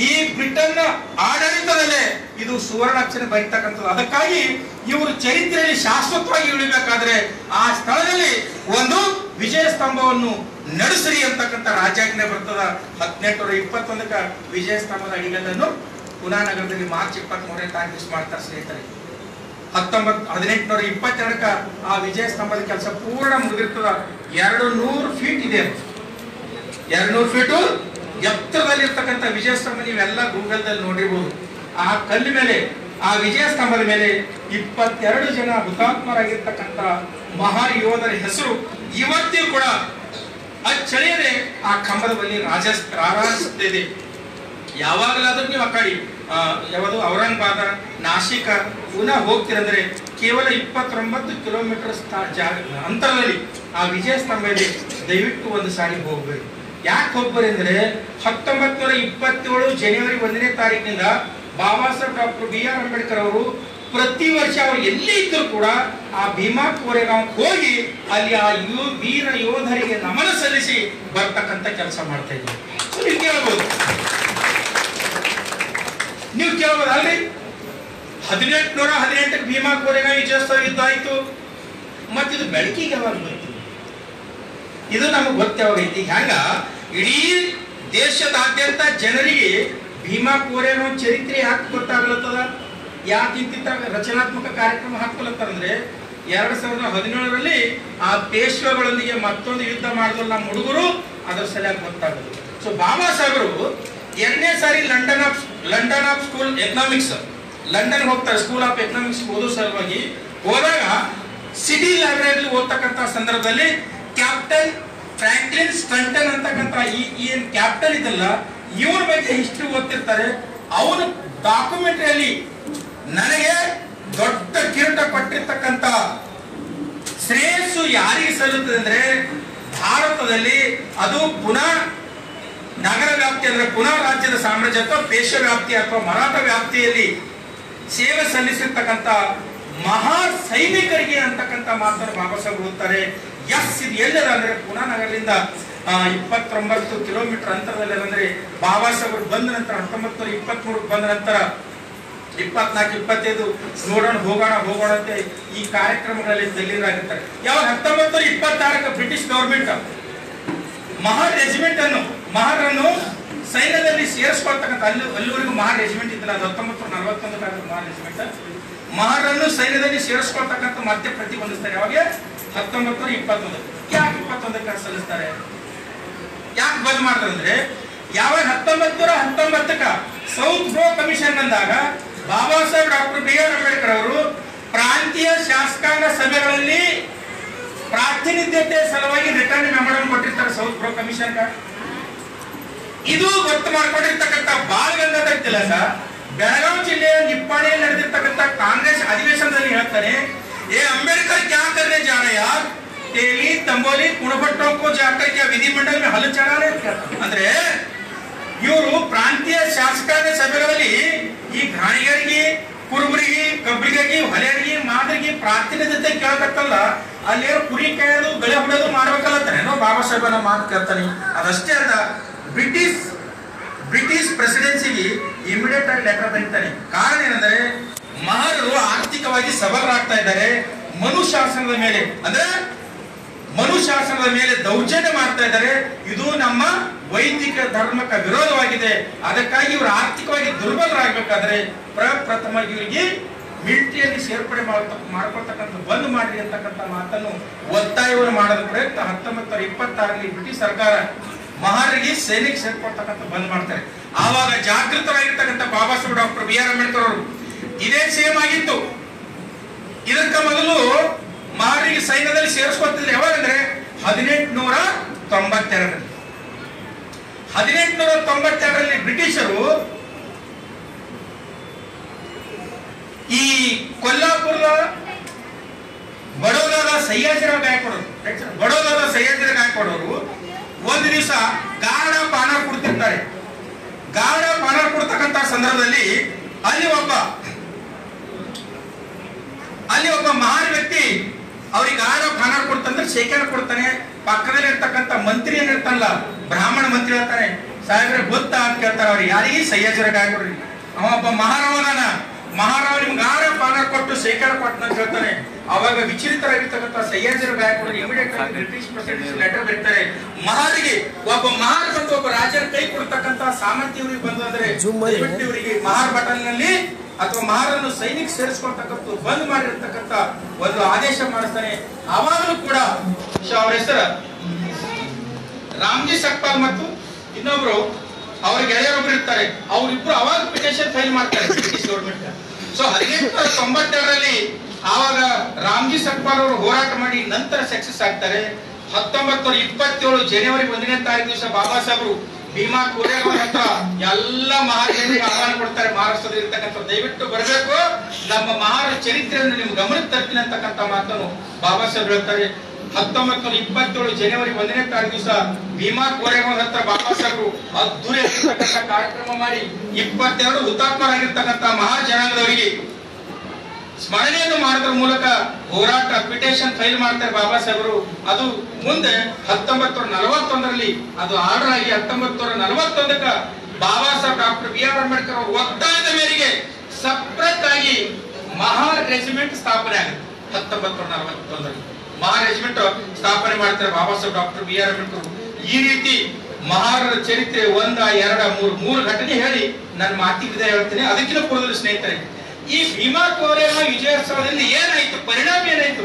[SPEAKER 1] ಈ ಬ್ರಿಟನ್ ಆಡಳಿತದಲ್ಲೇ ಇದು ಸುವರ್ಣಾಕ್ಷರ ಬರೀತಕ್ಕಂಥದ್ದು. ಅದಕ್ಕಾಗಿ ಇವರು ಚರಿತ್ರೆಯಲ್ಲಿ ಶಾಶ್ವತವಾಗಿ ಉಳಿಬೇಕಾದ್ರೆ ಆ ಸ್ಥಳದಲ್ಲಿ ಒಂದು ವಿಜಯ ಸ್ತಂಭವನ್ನು ನಡೆಸಿರಿ ಅಂತಕ್ಕಂಥ ರಾಜ್ಯಾಜ್ಞೆ ಬರ್ತದ. 1821ಕ್ಕೆ ವಿಜಯ ಸ್ತಂಭದ ಅಡಿಗಲ್ಲನ್ನು ಪುನಾನಗರದಲ್ಲಿ ಮಾರ್ಚ್ 23ನೇ ತಾರೀಕು ಮಾಡ್ತಾರೆ ಸ್ನೇಹಿತರೆ. 1822ಕ್ಕೆ ಆ ವಿಜಯ ಸ್ತಂಭದ ಕೆಲಸ ಪೂರ್ಣ ಮುಗಿದಿರ್ತದ. 200 ಫೀಟ್ ಇದೆ, 200 ಫೀಟು ಎತ್ತರದಲ್ಲಿರ್ತಕ್ಕಂಥ ವಿಜಯ ಸ್ತಂಭ ನೀವೆಲ್ಲ ಗೂಗಲ್ದಲ್ಲಿ ನೋಡಿರ್ಬೋದು. ಆ ಕಲ್ಲು ಮೇಲೆ, ಆ ವಿಜಯ ಸ್ತಂಭದ ಮೇಲೆ 22 ಜನ ಹುತಾತ್ಮರಾಗಿರ್ತಕ್ಕಂಥ ಮಹಾನ್ ಯೋಧರ ಹೆಸರು ಇವತ್ತಿಗೂ ಕೂಡ ಅಚ್ಚಳಿಯದೆ ಆ ಕಂಬದ ಬಳಿ ರಾರಾಜಿಸುತ್ತಿದೆ. ಯಾವಾಗಲಾದ್ರೂ ನೀವು ಆ ಕಡೆ ಯಾವುದು ಔರಂಗಾಬಾದ, ನಾಸಿಕ, ಪುನಃ ಹೋಗ್ತಿರಂದ್ರೆ ಕೇವಲ 29 ಕಿಲೋಮೀಟರ್ ಅಂತರದಲ್ಲಿ ಆ ವಿಜಯ ಸ್ತಂಭ ಇದೆ. ದಯವಿಟ್ಟು ಒಂದು ಸಾರಿ ಹೋಗ್ಬೇಕು. ಯಾಕೆ ಹೋಗ್ಬರಿ ಅಂದ್ರೆ 1927 ಜನವರಿ 1ನೇ ತಾರೀಕಿನಿಂದ ಬಾಬಾ ಸಾಹೇಬ್ ಡಾಕ್ಟರ್ B.R. ಅಂಬೇಡ್ಕರ್ ಅವರು ಪ್ರತಿ ವರ್ಷ ಅವರು ಎಲ್ಲಿ ಇದ್ದರೂ ಕೂಡ ಆ ಭೀಮಾ ಕೋರೆಗಾಂವ್ ಹೋಗಿ ಅಲ್ಲಿ ಆ ವೀರ ಯೋಧರಿಗೆ ನಮನ ಸಲ್ಲಿಸಿ ಬರ್ತಕ್ಕಂಥ ಕೆಲಸ ಮಾಡ್ತಾ ಇದ್ರು. ನೀವು ಕೇಳಬಹುದು, ಅಲ್ರಿ 1818ಕ್ಕೆ ಭೀಮಾ ಕೋರೆಗಾಂವ್ ವಿಜಯೋತ್ಸವ ಯುದ್ಧ ಆಯ್ತು. ಮತ್ತಿದು ಬೆಳಕಿಗೆ ಯಾವಾಗ ಬಂತು? ಇದು ನಮಗೆ ಗೊತ್ತಾಗೈತಿ. ಹ್ಯಾಂಗ ಇಡೀ ದೇಶದಾದ್ಯಂತ ಜನರಿಗೆ ಭೀಮಾ ಕೋರೆಗಾಂವ್ ಚರಿತ್ರೆ ಯಾಕೆ ಗೊತ್ತಾಗ್ಲತ್ತದ, ಯಾಕೆ ಇಂತಿಂತ ರಚನಾತ್ಮಕ ಕಾರ್ಯಕ್ರಮ ಹಾಕ್ಕೊಳತ್ತಾರಂದ್ರೆ 2017ರಲ್ಲಿ ಆ ಪೇಶ್ವೆಗಳೊಂದಿಗೆ ಮತ್ತೊಂದು ಯುದ್ಧ ಮಾಡಿದ್ರು ನಮ್ಮ ಹುಡುಗರು, ಅದ್ರ ಸಲುವಾಗಿ ಗೊತ್ತಾಗೋದು. ಸೊ ಬಾಬಾ ಸಾಹೇಬರು 2ನೇ ಸಾರಿ London of school economics, London ಹೋಗ್ತಾರೆ ಸ್ಕೂಲ್ ಆಫ್ ಎಕನಾಮಿಕ್ಸ್ ಓದೋ ಸಲುವಾಗಿ. ಹೋದಾಗ ಸಿಟಿ ಲೈಬ್ರರಿ ಓದ್ತಕ್ಕಂಥ ಸಂದರ್ಭದಲ್ಲಿ ಕ್ಯಾಪ್ಟನ್ ಫ್ರಾಂಕ್ಲಿನ್ ಸ್ಟಂಟನ್ ಅಂತಕ್ಕಂಥ ಏನ್ ಕ್ಯಾಪ್ಟನ್ ಇದಲ್ಲ, ಇವನ ಬಗ್ಗೆ ಹಿಸ್ಟ್ರಿ ಓದ್ತಿರ್ತಾರೆ. ಅವನ ಡಾಕ್ಯುಮೆಂಟ್ರಿಯಲ್ಲಿ ನನಗೆ ದೊಡ್ಡ ಕಿರೀಟ ಕೊಟ್ಟಿರ್ತಕ್ಕಂಥ ಶ್ರೇಯಸ್ಸು ಯಾರಿಗೆ ಸಲ್ಲುತ್ತದೆ ಅಂದ್ರೆ ಭಾರತದಲ್ಲಿ ಅದು ಪುನಃ ನಗರ ವ್ಯಾಪ್ತಿ ಅಂದ್ರೆ ಪುನಃ ರಾಜ್ಯದ ಸಾಮ್ರಾಜ್ಯತ್ವ, ಪೇಶ್ವ ವ್ಯಾಪ್ತಿ ಅಥವಾ ಮರಾಠ ವ್ಯಾಪ್ತಿಯಲ್ಲಿ ಸೇವೆ ಸಲ್ಲಿಸಿರ್ತಕ್ಕಂಥ ಮಹಾ ಸೈನಿಕರಿಗೆ ಅಂತಕ್ಕಂಥ ಮಾತನ್ನು ಬಾಬಾ ಸಾಹೇಬ್ ಓದ್ತಾರೆ. ಎಸ್ ಇದು ಎಲ್ಲದ ಅಂದ್ರೆ ಪುನಃ ನಗರದಿಂದ 29 ಕಿಲೋಮೀಟರ್ ಅಂತರದಲ್ಲಿ ಅಂದ್ರೆ ಬಾಬಾ ಸಾಹೇಬರು ಬಂದ ನಂತರ 1923 ಬಂದ ನಂತರ 24, 25 ನೋಡೋಣ ಹೋಗೋಣ ಅಂತ ಈ ಕಾರ್ಯಕ್ರಮಗಳಲ್ಲಿ ತಲ್ಲೀನರಾಗಿರ್ತಾರೆ. ಯಾವಾಗ 1926ಕ್ಕೆ ಬ್ರಿಟಿಷ್ ಗವರ್ಮೆಂಟ್ ಮಹಾರನ್ನು ಸೈನ್ಯದಲ್ಲಿ ಸೇರಿಸ್ಕೊಳ್ತಕ್ಕಂಥ ಅಲ್ಲಿವರೆಗೂ ಮಹಾರ್ ರೆಜಿಮೆಂಟ್ ಇದ್ದಿಲ್ಲ, ಅದು 1941 ಮಹಾರ್ ರೆಜಿಮೆಂಟ್ ಮಹಾರನ್ನು ಸೈನ್ಯದಲ್ಲಿ ಸೇರಿಸ್ಕೊಳ್ತಕ್ಕಂಥ ಮತ್ತೆ ಪ್ರತಿಬಂಧಿಸ್ತಾರೆ. ಯಾವಾಗ 1921. ಯಾಕೆ 21ಕ್ಕೆ ಸಲ್ಲಿಸ್ತಾರೆ, ಯಾಕೆ ಬಂದ್ ಮಾಡ್ತಾರೆ ಅಂದ್ರೆ ಯಾವಾಗ 1919ಕ್ಕೆ ಸೌತ್ ಬ್ರೋ ಕಮಿಷನ್ ಬಂದಾಗ ಬಾಬಾ ಸಾಹೇಬ್ ಡಾಕ್ಟರ್ B.R. ಅಂಬೇಡ್ಕರ್ ಅವರು ಪ್ರಾಂತೀಯ ಶಾಸಕಾಂಗ ಸಭೆಗಳಲ್ಲಿ ಪ್ರಾತಿನಿಧ್ಯತೆ ಸಲುವಾಗಿ ರಿಟರ್ನ್ ಮೆಮೊರಂ ಕೊಟ್ಟಿರ್ತಾರೆ ಸೌತ್ ಬ್ರೋ ಕಮಿಷನ್. ಇದು ಗೊತ್ತು ಮಾಡ್ಕೊಂಡಿರ್ತಕ್ಕಂಥ ಬಾಲ್ ಗಂಗಾಧರ್ ತಿಲಕ್ ಬೆಳಗಾವಿ ಜಿಲ್ಲೆಯ ನಿಪ್ಪಾಣಿಯಲ್ಲಿ ನಡೆದಿರ್ತಕ್ಕಂಥ ಕಾಂಗ್ರೆಸ್ ಅಧಿವೇಶನದಲ್ಲಿ ಹೇಳ್ತಾರೆ, ಏ ಅಂಬೇಡ್ಕರ್ ಕ್ಯಾ ಕರ್ನೆ ಜಾ ರಹೆ ಯಾರ್, तेली तंबोली कुणभट्टों को जाकर क्या विधिमंडल में हल चढ़ा रहे ಅಂದ್ರೆ ಇವರು ಪ್ರಾಂತೀಯ ಶಾಸಕಾಂಗ ಸಭೆಗಳಲ್ಲಿ ಈ ಘಾಣಿಗರಿಗೆ, ಕುರುಬರಿಗೆ, ಕಬ್ಬಿಗರಿಗೆ, ಹೊಲೆಯರಿಗೆ, ಮಾದರಿಗೆ ಪ್ರಾತಿನಿಧ್ಯತೆ ಕೇಳಕತ್ತಲ್ಲ, ಅಲ್ಲಿ ಕುರಿ ಕಾಯೋದು, ಗಳೆ ಹೊಡೆಯೋದು ಮಾಡ್ಬೇಕಲ್ಲತ್ತಾನೇನೋ ಬಾಬಾ ಸಾಹೇಬನ ಮಾತು ಕೇಳ್ತಾನೆ. ಅದಷ್ಟೇ ಅಲ್ಲ, ಬ್ರಿಟಿಷ್ ಪ್ರೆಸಿಡೆನ್ಸಿಗೆ ಇಮಿಡಿಯೇಟ್ ಆಗಿ ಲೆಟರ್ ಬರೀತಾನೆ. ಕಾರಣ ಏನಂದ್ರೆ ಮಹಾರರು ಆರ್ಥಿಕವಾಗಿ ಸಬಲರಾಗ್ತಾ ಇದ್ದಾರೆ, ಮನುಶಾಸನದ ಮೇಲೆ ದೌರ್ಜನ್ಯ ಮಾಡ್ತಾ ಇದ್ದಾರೆ, ಇದು ನಮ್ಮ ವೈದಿಕ ಧರ್ಮಕ್ಕೆ ವಿರೋಧವಾಗಿದೆ. ಅದಕ್ಕಾಗಿ ಇವರು ಆರ್ಥಿಕವಾಗಿ ದುರ್ಬಲರಾಗಬೇಕಾದ್ರೆ ಪ್ರಪ್ರಥಮವಾಗಿ ಇವರಿಗೆ ಮಿಲಿಟರಿಯಲ್ಲಿ ಸೇರ್ಪಡೆ ಮಾಡ್ಕೊಳ್ತಕ್ಕಂಥ ಬಂದ್ ಮಾಡ್ರಿ ಅಂತಕ್ಕಂಥ ಮಾತನ್ನು ಒತ್ತಾಯವನ್ನು ಮಾಡೋದ ಪ್ರಯತ್ನ 1926ರಲ್ಲಿ ಬ್ರಿಟಿಷ್ ಸರ್ಕಾರ ಮಹಾರಿಗೆ ಸೈನಿಕ ಸೇರ್ಕೊಳ್ತಕ್ಕಂಥ ಬಂದ್ ಮಾಡ್ತಾರೆ. ಆವಾಗ ಜಾಗೃತರಾಗಿರ್ತಕ್ಕಂಥ ಬಾಬಾ ಸಾಹೇಬ್ ಡಾಕ್ಟರ್ B.R. ಅಂಬೇಡ್ಕರ್ ಅವರು ಇದೇ ಸೇಮ್ ಆಗಿತ್ತು. ಇದಕ್ಕ ಮೊದಲು ಮಹಾರಿಗೆ ಸೈನ್ಯದಲ್ಲಿ ಸೇರಿಸ್ಕೊತಿದ್ರು. ಯಾವಾಗಂದ್ರೆ 1892ರಲ್ಲಿ ಬ್ರಿಟಿಷರು ಈ ಕೊಲ್ಲಾಪುರದ ಬಡೋದಾದ ಸಯ್ಯಾಜಿರಾವ್ ಗಾಯಕ್ವಾಡ್ ಅವರು ಒಂದು ದಿವಸ ಗಾಢ ಪಾನ ಕೊಡ್ತಿರ್ತಾರೆ. ಗಾಢ ಪಾನ ಕೊಡ್ತಕ್ಕಂಥ ಸಂದರ್ಭದಲ್ಲಿ ಅಲ್ಲಿ ಒಬ್ಬ ಮಹಾನ್ ವ್ಯಕ್ತಿ ಅವ್ರಿಗೆ ಯಾರೋ ಖಾನ ಕೊಡ್ತಂದ್ರೆ ಶೇಖರಣೆ ಕೊಡ್ತಾನೆ. ಪಕ್ಕದಲ್ಲಿ ಇರ್ತಕ್ಕಂಥ ಮಂತ್ರಿ ಏನಿರ್ತಾನಲ್ಲ, ಬ್ರಾಹ್ಮಣ ಮಂತ್ರಿ ಹೇಳ್ತಾನೆ, ಸಾಹೇಬ್ರೆ ಗೊತ್ತಾ ಅಂತ ಕೇಳ್ತಾರೆ. ಅವ್ರಿಗೆ ಯಾರಿಗೆ ಸಹ್ಯಾಜ್ರ ಗಾಯ ಕೊಡ್ರಿ. ಅವ ಒಬ್ಬ ಮಹಾರಾವನ ನಿಮ್ಗೆ ಯಾರ ಪಾನ ಕೊಟ್ಟು ಶೇಖರಣೆ ಕೊಟ್ಟು ಅಂತ ಹೇಳ್ತಾನೆ. ಅವಾಗ ವಿಚಲಿತರಾಗಿರ್ತಕ್ಕಂಥ ಸಹ್ಯಾಜ್ರ ಗಾಯ ಕೊಡ್ರಿ ಇಮಿಡಿಯೇಟ್ ಆಗಿ ಬ್ರಿಟಿಷ್ ಪ್ರೆಸಿಡೆಂಟ್ ಲೆಟರ್ ಬರೀತಾರೆ. ಮಹಾರಿಗೆ ಒಬ್ಬ ಮಹಾರ್ ಬಂದು ಒಬ್ಬ ರಾಜನ ಕೈ ಕೊಡ್ತಕ್ಕಂಥ ಸಾಮರ್ಥ್ಯ ಇವರಿಗೆ ಬಂದು ಅಂದ್ರೆ ದಯವಿಟ್ಟು ಇವರಿಗೆ ಮಹಾರ್ ಬಟಲ್ನಲ್ಲಿ ಅಥವಾ ಮಹಾರನ್ನು ಸೈನಿಕ ಸೇರಿಸ್ಕೊಳ್ತಕ್ಕಂಥ ಬಂದ್ ಮಾಡಿರ್ತಕ್ಕಂಥ ಒಂದು ಆದೇಶ ಮಾಡಿಸ್ತಾನೆ. ಅವಾಗಲೂ ಕೂಡ ಅವ್ರ ಹೆಸರು ರಾಮ್ಜಿ ಸಕ್ಪಾಲ್ ಮತ್ತು ಇನ್ನೊಬ್ರು ಅವ್ರ ಗೆಳೆಯರೊಬ್ರು ಇರ್ತಾರೆ. ಅವರಿಬ್ರು ಅವಾಗ ಪಿಟಿಷನ್ ಫೈಲ್ ಮಾಡ್ತಾರೆ ಬ್ರಿಟಿಷ್ ಗೌರ್ಮೆಂಟ್. ಸೊ 1892ರಲ್ಲಿ ಆವಾಗ ರಾಮ್ಜಿ ಸಕ್ಪಾಲ್ ಅವರು ಹೋರಾಟ ಮಾಡಿ ನಂತರ ಸಕ್ಸಸ್ ಆಗ್ತಾರೆ. 1927 ಜನವರಿ 1ನೇ ತಾರೀಕು ದಿವಸ ಬಾಬಾ ಸಾಹೇಬರು ಭೀಮಾ ಕೋರೆಗಾಂವ್ ಹತ್ರ ಎಲ್ಲ ಮಹಾರಾಜರಿಗೆ ಆಹ್ವಾನ ಕೊಡ್ತಾರೆ. ಮಹಾರಾಷ್ಟ್ರದಲ್ಲಿ ಇರ್ತಕ್ಕಂಥ ದಯವಿಟ್ಟು ಬರಬೇಕು, ನಮ್ಮ ಮಹಾರ ಚರಿತ್ರೆಯನ್ನು ನಿಮ್ಗೆ ಗಮನಕ್ಕೆ ತರ್ತೀನಿ ಅಂತಕ್ಕಂಥ ಮಾತನ್ನು ಬಾಬಾ ಸಾಹೇಬ್ ಹೇಳ್ತಾರೆ. 1927 ಜನವರಿ 1ನೇ ತಾರೀಕು ದಿವಸ ಭೀಮಾ ಕೋರೆಗಾಂವ್ ಹತ್ರ ಬಾಬಾ ಸಾಹೇಬರು ಅದ್ದೂರಿ ಆಗಿರ್ತಕ್ಕಂಥ ಕಾರ್ಯಕ್ರಮ ಮಾಡಿ 22 ಹುತಾತ್ಮರಾಗಿರ್ತಕ್ಕಂಥ ಮಹಾ ಜನಾಂಗದವರಿಗೆ ಸ್ಮರಣೆಯನ್ನು ಮಾಡೋದ್ರ ಮೂಲಕ ಹೋರಾಟ ಪಿಟಿಷನ್ ಫೈಲ್ ಮಾಡ್ತಾರೆ ಬಾಬಾ ಸಾಹೇಬರು. ಅದು ಮುಂದೆ 1941ರಲ್ಲಿ ಅದು ಆರ್ಡರ್ ಆಗಿ 1941ಕ್ಕೆ ಬಾಬಾ ಸಾಹೇಬ್ ಡಾಕ್ಟರ್ ಬಿ.ಆರ್. ಅಂಬೇಡ್ಕರ್ ಅವರ ಒತ್ತಾಯದ ಮೇರೆಗೆ ಸಪರೇಟ್ ಆಗಿ ಮಹಾ ರೆಜಿಮೆಂಟ್ ಸ್ಥಾಪನೆ ಆಗುತ್ತೆ. 1941ರಲ್ಲಿ ಮಹಾ ರೆಜಿಮೆಂಟ್ ಸ್ಥಾಪನೆ ಮಾಡ್ತಾರೆ ಬಾಬಾ ಸಾಹೇಬ್ ಡಾಕ್ಟರ್ ಬಿ.ಆರ್. ಅಂಬೇಡ್ಕರ್. ಈ ರೀತಿ ಮಹಾರರ ಚರಿತ್ರೆ 1, 2, 3 ಘಟನೆ ಹೇಳಿ ನನ್ನ ಮಾತಿಗೆ ವಿದಾಯ ಹೇಳ್ತೀನಿ. ಅದಕ್ಕಿಂತ ಪೂರ್ವದಲ್ಲಿ ಸ್ನೇಹಿತರೆ, ಈ ಭೀಮಾ ಕೋರೆಗಾಂವ್ ವಿಜಯೋತ್ಸವದಿಂದ ಏನಾಯ್ತು, ಪರಿಣಾಮ ಏನಾಯ್ತು?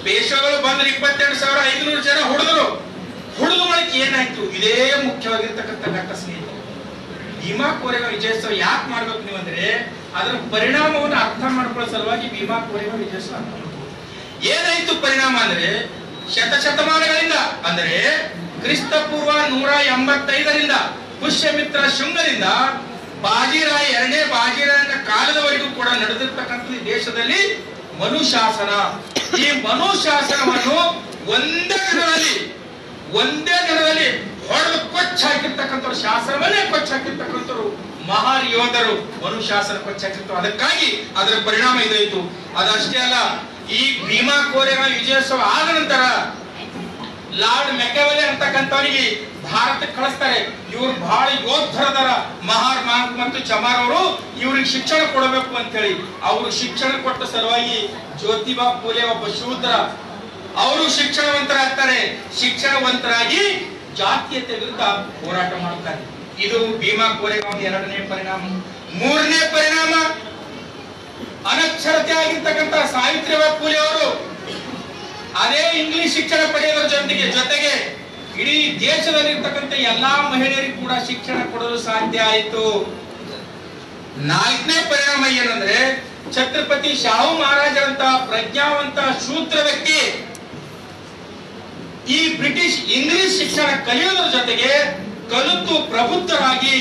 [SPEAKER 1] ಪೇಶ್ವೆಗಳು ಬಂದ್ರೆ 22,500 ಜನ ಹುಡುದು ಮಾಡಕ್ಕೆ ಏನಾಯ್ತು? ಇದೇ ಮುಖ್ಯವಾಗಿರ್ತಕ್ಕಂಥ ಘಟ್ಟ ಸ್ನೇಹಿತರೆ. ಭೀಮಾ ಕೋರೆಗಾಂವ್ ವಿಜಯೋತ್ಸವ ಯಾಕೆ ಮಾಡ್ಬೇಕು ನೀವು ಅಂದ್ರೆ ಅದರ ಪರಿಣಾಮವನ್ನು ಅರ್ಥ ಮಾಡ್ಕೊಳ್ಳೋ ಸಲುವಾಗಿ ಭೀಮಾ ಕೋರೆಗಾಂವ್ ವಿಜಯೋತ್ಸವ ಏನಾಯ್ತು ಪರಿಣಾಮ ಅಂದ್ರೆ ಶತಮಾನಗಳಿಂದ ಅಂದ್ರೆ ಕ್ರಿಸ್ತ ಪೂರ್ವ 185ರಿಂದ ಪುಷ್ಯಮಿತ್ರ ಶುಂಗರಿಂದ ಬಾಜಿರಾಯ 2ನೇ ಬಾಜಿರಾಯನ ಕಾಲದವರೆಗೂ ಕೂಡ ನಡೆದಿರ್ತಕ್ಕಂಥ ದೇಶದಲ್ಲಿ ಮನುಶಾಸನ. ಈ ಮನುಶಾಸನವನ್ನು ಒಂದೇ ದಿನದಲ್ಲಿ ಹೊಡೆದು ಕೊಚ್ಚಾಕಿರ್ತಕ್ಕಂಥವ್ರು, ಶಾಸನವನ್ನೇ ಕೊಚ್ಚಾಕಿರ್ತಕ್ಕಂಥವ್ರು ಮಹಾನ್ ಯೋಧರು ಮನುಶಾಸನ ಕೊಚ್ಚಾಕಿರ್ತಾರೆ. ಅದಕ್ಕಾಗಿ ಅದರ ಪರಿಣಾಮ ಇದಾಯಿತು. ಅದಷ್ಟೇ ಅಲ್ಲ, ಈ ಭೀಮಾ ಕೋರೆಗಾಂವ್ ವಿಜಯೋತ್ಸವ ಆದ ನಂತರ ಲಾರ್ಡ್ ಮೆಕ್ಯಾವೆಲಿ ಅಂತಕ್ಕಂಥವರಿಗೆ ಭಾರತಕ್ಕೆ ಕಳಿಸ್ತಾರೆ. ಇವ್ರು ಬಹಳ ಯೋಧರದಾರ, ಮಹಾರ್ ಮಾಂಕ್ ಮತ್ತು ಚಮಾರ್ ಅವರು ಇವ್ರಿಗೆ ಶಿಕ್ಷಣ ಕೊಡಬೇಕು ಅಂತ ಹೇಳಿ ಅವರು ಶಿಕ್ಷಣ ಕೊಟ್ಟ ಸಲುವಾಗಿ ಜ್ಯೋತಿಬಾ ಫುಲೆ ಒಬ್ಬ ಶೂದ್ರ, ಅವರು ಶಿಕ್ಷಣವಂತರಾಗ್ತಾರೆ. ಶಿಕ್ಷಣವಂತರಾಗಿ ಜಾತೀಯತೆ ವಿರುದ್ಧ ಹೋರಾಟ ಮಾಡ್ತಾರೆ. ಇದು ಭೀಮಾ ಕೋರೆಗಾಂವ್ 2ನೇ ಪರಿಣಾಮ. 3ನೇ ಪರಿಣಾಮ, ಅನಕ್ಷರತೆ ಆಗಿರ್ತಕ್ಕಂಥ ಸಾವಿತ್ರಿಬಾಯಿ ಫುಲೆ ಅವರು ಅದೇ ಇಂಗ್ಲಿಷ್ ಶಿಕ್ಷಣ ಪಡೆಯೋದ್ರ ಜೊತೆಗೆ ಇಡೀ ದೇಶದಲ್ಲಿರ್ತಕ್ಕಂಥ ಎಲ್ಲಾ ಮಹಿಳೆಯರಿಗೂ ಕೂಡ ಶಿಕ್ಷಣ ಕೊಡಲು ಸಾಧ್ಯ ಆಯಿತು. 4ನೇ ಪರಿಣಾಮ ಏನಂದ್ರೆ ಛತ್ರಪತಿ ಶಾಹು ಮಹಾರಾಜರಂತ ಪ್ರಜ್ಞಾವಂತ ಶೂದ್ರ ವ್ಯಕ್ತಿ ಈ ಬ್ರಿಟಿಷ್ ಇಂಗ್ಲಿಷ್ ಶಿಕ್ಷಣ ಕಲಿಯೋದ್ರ ಜೊತೆಗೆ ಕಲಿತು ಪ್ರಬುದ್ಧರಾಗಿ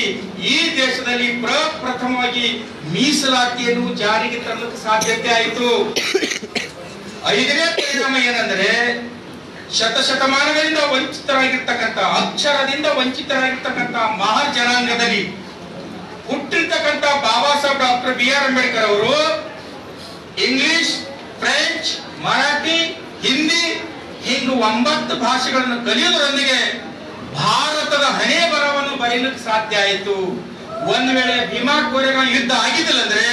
[SPEAKER 1] ಈ ದೇಶದಲ್ಲಿ ಪ್ರಪ್ರಥಮವಾಗಿ ಮೀಸಲಾತಿಯನ್ನು ಜಾರಿಗೆ ತರಲಿಕ್ಕೆ ಸಾಧ್ಯತೆ ಆಯಿತು. 5ನೇ ಪರಿಣಾಮ ಏನಂದ್ರೆ ಶತಮಾನಗಳಿಂದ ವಂಚಿತರಾಗಿರ್ತಕ್ಕಂಥ, ಅಕ್ಷರದಿಂದ ವಂಚಿತರಾಗಿರ್ತಕ್ಕಂಥ ಮಹಾ ಜನಾಂಗದಲ್ಲಿ ಹುಟ್ಟಿರ್ತಕ್ಕಂಥ ಬಾಬಾ ಸಾಹೇಬ್ ಡಾಕ್ಟರ್ ಬಿ.ಆರ್. ಅಂಬೇಡ್ಕರ್ ಅವರು ಇಂಗ್ಲಿಷ್, ಫ್ರೆಂಚ್, ಮರಾಠಿ, ಹಿಂದಿ ಹಿಂಗು 9 ಭಾಷೆಗಳನ್ನು ಕಲಿಯೋದ್ರೊಂದಿಗೆ ಭಾರತದ ಹಣೆ ಬರವನ್ನು ಬರೆಯಲಿಕ್ಕೆ ಸಾಧ್ಯ ಆಯಿತು. ಒಂದ್ ವೇಳೆ ಭೀಮಾ ಕೋರೆಗಾಂವ್ ಯುದ್ಧ ಆಗಿದ್ದಿಲ್ಲ ಅಂದ್ರೆ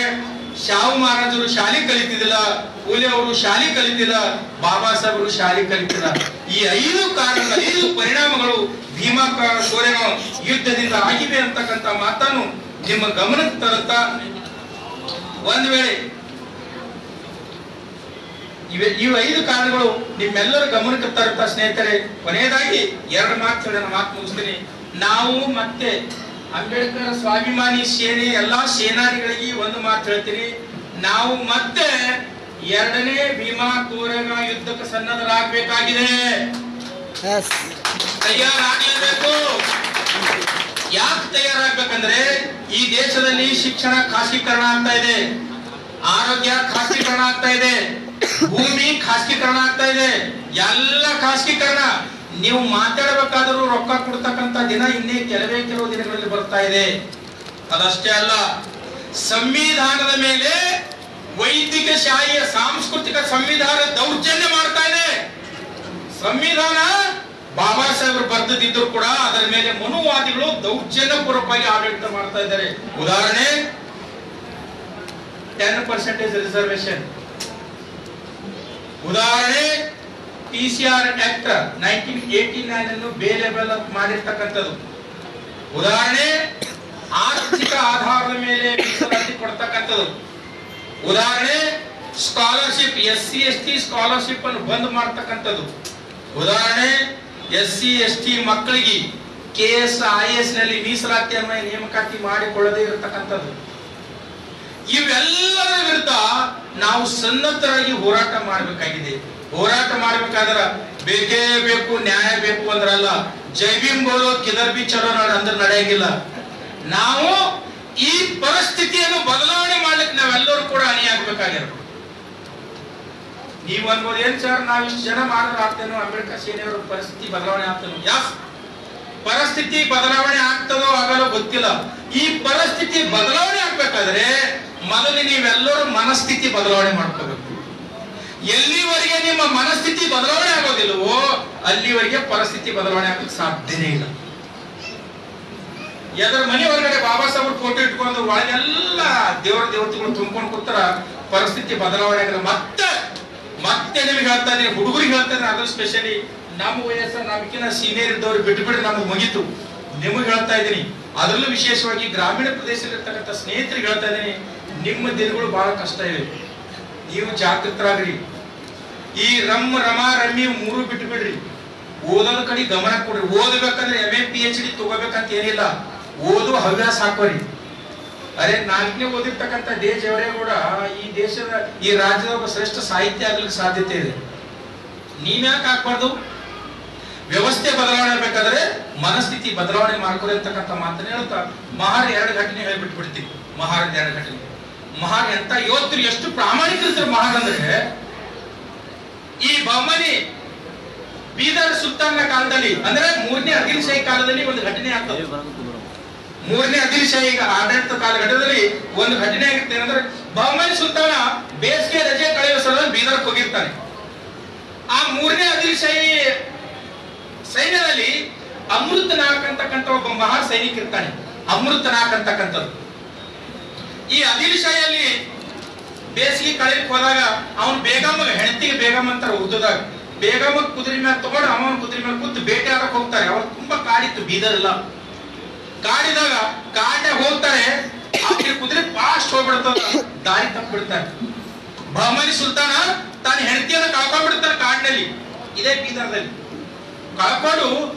[SPEAKER 1] ಶಾಹು ಮಹಾರಾಜರು ಶಾಲೆ ಕಲಿತಿದ್ದಿಲ್ಲ, ಫುಲೆ ಅವರು ಶಾಲೆ ಕಲಿತಿಲ್ಲ, ಬಾಬಾ ಸಾಹೇಬರು ಶಾಲೆ ಕಲಿತಿಲ್ಲ. ಈ 5 ಪರಿಣಾಮಗಳು ಭೀಮಾ ಕೋರೆಗಾಂವ್ ಯುದ್ಧದಿಂದ ಆಗಿವೆ ಅಂತಕ್ಕಂಥ ಮಾತನ್ನು ನಿಮ್ಮ ಗಮನಕ್ಕೆ ತರುತ್ತಾ, ಒಂದ್ ವೇಳೆ ಇವು 5 ಕಾರಣಗಳು ನಿಮ್ಮೆಲ್ಲರ ಗಮನಕ್ಕೆ ತರುತ್ತಾ ಸ್ನೇಹಿತರೆ, ಕೊನೆಯದಾಗಿ 2 ಮಾತು ಹೇಳಿ ನಾನು ಮಾತು ಮುಗಿಸ್ತೀನಿ. ನಾವು ಮತ್ತೆ ಅಂಬೇಡ್ಕರ್ ಸ್ವಾಭಿಮಾನಿ ಸೇನೆ ಎಲ್ಲಾ ಸೇನಾನಿಗಳಿಗೆ ಒಂದು ಮಾತು ಹೇಳ್ತೀನಿ, ನಾವು ಮತ್ತೆ 2ನೇ ಭೀಮಾ ಕೋರೆಗಾಂವ್ ಯುದ್ಧಕ್ಕೆ ಸನ್ನದ್ಧರಾಗಬೇಕಾಗಿದೆ, ತಯಾರಾಗಲೇಬೇಕು. ಯಾಕೆ ತಯಾರಾಗಬೇಕಂದ್ರೆ ಈ ದೇಶದಲ್ಲಿ ಶಿಕ್ಷಣ ಖಾಸಗೀಕರಣ ಆಗ್ತಾ ಇದೆ, ಆರೋಗ್ಯ ಖಾಸಗೀಕರಣ ಆಗ್ತಾ ಇದೆ, ಭೂಮಿ ಖಾಸಗೀಕರಣ ಆಗ್ತಾ ಇದೆ, ಎಲ್ಲ ಖಾಸಗೀಕರಣ. ನೀವು ಮಾತಾಡಬೇಕಾದ್ರೂ ರೊಕ್ಕ ಕೊಡ್ತಕ್ಕಂತ ದಿನ ಇನ್ನೇ ಕೆಲವೇ ಕೆಲವು ದಿನಗಳಲ್ಲಿ ಬರ್ತಾ ಇದೆ. ಅದಷ್ಟೇ ಅಲ್ಲ, ಸಂವಿಧಾನದ ಮೇಲೆ ವೈದಿಕ ಶಾಹಿಯ ಸಾಂಸ್ಕೃತಿಕ ಸಂವಿಧಾನ ದೌರ್ಜನ್ಯ ಮಾಡ್ತಾ ಇದೆ. ಸಂವಿಧಾನ ಬಾಬಾ ಸಾಹೇಬರು ಬರೆದಿದ್ರು ಕೂಡ ಅದರ ಮೇಲೆ ಮನುವಾದಿಗಳು ದೌರ್ಜನ್ಯ ಪೂರ್ವಕವಾಗಿ ಆಡಳಿತ ಮಾಡ್ತಾ ಇದ್ದಾರೆ. ಉದಾಹರಣೆ 10% ರಿಸರ್ವೇಶನ್, ಉದಾಹರಣೆ PCR ಆಕ್ಟ್ 1989 ಅನ್ನು ಬೇಲೆಬಲ್ ಮಾಡಿರ್ತಕ್ಕಂಥದ್ದು, ಉದಾಹರಣೆ ಆರ್ಥಿಕ ಆಧಾರದ ಮೇಲೆ ಮೀಸಲಾತಿ ಕೊಡ್ತಕ್ಕಂಥದ್ದು, ಉದಾಹರಣೆ ಸ್ಕಾಲರ್ಶಿಪ್ SC/ST ಸ್ಕಾಲರ್ಶಿಪ್ ಅನ್ನು ಬಂದ್ ಮಾಡ್ತಕ್ಕಂಥದ್ದು, ಉದಾಹರಣೆ SC/ST ಮಕ್ಕಳಿಗೆ KS IAS ನಲ್ಲಿ ಮೀಸಲಾತಿಯನ್ನು ನೇಮಕಾತಿ ಮಾಡಿಕೊಳ್ಳದೇ ಇರತಕ್ಕಂಥದ್ದು. ಇವೆಲ್ಲರ ವಿರುದ್ಧ ನಾವು ಸನ್ನದ್ಧರಾಗಿ ಹೋರಾಟ ಮಾಡಬೇಕಾಗಿದೆ. ಹೋರಾಟ ಮಾಡಬೇಕಾದ್ರೆ ಬೇಕೇ ಬೇಕು, ನ್ಯಾಯ ಬೇಕು ಅಂದ್ರಲ್ಲ, ಜೈ ಭೀಮ್ ಬೋಲೋ ಕಿದರ್ ಬಿ ಚಲೋ ಅಂದ್ರೆ ನಡೆಯಂಗಿಲ್ಲ. ನಾವು ಈ ಪರಿಸ್ಥಿತಿಯನ್ನು ಬದಲಾವಣೆ ಮಾಡ್ಲಿಕ್ಕೆ ನಾವೆಲ್ಲರೂ ಕೂಡ ಅಣಿಯಾಗಬೇಕಾಗಿರೋದು. ನೀವು ಅನ್ಬೋದು, ಏನ್ ಸರ್ ನಾವ್ ಇಷ್ಟು ಜನ ಮಾಡಿದ್ರೆ ಆಗ್ತೇನೋ, ಅಂಬೇಡ್ಕರ್ ಸೇನೆಯವರ ಪರಿಸ್ಥಿತಿ ಬದಲಾವಣೆ ಆಗ್ತೇನೋ? ಯಾಸ್ ಪರಿಸ್ಥಿತಿ ಬದಲಾವಣೆ ಆಗ್ತದೋ ಆಗಲ್ಲೋ ಗೊತ್ತಿಲ್ಲ. ಈ ಪರಿಸ್ಥಿತಿ ಬದಲಾವಣೆ ಆಗ್ಬೇಕಾದ್ರೆ ಮೊದಲು ನೀವೆಲ್ಲರೂ ಮನಸ್ಥಿತಿ ಬದಲಾವಣೆ ಮಾಡ್ಕೋಬೇಕು. ಎಲ್ಲಿವರೆಗೆ ನಿಮ್ಮ ಮನಸ್ಥಿತಿ ಬದಲಾವಣೆ ಆಗೋದಿಲ್ಲವೋ ಅಲ್ಲಿವರೆಗೆ ಪರಿಸ್ಥಿತಿ ಬದಲಾವಣೆ ಆಗೋಕ್ಕೆ ಸಾಧ್ಯನೇ ಇಲ್ಲ. ಎದ್ರ ಮನೆ ಹೊರಗಡೆ ಬಾಬಾ ಸಾಹೇಬ್ ಫೋಟೋ ಇಟ್ಕೊಂಡು ಒಳಗೆಲ್ಲ ದೇವತೆಗಳು ತುಂಬ್ಕೊಂಡು ಕೂತಾರ, ಪರಿಸ್ಥಿತಿ ಬದಲಾವಣೆ ಆಗಲ್ಲ. ಮತ್ತೆ ನಿಮ್ಗೆ ಹೇಳ್ತಾ ಇದೀನಿ, ಹುಡುಗರಿಗೆ ಹೇಳ್ತಾ ಇದ್ದೀನಿ, ಅದು ಸ್ಪೆಷಲಿ ನಮ್ಮ ವಯಸ್ಸ ನಮ್ಗಿನ್ನ ಸೀನಿಯರ್ ಇದ್ದವ್ರು ಬಿಟ್ಟು ನಮಗೆ ಮುಗೀತು. ನಿಮಗೆ ಹೇಳ್ತಾ ಇದ್ದೀನಿ, ಅದರಲ್ಲೂ ವಿಶೇಷವಾಗಿ ಗ್ರಾಮೀಣ ಪ್ರದೇಶದಲ್ಲಿರ್ತಕ್ಕಂಥ ಸ್ನೇಹಿತರಿಗೆ ಹೇಳ್ತಾ ಇದ್ದೀನಿ, ನಿಮ್ಮ ದಿನಗಳು ಬಹಳ ಕಷ್ಟ ಇವೆ. ನೀವು ಜಾಗೃತರಾಗ್ರಿ. ಈ ರಮಾ ರಮ್ಮಿ ಮೂರು ಬಿಟ್ಟು ಬಿಡ್ರಿ. ಓದೋದ ಕಡೆ ಗಮನ ಕೊಡ್ರಿ. ಓದಬೇಕಂದ್ರೆ MA PhD ತಗೋಬೇಕಂತ ಏನಿಲ್ಲ, ಓದುವ ಹವ್ಯಾಸ ಹಾಕೋರಿ. ಅರೆ 4ನೇ ಓದಿರ್ತಕ್ಕಂಥ ಜವರೇಗೌಡ ಈ ದೇಶದ ಈ ರಾಜ್ಯದ ಒಬ್ಬ ಶ್ರೇಷ್ಠ ಸಾಹಿತ್ಯ ಆಗ್ಲಿಕ್ಕೆ ಸಾಧ್ಯತೆ ಇದೆ. ನೀವ್ಯಾಕೆ ಹಾಕ್ಬಾರ್ದು? ವ್ಯವಸ್ಥೆ ಬದಲಾವಣೆ ಆಗ್ಬೇಕಾದ್ರೆ ಮನಸ್ಥಿತಿ ಬದಲಾವಣೆ ಮಾಡ್ಕೊರಿ ಅಂತಕ್ಕಂಥ ಮಾತನ್ನ ಹೇಳ್ತಾ ಮಹಾರ್ 2 ಘಟನೆ ಹೇಳ್ಬಿಟ್ಬಿಡ್ತೀವಿ. ಮಹಾರ್ 2 ಘಟನೆ. ಮಹಾರ್ ಎಂತ ಯೋಧರು, ಎಷ್ಟು ಪ್ರಾಮಾಣಿಕರಿದ್ರು ಮಹಾರ್ ಅಂದ್ರೆ, ಈ ಬಹಮನಿ ಬೀದರ್ ಸುಲ್ತಾನ್ನ ಕಾಲದಲ್ಲಿ ಅಂದ್ರೆ 3ನೇ ಆದಿಲ್ ಶಾಹಿ ಕಾಲದಲ್ಲಿ ಒಂದು ಘಟನೆ ಆಗ್ತದೆ. 3ನೇ ಆದಿಲ್ ಶಾಹಿ ಆಡಳಿತ ಕಾಲಘಟ್ಟದಲ್ಲಿ ಒಂದು ಘಟನೆ ಆಗಿರುತ್ತೆ. ಏನಂದ್ರೆ ಬಹಮನಿ ಸುಲ್ತಾನ ಬೇಸಿಗೆ ರಜೆ ಕಳೆಯುವ ಸಲುವಾಗಿ ಬೀದರ್ಗೆ ಹೋಗಿರ್ತಾನೆ. ಆ 3ನೇ ಆದಿಲ್ ಶಾಹಿ ಸೈನ್ಯದಲ್ಲಿ ಅಮೃತನಾಕ್ ಅಂತಕ್ಕಂಥ ಒಬ್ಬ ಮಹಾ ಸೈನಿಕ ಇರ್ತಾನೆ. ಅಮೃತನಾಕ್ ಅಂತಕ್ಕಂಥದ್ದು. ಈ ಆದಿಲ್ ಶಾಹಿಯಲ್ಲಿ ಬೇಸಿಗೆ ಕಳೆಯಕ್ಕೆ ಹೋದಾಗ ಅವನು ಬೇಗಮ್ಮ ಹೆಂಡತಿಗೆ ಬೇಗಮ್ಮ ಅಂತಾರೆ ಉರ್ದುದಾಗ. ಬೇಗಮ್ಮ ಕುದುರೆ ಮೇಲೆ ತಗೊಂಡು ಅವನ ಕುದುರೆ ಮೇಲೆ ಕೂತು ಬೇಟೆ ಆಡಕ್ ಹೋಗ್ತಾರೆ. ಅವ್ರು ತುಂಬಾ ಕಾಡಿತ್ತು, ಬೀದರ್ ಇಲ್ಲ. ಕಾಡಿದಾಗ ಕಾಡ್ನಾಗ ಹೋಗ್ತಾರೆ, ಆಕೆ ಕುದುರೆ ಫಾಸ್ಟ್ ಹೋಗ್ಬಿಡ್ತದ, ದಾರಿ ತಪ್ಪಿಬಿಡ್ತಾರೆ. ಬಹಮನಿ ಸುಲ್ತಾನ ತಾನು ಹೆಂಡತಿಯನ್ನು ಕಳ್ಕೊಂಡ್ಬಿಡ್ತಾನೆ ಕಾಡಿನಲ್ಲಿ. ಇದೇ ಬೀದರ್ದಲ್ಲಿ ಕಳ್ಕೊಂಡು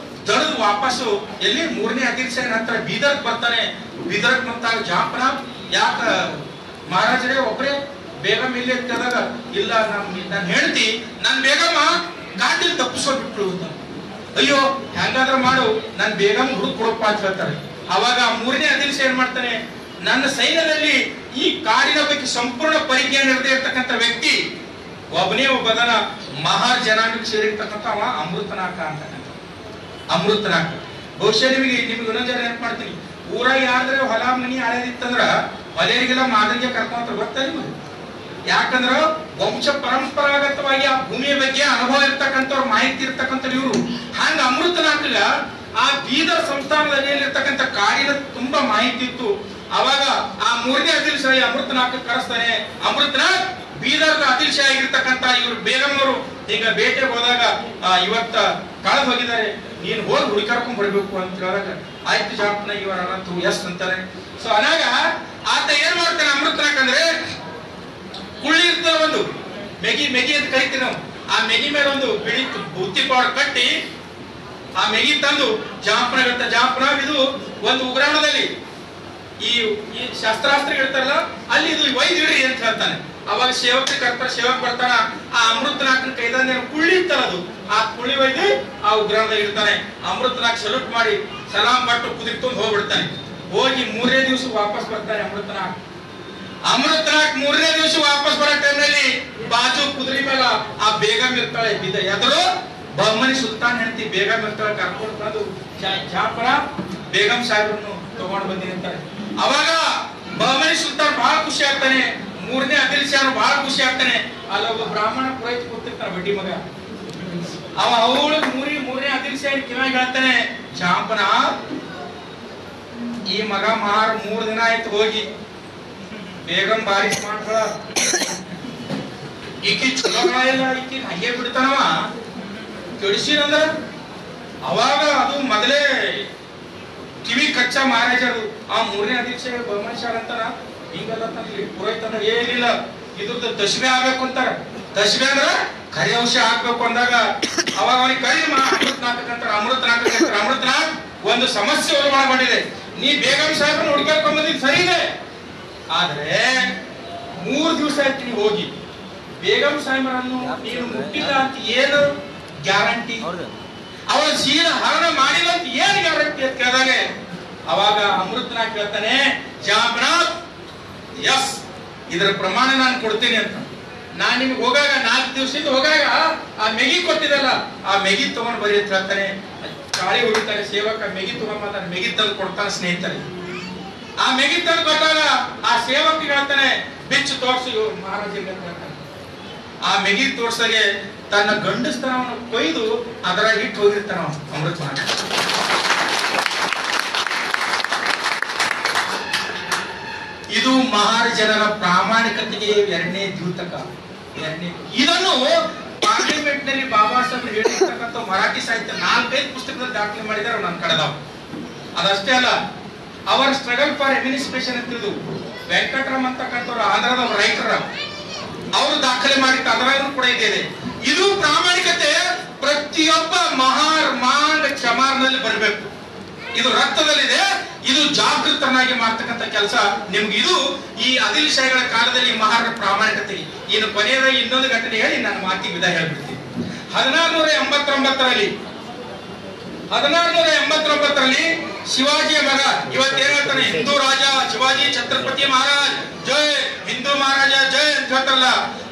[SPEAKER 1] ದಳದು ವಾಪಸ್ಸು ಎಲ್ಲಿ 3ನೇ ಆದಿಲ್ ಶಾಹಿ ನಂತರ ಬೀದರ್ಗ್ ಬರ್ತಾನೆ. ಬೀದರ್ಗ್ ಬಂದಾಗ ಜಾಪನ ಯಾಕ ಮಹಾರಾಜರೇ ಒಬ್ರೇ ಬೇಗಮ್ ಇಲ್ಲಿ ಅಂತದಾಗ, ಇಲ್ಲ ನಾನು ಹೇಳ್ತಿ ನನ್ ಬೇಗಮ್ಮ ಕಾಡಿಲ್ ತಪ್ಪಿಸ್ಕೊಂಡ್ಬಿಟ್ರು ಅಂತ. ಅಯ್ಯೋ ಹೆಂಗಾದ್ರ ಮಾಡು, ನನ್ ಬೇಗಮ್ ಹುಡುಕ್ ಕೊಡಪ್ಪ ಅಂತ ಹೇಳ್ತಾರೆ. ಅವಾಗ 3ನೇ ಆದಿಲ್ ಶಾಹಿ ಏನ್ ಮಾಡ್ತಾನೆ, ನನ್ನ ಸೈನ್ಯದಲ್ಲಿ ಈ ಕಾಡಿನ ಬಗ್ಗೆ ಸಂಪೂರ್ಣ ಪರಿಜ್ಞಾನ ಇರದೇ ಇರ್ತಕ್ಕಂಥ ವ್ಯಕ್ತಿ ಒಬ್ಬನೇ ಒಬ್ಬದನ ಮಹಾರ್ ಜನಾಂಗಕ್ಕೆ ಸೇರಿರ್ತಕ್ಕಂಥ ಅವ ಅಮೃತನಾಕ ಅಂತಕ್ಕಂಥ. ಅಮೃತನಾಕ ಬಹುಶಃ ನಿಮಗೆ ಇನ್ನೊಂದ್ ಜನ ನೆನಪು ಮಾಡ್ತೀನಿ, ಊರಾಗ ಯಾರ್ದ್ರೆ ಹೊಲ ಮನಿ ಹಳೇದಿತ್ತಂದ್ರ ಹೊಲೆಯರಿಗೆಲ್ಲ ಮಾದರಿಗೆ ಕರ್ಕೊಂತ ಗೊತ್ತಾ ನಿಮಗೆ? ಯಾಕಂದ್ರ ವಂಶ ಪರಂಪರಾಗತವಾಗಿ ಆ ಭೂಮಿಯ ಬಗ್ಗೆ ಅನುಭವ ಇರ್ತಕ್ಕಂಥವ್ರು, ಮಾಹಿತಿ ಇರ್ತಕ್ಕಂಥವ್ರು ಇವರು. ಹಂಗ ಅಮೃತನಾಕಗ ಆ ಬೀದರ್ ಸಂಸ್ಥಾನದಲ್ಲಿ ಇರ್ತಕ್ಕಂಥ ಕಾಡಿನ ತುಂಬಾ ಮಾಹಿತಿ ಇತ್ತು. ಅವಾಗ ಆ 3ನೇ ಆದಿಲ್ ಶಾಹಿ ಅಮೃತನಾಕ್ ಕರೆಸ್ತಾನೆ. ಅಮೃತನಾಕ್ ಬೀದರ್ ಆದಿಲ್ ಶಾಹಿ ಆಗಿರ್ತಕ್ಕಂಥ ಇವರು ಬೇಗಮ್ಮವರು ಈಗ ಬೇಟೆಗೆ ಹೋದಾಗ ಇವತ್ತ ಕಳೆದು ಹೋಗಿದ್ದಾರೆ, ನೀನ್ ಹೋಗಿ ಹುಡುಕಾಡ್ಕೊಂಡ್ ಬರ್ಬೇಕು ಅಂತ ಹೇಳಿದಾಗ ಆಯ್ತು ಜಾಪನ ಇವರ ಎಸ್ ಅಂತಾರೆ. ಸೊ ಅನಾಗ ಆತ ಏನ್ ಮಾಡ್ತಾನೆ ಅಮೃತನಾಕ್ ಅಂದ್ರೆ, ಕುಳ್ಳಿ ಇರ್ತದೆ ಒಂದು ಮೆಗಿ ಅಂತ ಕರಿತೀವಿ ನಾವು. ಆ ಮೆಗಿ ಮೇಲೆ ಒಂದು ಬಿಳಿ ಬುತ್ತಿ ಪೌಡರ್ ಕಟ್ಟಿ ಆ ಮೆಗಿ ತಂದು ಜಾಪನ ಇರುತ್ತೆ. ಜಾಪನ ಇದು ಒಂದು ಉಗ್ರಾಣದಲ್ಲಿ ಈ ಶಸ್ತ್ರಾಸ್ತ್ರ ಇರ್ತಾರಲ್ಲ ಅಲ್ಲಿ ಇದು ಒಯ್ದು ಇಡ್ರಿ ಅಂತ ಹೇಳ್ತಾನೆ. ಅವಾಗ ಸೇವಕರಿಗೆ ಕರ್ತಾರೆ, ಸೇವಕ ಬರ್ತಾನ. ಆ ಅಮೃತನಾಕನ ಕೈದಂದ ಕುಳ್ಳಿ ಇರ್ತಾರದು, ಆ ಕುಳ್ಳಿ ಒಯ್ದು ಆ ಉಗ್ರಾಣದಾಗ ಇಡ್ತಾನೆ. ಅಮೃತನಾಕ್ ಸಲ್ಯೂಟ್ ಮಾಡಿ ಸಲಾಂ ಬಟ್ಟು ಕುದುರೆ ತುಂಬ ಹೋಗ್ಬಿಡ್ತಾನೆ. ಹೋಗಿ 3ನೇ ದಿವಸ ವಾಪಸ್ ಬರ್ತಾನೆ ಅಮೃತನಾಕ್. 3ನೇ ದಿವಸ ವಾಪಸ್ ಬರೋ ಟೈಮ್ನಲ್ಲಿ ಬಾಜು ಕುದುರೆ ಮೇಲೆ ಆ ಬೇಗಮ್ ಇರ್ತಾಳೆ. ಎದುರು ಬಹಮನಿ ಸುಲ್ತಾನ್ ಹೆಂಡತಿ ಬೇಗಮ್ ಇರ್ತಾಳೆ. ಕರ್ಕೊಂಡು ಬಂದು ಜಾಫರ ಬೇಗಮ್ ಸಾಹೇಬ್ರನ್ನು ತಗೊಂಡು ಬಂದಿರ್ತಾರೆ. ಅವಾಗ ಬಹಮನಿ ಸುಲ್ತಾನ್ ಬಹಳ ಖುಷಿ ಆಗ್ತಾನೆ, ಮೂರನೇ ಆದಿಲ್ ಶಾ ಬಹಳ ಖುಷಿ ಆಗ್ತಾನೆ. ಅಲ್ಲೊಬ್ಬ ಬ್ರಾಹ್ಮಣ ಪುರೋಹಿತ ಕೂತಿರ್ತಾನ ಬಡ್ಡಿ ಮಗ, ಅವ ಅವಳು ಮೂರನೇ ಆದಿಲ್ ಶಾ ಕಿವಿಯಾಗಿ ಹೇಳ್ತಾನೆ, ಜಾಂಪನ ಈ ಮಗ ಮಾರ್ 3 ದಿನ ಆಯ್ತು ಹೋಗಿ, ಬೇಗಂ ಬಾರಿ ಮಾಡ್ತಾಳ, ಈಕಿ ಚಲೋಗಳ ಇಲ್ಲ, ಈಕಿ ಹಂಗೆ ಬಿಡ್ತಾನವ ಕೆಡಿಸಿರಂದ್ರ. ಅವಾಗ ಅದು ಮೊದಲೇ ಕಿವಿ ಕಚ್ಚಾ ಮಹಾರಾಜರು ಆ 3ನೇ ಅಧ್ಯಕ್ಷ ಬಹಮನಿಶಾರ್ ಅಂತಾರ, ಹಿಂಗಲ್ಲ ಪುರೋಹಿತ ಏನಿಲ್ಲ ಇದ್ರದ್ದು ದಶಮೆ ಆಗ್ಬೇಕು ಅಂತಾರ. ದಶಮೆ ಅಂದ್ರ ಕರಿ ಅಂಶ ಹಾಕ್ಬೇಕು ಅಂದಾಗ ಅವಾಗ ಅವನಿಗೆ ಕರಿ ಅಮೃತನಾಥಕ್ ಅಂತಾರ. ಅಮೃತನಾಥ್ ಒಂದು ಸಮಸ್ಯೆ ಉಲ್ಬಣ ಮಾಡಿದೆ, ನೀ ಬೇಗಂ ಸಾಹೇಬ್ರನ್ನ ಹುಡುಕ್ಯಾಡ್ಕೊಂಡ್ ಬಂದಿದ್ ಸರಿ ಇದೆ, ಆದ್ರೆ 3 ದಿವಸ ಆಯ್ತು ನೀವು ಹೋಗಿ, ಬೇಗಂ ಸಾಹೇಬರನ್ನು ನೀನು ಮುಟ್ಟಿಲ್ಲ ಅಂತ ಏನು ಗ್ಯಾರಂಟಿ? ಅವರ ಶೀಲ ಹರಣ ಮಾಡಿಲ್ಲ ಅಂತ ಏನ್ ಗ್ಯಾರಂಟಿ ಅಂತ ಕೇಳಿದಾಗ ಅವಾಗ ಅಮೃತನಾಥ್ ಕೇಳ್ತಾನೆ, ಜಾಂಬನಾಥ್ ಎಸ್ ಇದರ ಪ್ರಮಾಣ ನಾನು ಕೊಡ್ತೀನಿ ಅಂತ. ನಾನ್ ನಿಮ್ಗೆ ಹೋಗಾಗ 4 ದಿವಸದಿಂದ ಹೋಗಾಗ ಆ ಮೆಗಿ ಕೊಟ್ಟಿದಲ್ಲ ಆ ಮೆಗಿ ತಗೊಂಡ್ ಬರೀ ಅಂತ ಹೇಳ್ತಾನೆ. ಗಾಳಿ ಹೊಡಿತಾನೆ ಸೇವಕ, ಮೆಗಿ ತಗೊಂಡ್ ಮೆಗಿ ತಂದು ಕೊಡ್ತಾನೆ ಸ್ನೇಹಿತರೆ. ಆ ಮೆಗಿ ತಂದು ಕೊಟ್ಟಾಗ ಆ ಸೇವಕ ಹೇಳ್ತಾನೆ, ಬಿಚ್ಚು ತೋರ್ಸು ಮಹಾರಾಜರಿಗೆ ಅಂತ ಹೇಳ್ತಾನೆ. ಆ ಮೆಗಿ ತೋರ್ಸಗೆ ತನ್ನ ಗಂಡಸ್ತನವನ್ನು ಕೊಯ್ದು ಅದರ ಇಟ್ಟು ಹೋಗಿರ್ತಾನ ಅಮೃತನಾಥ್. ಇದು ಮಹಾರಾಜರ ಪ್ರಾಮಾಣಿಕತೆಗೆ 2ನೇ ದ್ಯೋತಕ. ಇದನ್ನು ಪಾರ್ಲಿಮೆಂಟ್ ನಲ್ಲಿ ಬಾಬಾ ಸಾಹೇಬ್ ಹೇಳಿರ್ತಕ್ಕಂಥ ಮರಾಠಿ ಸಾಹಿತ್ಯ 4-5 ಪುಸ್ತಕದಲ್ಲಿ ದಾಖಲೆ ಮಾಡಿದಾರೆ, ನಾನು ಕಳೆದವ್. ಅದಷ್ಟೇ ಅಲ್ಲ, ಅವರ್ ಸ್ಟ್ರಗಲ್ ಫಾರ್ ಎಮಿನಿಸ್ಟ್ರೇಷನ್ ಅಂತಿದ್ದು ವೆಂಕಟರಾಮ್ ಅಂತಕ್ಕಂಥವ್ರು ಆಂಧ್ರದ ರೈತರ ಅವರು ದಾಖಲೆ ಮಾಡಿಟ್ಟು ಅದರಲ್ಲೂ ಕೂಡ ಇದೆ. ಇದು ಪ್ರಾಮಾಣಿಕತೆ ಪ್ರತಿಯೊಬ್ಬ ಮಾಂಗ ಚಮಾರ್ನಲ್ಲಿ ಬರಬೇಕು. ಇದು ರಕ್ತದಲ್ಲಿದೆ, ಇದು ಜಾಗೃತನಾಗಿ ಮಾಡ್ತಕ್ಕಂಥ ಕೆಲಸ ನಿಮ್ಗೆ. ಇದು ಈ ಆದಿಲ್ ಶಾಹಿಗಳ ಕಾಲದಲ್ಲಿ ಮಹಾರ ಪ್ರಾಮಾಣಿಕತೆಗೆ. ಇನ್ನು ಕೊನೆಯದಾಗಿ ಇನ್ನೊಂದು ಘಟನೆ ಹೇಳಿ ನನ್ನ ಮಾತಿಗೆ ವಿದಾಯ ಹೇಳ್ಬಿಡ್ತೀನಿ. 1689ರಲ್ಲಿ ಶಿವಾಜಿಯ ಮಗ ಇವತ್ತೇನ್ ಹೇಳ್ತಾನೆ, ಹಿಂದೂ ರಾಜ ಶಿವಾಜಿ ಛತ್ರಪತಿ ಮಹಾರಾಜ್ ಜೈ, ಹಿಂದೂ ಮಹಾರಾಜ ಜೈ ಅಂತ ಹೇಳ್ತಾರಲ್ಲ,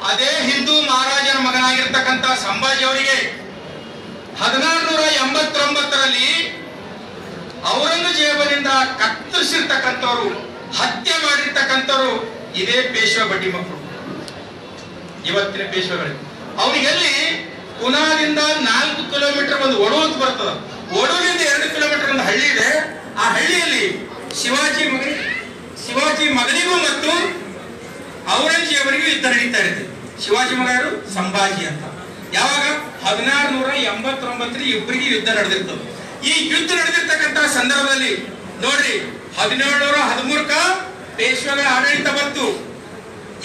[SPEAKER 1] ಅದೇ ಹಿಂದೂ ಮಹಾರಾಜನ ಮಗನಾಗಿರ್ತಕ್ಕಂಥ ಸಂಭಾಜಿ ಅವರಿಗೆ 1689ರಲ್ಲಿ ಔರಂಗಜೇಬನಿಂದ ಕತ್ತರಿಸಿರ್ತಕ್ಕಂಥವ್ರು, ಹತ್ಯೆ ಮಾಡಿರ್ತಕ್ಕಂಥವ್ರು ಇದೇ ಪೇಶ್ವ ಬಡ್ಡಿ ಮಕ್ಕಳು, ಇವತ್ತಿನ ಪೇಶ್ವಗಳಿಗೆ. ಅವರಿಗೆಲ್ಲಿ ಪುನಾದಿಂದ 4 ಕಿಲೋಮೀಟರ್ ಒಂದು ಒಡವು ಅಂತ ಬರ್ತದ, ಒಡವಿನಿಂದ 2 ಕಿಲೋಮೀಟರ್ ಒಂದು ಹಳ್ಳಿ ಇದೆ. ಆ ಹಳ್ಳಿಯಲ್ಲಿ ಶಿವಾಜಿ ಮಗನಿಗೂ ಮತ್ತು ಔರಂಗಜೇಬನಿಗೂ ಯುದ್ಧ ನಡೀತಾ ಇರುತ್ತೆ. ಶಿವಾಜಿ ಮಗ ಯಾರು? ಸಂಭಾಜಿ ಅಂತ. ಯಾವಾಗ? 1689 ಇಬ್ಬರಿಗೆ ಯುದ್ಧ ನಡೆದಿರ್ತದೆ. ಈ ಯುದ್ಧ ನಡೆದಿರ್ತಕ್ಕಂಥ ಸಂದರ್ಭದಲ್ಲಿ ನೋಡ್ರಿ, 1713 ಪೇಶ್ವೆಗಳ ಆಡಳಿತ ಬಂತು.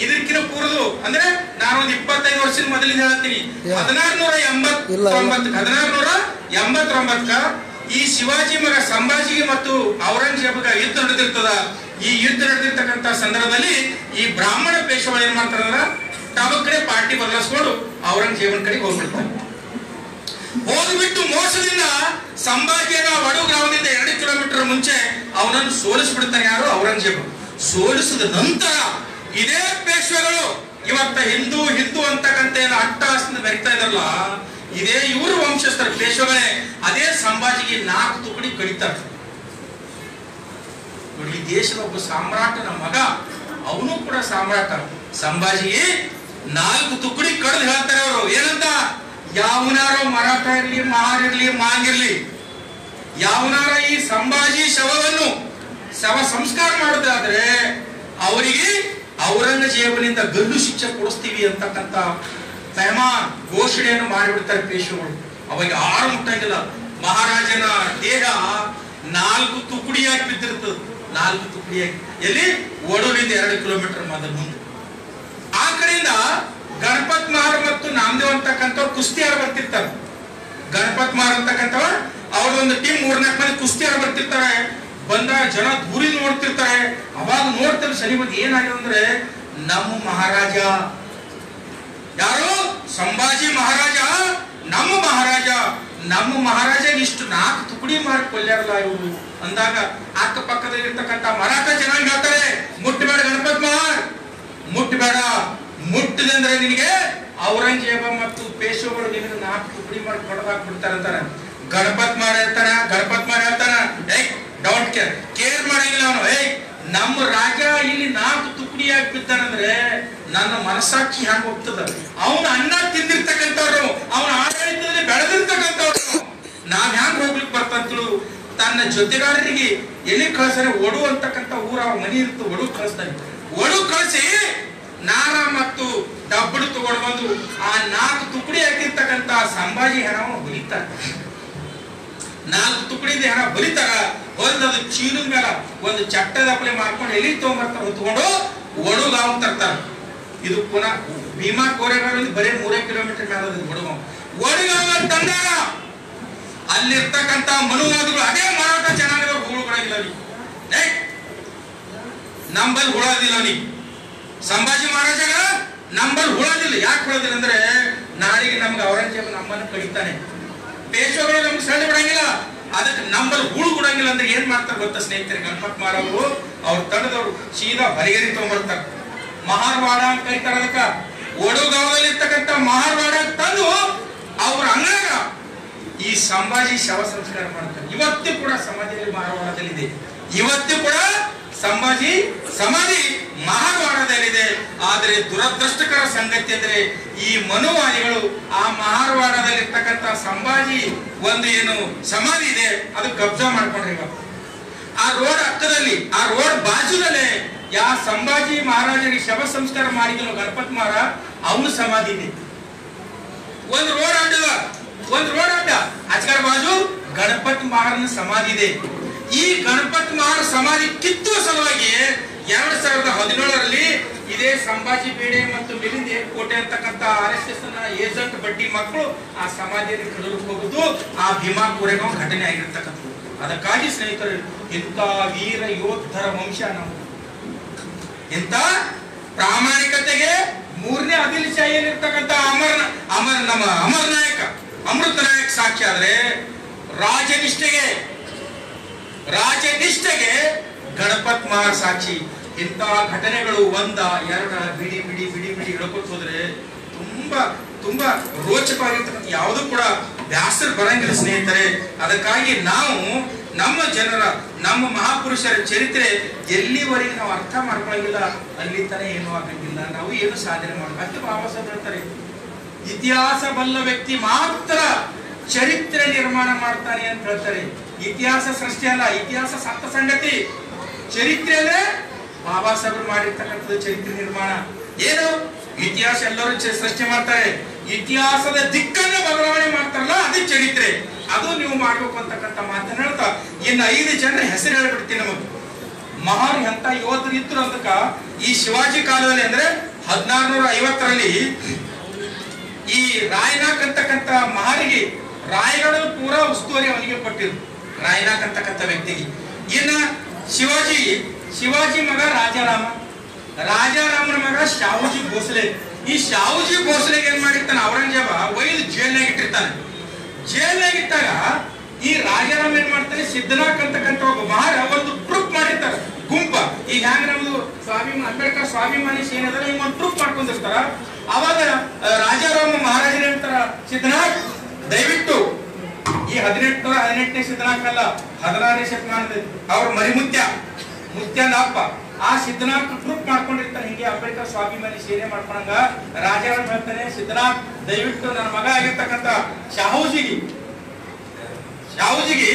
[SPEAKER 1] ಇದಕ್ಕಿಂತ ಪೂರ್ವದು ಅಂದ್ರೆ ನಾನೊಂದು 25 ವರ್ಷದ ಮೊದಲಿಂದ ಹೇಳ್ತೀನಿ. 1689 ಈ ಶಿವಾಜಿ ಮಗ ಸಂಭಾಜಿಗೆ ಮತ್ತು ಔರಂಗಜೇಬಗ ಯುದ್ಧ ನಡೆದಿರ್ತದ. ಈ ಯುದ್ಧ ನಡೆದಿರ್ತಕ್ಕಂಥ ಸಂದರ್ಭದಲ್ಲಿ ಈ ಬ್ರಾಹ್ಮಣ ಪೇಶ್ವೆಗಳು ಏನ್ ಮಾಡ್ತಾರಂದ್ರ ತಮ್ಮ ಕಡೆ ಪಾರ್ಟಿ ಬದಲಾಯಿಸ್ಕೊಂಡು ಔರಂಗಜೇಬನ ಕಡೆಗೆ ಹೋಗ್ಬಿಡ್ತಾರೆ. ಹೋಗ್ಬಿಟ್ಟು ಮೋಸದಿಂದ ಸಂಭಾಜಿಯಾಗ ವಡು ಗ್ರಾಮದಿಂದ 2 ಕಿಲೋಮೀಟರ್ ಮುಂಚೆ ಅವನನ್ನು ಸೋಲಿಸ್ಬಿಡ್ತಾನೆ. ಯಾರು? ಔರಂಗಜೇಬ. ಸೋಲಿಸಿದ ನಂತರ ಇದೇ ಪೇಶ್ವೆಗಳು ಇವತ್ತ ಹಿಂದೂ ಅಂತಕ್ಕಂಥ ಅಟ್ಟಹಾಸದಿಂದ ಮೆರಿತಾ ಇದಾರಲ್ಲ, ಇದೇ ಇವರು ವಂಶಸ್ಥರ ಪೇಶ್ವೆಗಳೇ ಅದೇ ಸಂಭಾಜಿಗೆ 4 ತುಕಡಿ ಕಡಿತಾರೆ. ನೋಡಿ, ಈ ದೇಶದ ಒಬ್ಬ ಸಾಮ್ರಾಟನ ಮಗ, ಅವನು ಕೂಡ ಸಾಮ್ರಾಟ. ಸಂಭಾಜಿಗೆ 4 ತುಕಡಿ ಕಡ್ದು ಹೇಳ್ತಾರೆ ಅವರು. ಏನಂತ? ಯಾವನಾರೋ ಮರಾಠ ಇರ್ಲಿ, ಮಹಾರ್ ಇರ್ಲಿ, ಮಾಂಗಿರ್ಲಿ, ಯಾವನಾರ ಈ ಸಂಭಾಜಿ ಶವ ಸಂಸ್ಕಾರ ಮಾಡೋದಾದ್ರೆ ಅವರಿಗೆ ಔರಂಗಜೇಬನಿಂದ ಗಲ್ಲು ಶಿಕ್ಷೆ ಕೊಡಿಸ್ತೀವಿ ಅಂತಕ್ಕಂಥ ಘೋಷಣೆಯನ್ನು ಮಾಡಿಬಿಡ್ತಾರೆ ಪೇಶ್ವೆಗಳು. ಅವಾಗ ಯಾರು ಮುಟ್ಟಂಗಿಲ್ಲ. ಮಹಾರಾಜನ ದೇಹ 4 ತುಕಡಿಯಾಗಿ ಬಿದ್ದಿರ್ತದೆ. 4 ತುಕಡಿಯಾಗಿ ಎಲ್ಲಿ? ಒಡವಿಂದ 2 ಕಿಲೋಮೀಟರ್ ಮೊದಲು ಮುಂದೆ. ಆ ಕಡೆಯಿಂದ ಗಣಪತ್ ಮಾರ್ ಮತ್ತು ನಾಮದೇವ್ ಅಂತಕ್ಕಂಥವ್ರು ಕುಸ್ತಿಯಾರು ಬರ್ತಿರ್ತಾರೆ. ಗಣಪತ್ ಮಾರ್ ಅಂತಕ್ಕಂಥವ ಅವ್ರದೊಂದು ಟೀಮ್ 3-4 ಮಂದಿ ಕುಸ್ತಿಯಾರು ಬರ್ತಿರ್ತಾರೆ. ಬಂದ ಜನ ದೂರಿ ನೋಡ್ತಿರ್ತಾರೆ. ಅವಾಗ ನೋಡ್ತಾರೆ ಸರಿ ಬಂದು ಏನಾಗಿದೆ ಅಂದ್ರೆ, ನಮ್ಮ ಮಹಾರಾಜ ಯಾರು? ಸಂಭಾಜಿ ಮಹಾರಾಜ, ನಮ್ಮ ಮಹಾರಾಜ ಇಷ್ಟು 4 ತುಕಡಿ ಮಾಡಿ ಕೊಲ್ಯಾರಲ್ಲ ಇವರು ಅಂದಾಗ ಅಕ್ಕಪಕ್ಕದಲ್ಲಿರ್ತಕ್ಕಂಥ ಮರಾಠ ಜನಾಂಗ ಹೇಳ್ತಾರೆ, ಮುಟ್ಟಬೇಡ ಗಣಪತ್ ಮಾರ್, ಮುಟ್ಟಬೇಡ. ಮುಟ್ಟಿದಂದ್ರೆ ನಿನಗೆ ಔರಂಗಜೇಬ ಮತ್ತು ಪೇಶ್ವೆಗಳು ನಿನಗೆ 4 ತುಕಡಿ ಮಾಡಿ ಕೊಡದಾಕ್ಬಿಡ್ತಾರೆ ಅಂತಾರ. ಗಣಪತ್ ಮಾರ್ ಹೇಳ್ತಾನ, ಏಯ್ ಡೋಂಟ್ ಕೇರ್ ಮಾಡಂಗಿಲ್ಲ ಅವನು. ಏಯ್ ನನ್ನ ಮನಸ್ಸಾಕ್ಷಿ ಹ್ಯಾಂಗ ಹೋಗ್ತದ? ಅವನ ಅನ್ನ ತಿಂದಿರ್ತಕ್ಕಂಥವ್ರು, ಅವನ ಆಡಳಿತದಲ್ಲಿ ಬೆಳೆದಿರ್ತಕ್ಕಂಥವ್ರು ನಾವ್ ಹ್ಯಾಂಗ ಹೋಗ್ಲಿಕ್ಕೆ ಬರ್ತಂತಳು ತನ್ನ ಜೊತೆಗಾರರಿಗೆ ಎಲ್ಲಿ ಕಳಿಸ್ತಾರೆ? ಒಡು ಅಂತಕ್ಕಂಥ ಊರ ಅವ್ರ ಮನಿ ಇರುತ್ತೆ, ಒಡು ಕಳಿಸ್ತಾರೆ. ಒಡು ಕಳಿಸಿ ನಾರ ಮತ್ತು ಡಬ್ಬಡು ತಗೊಂಡು ಬಂದು ಆ 4 ತುಕಡಿ ಹಾಕಿರ್ತಕ್ಕಂಥ ಸಂಭಾಜಿ ಹೆಣವನ್ನು ಹೊಲಿತಾರೆ. 4 ತುಕಡಿದ ಹೆಣ ಹೊಲಿತಾರ. ಹೊಲಿದದು ಚೀಲದ ಮೇಲೆ ಒಂದು ಚಟ್ಟದಪ್ಪಲೆ ಮಾಡ್ಕೊಂಡು ಎಲ್ಲಿ ತಗೊಂಡ್ಬರ್ತಾರೆ, ಹೊತ್ಕೊಂಡು ಒಡುಗಾವ್ ತರ್ತಾರೆ. ಇದು ಪುನಃ ಭೀಮಾ ಕೋರೆಗಾರಲ್ಲಿ ಬರೀ 3 ಕಿಲೋಮೀಟರ್ ಮೇಲೆ ಒಡುಗಾವ್. ಒಡುಗಾವ್ ತಂದ ಅಲ್ಲಿರ್ತಕ್ಕಂಥ ಮನುವಾದಿಗಳು ಅದೇ ಮಾರಾಟ ಚೆನ್ನಾಗಿರೋ ಹೂಳು ಕೊಡಂಗಿಲ್ಲ ನೀ, ನಂಬಲ್ಲಿ ಹುಳೋದಿಲ್ಲ ನೀ. ಸಂಭಾಜಿ ಮಹಾರಾಜಾಗ ನಂಬಲ್ಲಿ ಹುಳೋದಿಲ್ಲ. ಯಾಕೆ ಹುಳೋದಿಲ್ಲ ಅಂದ್ರೆ ನಾಳೆಗೆ ನಮ್ಗೆ ಔರಂಗಜೇಬ ನಮ್ಮನ್ನು ಕಡಿತಾನೆ, ಪೇಶ್ವೆಗಳು ನಮ್ಗೆ ಸಣ್ಣ ಬಿಡಂಗಿಲ್ಲ, ಅದಕ್ಕೆ ನಂಬಲ್ಲಿ ಹುಳು ಕೊಡಂಗಿಲ್ಲ. ಅಂದ್ರೆ ಏನ್ ಮಾಡ್ತಾರೆ ಗೊತ್ತಾ ಸ್ನೇಹಿತರೆ? ಗಣಪತ್ ಮಾರವರು ಅವ್ರ ತಂಡದವರು ಸೀದಾ ಬರಿಗೇರಿ ತಗೊಂಡ್ಬರ್ತಾರೆ. ಮಹಾರ್ವಾಡ ಅಂತ ಕರೀತಾರೆ ಅದಕ್ಕ. ಒಡುಗಾವದಲ್ಲಿ ಇರ್ತಕ್ಕಂಥ ಮಹಾರ್ವಾಡ ತಂದು ಅವ್ರ ಅಂಗಾಗ ಈ ಸಂಭಾಜಿ ಶವ ಸಂಸ್ಕಾರ ಮಾಡ್ತಾರೆ. ಇವತ್ತು ಕೂಡ ಸಮಾಧಿಯಲ್ಲಿ ಮಹಾರ್ವಾಡದಲ್ಲಿದೆ. ಇವತ್ತು ಕೂಡ ಸಂಭಾಜಿ ಸಮಾಧಿ ಮಹಾರ್ವಾಡದಲ್ಲಿದೆ. ಆದರೆ ದುರದೃಷ್ಟಕರ ಸಂಗತಿ ಅಂದ್ರೆ ಈ ಮನುವಾದಿಗಳು ಆ ಮಹಾರ್ವಾಡದಲ್ಲಿರ್ತಕ್ಕಂಥ ಸಂಭಾಜಿ ಒಂದು ಏನು ಸಮಾಧಿ ಇದೆ ಅದು ಕಬ್ಜಾ ಮಾಡ್ಕೊಂಡ್ರೆ. ಆ ರೋಡ್ ಹತ್ತದಲ್ಲಿ, ಆ ರೋಡ್ ಬಾಜುದಲ್ಲೇ ಯಾ ಸಂಭಾಜಿ ಮಹಾರಾಜರಿಗೆ ಶವ ಸಂಸ್ಕಾರ ಮಾಡಿದ್ರು ಗಣಪತ್ ಮಾರ, ಅವನು ಸಮಾಧಿ ಇದೆ. ಒಂದು ರೋಡ್ ಅಡ್ಡ ಅಚ್ಕರ್ ಬಾಜು ಗಣಪತ್ ಮಹಾರನ ಸಮಾಧಿ ಇದೆ. ಈ ಗಣಪತ್ ಮಹಾರ ಸಮಾಧಿ ಕಿತ್ತುವ ಸಲುವಾಗಿ 2017ರಲ್ಲಿ ಇದೇ ಸಂಭಾಜಿ ಬೇಡೆ ಮತ್ತು ಮಿಲಿಂದ್ ಕೋಟೆ ಅಂತಕ್ಕಂಥ RSS ಏಜೆಂಟ್ ಬಡ್ಡಿ ಮಕ್ಕಳು ಆ ಸಮಾಧಿಯಲ್ಲಿ ಕಡಲಕ್ಕೆ ಹೋಗುದು ಆ ಭೀಮಾ ಕೋರೆಗಾಂವ್ ಘಟನೆ ಆಗಿರ್ತಕ್ಕಂಥದ್ದು. ಅದಕ್ಕಾಗಿ ಸ್ನೇಹಿತರು, ಇಂಥ ವೀರ ಯೋಧರ ವಂಶ ನಾವು, ಇಂಥ ಪ್ರಾಮಾಣಿಕತೆಗೆ 3ನೇ ಆದಿಲ್ಶಾಹಿಯಲ್ಲಿರ್ತಕ್ಕಂಥ ನಮ್ಮ ಅಮರ್ ನಾಯಕ ಅಮೃತ ನಾಯಕ್ ಸಾಕ್ಷಿ ಆದ್ರೆ ರಾಜನಿಷ್ಠೆಗೆ ಗಣಪತ್ ಮಹಾರ್ ಸಾಕ್ಷಿ. ಇಂಥ ಘಟನೆಗಳು 1 2 ಬಿಡಿ ಬಿಡಿ ಬಿಡಿ ಬಿಡಿ ಹೇಳ್ಕೊತ ಹೋದ್ರೆ ತುಂಬಾ ರೋಚಕವಾಗಿರ್ತಕ್ಕಂಥ ಯಾವುದು ಕೂಡ ಬ್ಯಾಸರ ಬರಂಗಿಲ್ಲ ಸ್ನೇಹಿತರೆ. ಅದಕ್ಕಾಗಿ ನಾವು ನಮ್ಮ ಜನರ, ನಮ್ಮ ಮಹಾಪುರುಷರ ಚರಿತ್ರೆ ಎಲ್ಲಿವರೆಗೆ ನಾವು ಅರ್ಥ ಮಾಡ್ಕೊಳ್ಳಂಗಿಲ್ಲ ಅಲ್ಲಿ ತನ ಏನೂ ಆಗಂಗಿಲ್ಲ, ನಾವು ಏನು ಸಾಧನೆ ಮಾಡಬೇಕು. ಅಂತ ಬಾಬಾ ಸಾಹೇಬ್ ಹೇಳ್ತಾರೆ, ಇತಿಹಾಸ ಬಲ್ಲ ವ್ಯಕ್ತಿ ಮಾತ್ರ ಚರಿತ್ರೆ ನಿರ್ಮಾಣ ಮಾಡ್ತಾನೆ ಅಂತ ಹೇಳ್ತಾರೆ. ಇತಿಹಾಸ ಸೃಷ್ಟಿ ಅಲ್ಲ, ಇತಿಹಾಸ ಸತ್ತ ಸಂಗತಿ. ಚರಿತ್ರೆಯಲ್ಲೇ ಬಾಬಾ ಸಾಹೇಬರು ಮಾಡಿರ್ತಕ್ಕಂಥದ್ದು ಚರಿತ್ರೆ ನಿರ್ಮಾಣ. ಏನು ಇತಿಹಾಸ ಎಲ್ಲರೂ ಸೃಷ್ಟಿ ಮಾಡ್ತಾರೆ, ಇತಿಹಾಸದ ದಿಕ್ಕನ್ನು ಬದಲಾವಣೆ ಮಾಡ್ತಾರಲ್ಲ ಅದೇ ಚರಿತ್ರೆ. ಅದು ನೀವು ಮಾಡ್ಬೇಕು ಅಂತಕ್ಕಂಥ ಮಾತನ್ನ ಹೇಳ್ತಾ ಇನ್ನು 5 ಜನರ ಹೆಸರು ಹೇಳ್ಬಿಡ್ತೀನಿ. ನಮಗೆ ಮಹಾನ್ ಎಂತ ಯೋಧರು ಇದ್ರು ಅಂತಕ ಈ ಶಿವಾಜಿ ಕಾಲದಲ್ಲಿ ಅಂದ್ರೆ 1650ರಲ್ಲಿ ಈ ರಾಯನಾಕ್ ಅಂತಕ್ಕಂಥ ಮಹಾರಿಗೆ ರಾಯಗಢದಲ್ಲಿ ಪೂರಾ ಉಸ್ತುವಾರಿ ಅವನಿಗೆ ಕೊಟ್ಟಿದ್ರು, ರಾಯನಾಕ್ ಅಂತಕ್ಕಂಥ ವ್ಯಕ್ತಿಗೆ. ಇನ್ನ ಶಿವಾಜಿ ಮಗ ರಾಜಾರಾಮನ ಮಗ ಶಾಹುಜಿ ಭೋಸ್ಲೆ. ಈ ಶಾಹುಜಿ ಭೋಸ್ಲೆಗೆ ಏನ್ ಮಾಡಿರ್ತಾನೆ ಔರಂಗಜೇಬ ಒಯ್ದು ಜೈಲ್ನಾಗ ಇಟ್ಟಿರ್ತಾನೆ. ಜೈಲ್ನಾಗ ಇಟ್ಟಾಗ ಈ ರಾಜಾರಾಮ್ ಏನ್ ಮಾಡ್ತಾನೆ, ಸಿದ್ಧನಾಕ್ ಅಂತಕ್ಕಂಥ ಒಬ್ಬ ಮಹಾರ ಒಂದು ಟ್ರೂಪ್ ಮಾಡಿರ್ತಾರೆ, ಗುಂಪ. ಈಗ ಹ್ಯಾಂಗ ನಮ್ದು ಅಂಬೇಡ್ಕರ್ ಸ್ವಾಭಿಮಾನಿ ಸೇನೆ ಅದನ್ನ ಹಿಂಗ್ ಒಂದು ಟ್ರೂಪ್ ಮಾಡ್ಕೊಂಡಿರ್ತಾರ. ಅವಾಗ ರಾಜಾರಾಮ ಮಹಾರಾಜರು ಹೇಳ್ತಾರ, ಸಿದ್ಧನಾಥ್ ದಯವಿಟ್ಟು ಈ 18ನೇ ಸಿದ್ಧನಾಥ್ ಅಲ್ಲ 16ನೇ ಶತಮಾನದ ಅವ್ರ ಮುತ್ಯನ ಅಪ್ಪ ಆ ಸಿದ್ಧನಾಥ್ ಟ್ರೂಪ್ ಮಾಡ್ಕೊಂಡಿರ್ತಾನೆ. ಹಿಂಗೆ ಅಂಬೇಡ್ಕರ್ ಸ್ವಾಭಿಮಾನಿ ಸೇನೆ ಮಾಡ್ಕೊಂಡಂಗ ರಾಜಾರಾಮ್ ಹೇಳ್ತಾನೆ, ಸಿದ್ಧನಾಥ್ ದಯವಿಟ್ಟು ನನ್ನ ಮಗ ಆಗಿರ್ತಕ್ಕಂಥ ಶಾಹುಜಿಗೆ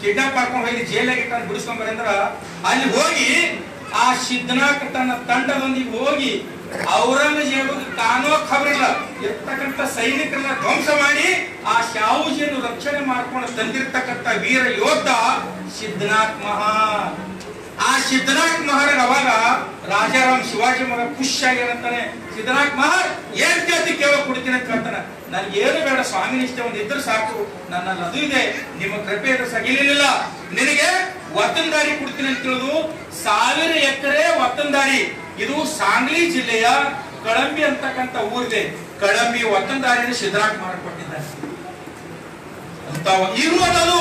[SPEAKER 1] ಕಿಡ್ನಾಪ್ ಮಾಡ್ಕೊಂಡು ಹೋಗಿ ಜೈಲಾಗಿ ಬಿಡಿಸ್ಕೊಂಡ್ ಅಂದ್ರ ಅಲ್ಲಿ ಹೋಗಿ ಆ ಸಿದ್ಧನಾಥ್ ತನ್ನ ತಂಡದೊಂದಿಗೆ ಹೋಗಿ ಔರಂಗಜೇಬಗೆ ತಾನೋ ಖಬರಿಲ್ಲ ಇರ್ತಕ್ಕಂಥ ಸೈನಿಕರನ್ನ ಧ್ವಂಸ ಮಾಡಿ ಆ ಶಾಹುಜಿಯನ್ನು ರಕ್ಷಣೆ ಮಾಡ್ಕೊಂಡು ತಂದಿರ್ತಕ್ಕಂಥ ವೀರ ಯೋಧ ಸಿದ್ಧನಾಥ್ ಮಹಾರ್. ಆ ಸಿದ್ಧನಾಥ್ ಮಹಾರ್ ಅವಾಗ ರಾಜಾರಾಮ್ ಶಿವಾಜಿ ಮಗ ಖುಷಿಯಾಗಿ ಏನಂತಾನೆ, ಸಿದ್ಧನಾಥ್ ಮಹಾರ್ ಏನ್ ಕೇಳ್ತಿ ಕೇಳ ಕೊಡ್ತೀನಿ ಅಂತ ಹೇಳ್ತಾನೆ. ನನ್ಗೆ ಏನು ಬೇಡ, ಸ್ವಾಮಿ ನಿಷ್ಠೆ ಒಂದು ಇದ್ರೆ ಸಾಕು, ನನ್ನಲ್ಲಿ ಅದು ಇದೆ, ನಿಮ್ಮ ಕೃಪೆ ಇದ್ರೆ ಸಗಿಲಿಲ್ಲ, ನಿನಗೆ ವತನ್ದಾರಿ ಕೊಡ್ತೀನಿ ಅಂತ ತಿಳಿದು 1000 ಎಕರೆ ವತನ್ದಾರಿ. ಇದು ಸಾಂಗ್ಲಿ ಜಿಲ್ಲೆಯ ಕಳಂಬಿ ಅಂತಕ್ಕಂಥ ಊರಿದೆ. ಕಳಂಬಿ ವತನ್ದಾರಿಯನ್ನು ಸಿದ್ಧನಾಥ್ ಮಹಾರ್ ಕೊಟ್ಟಿದ್ದಾರೆ ಅಂತ. ಈಗಲೂ ಅದು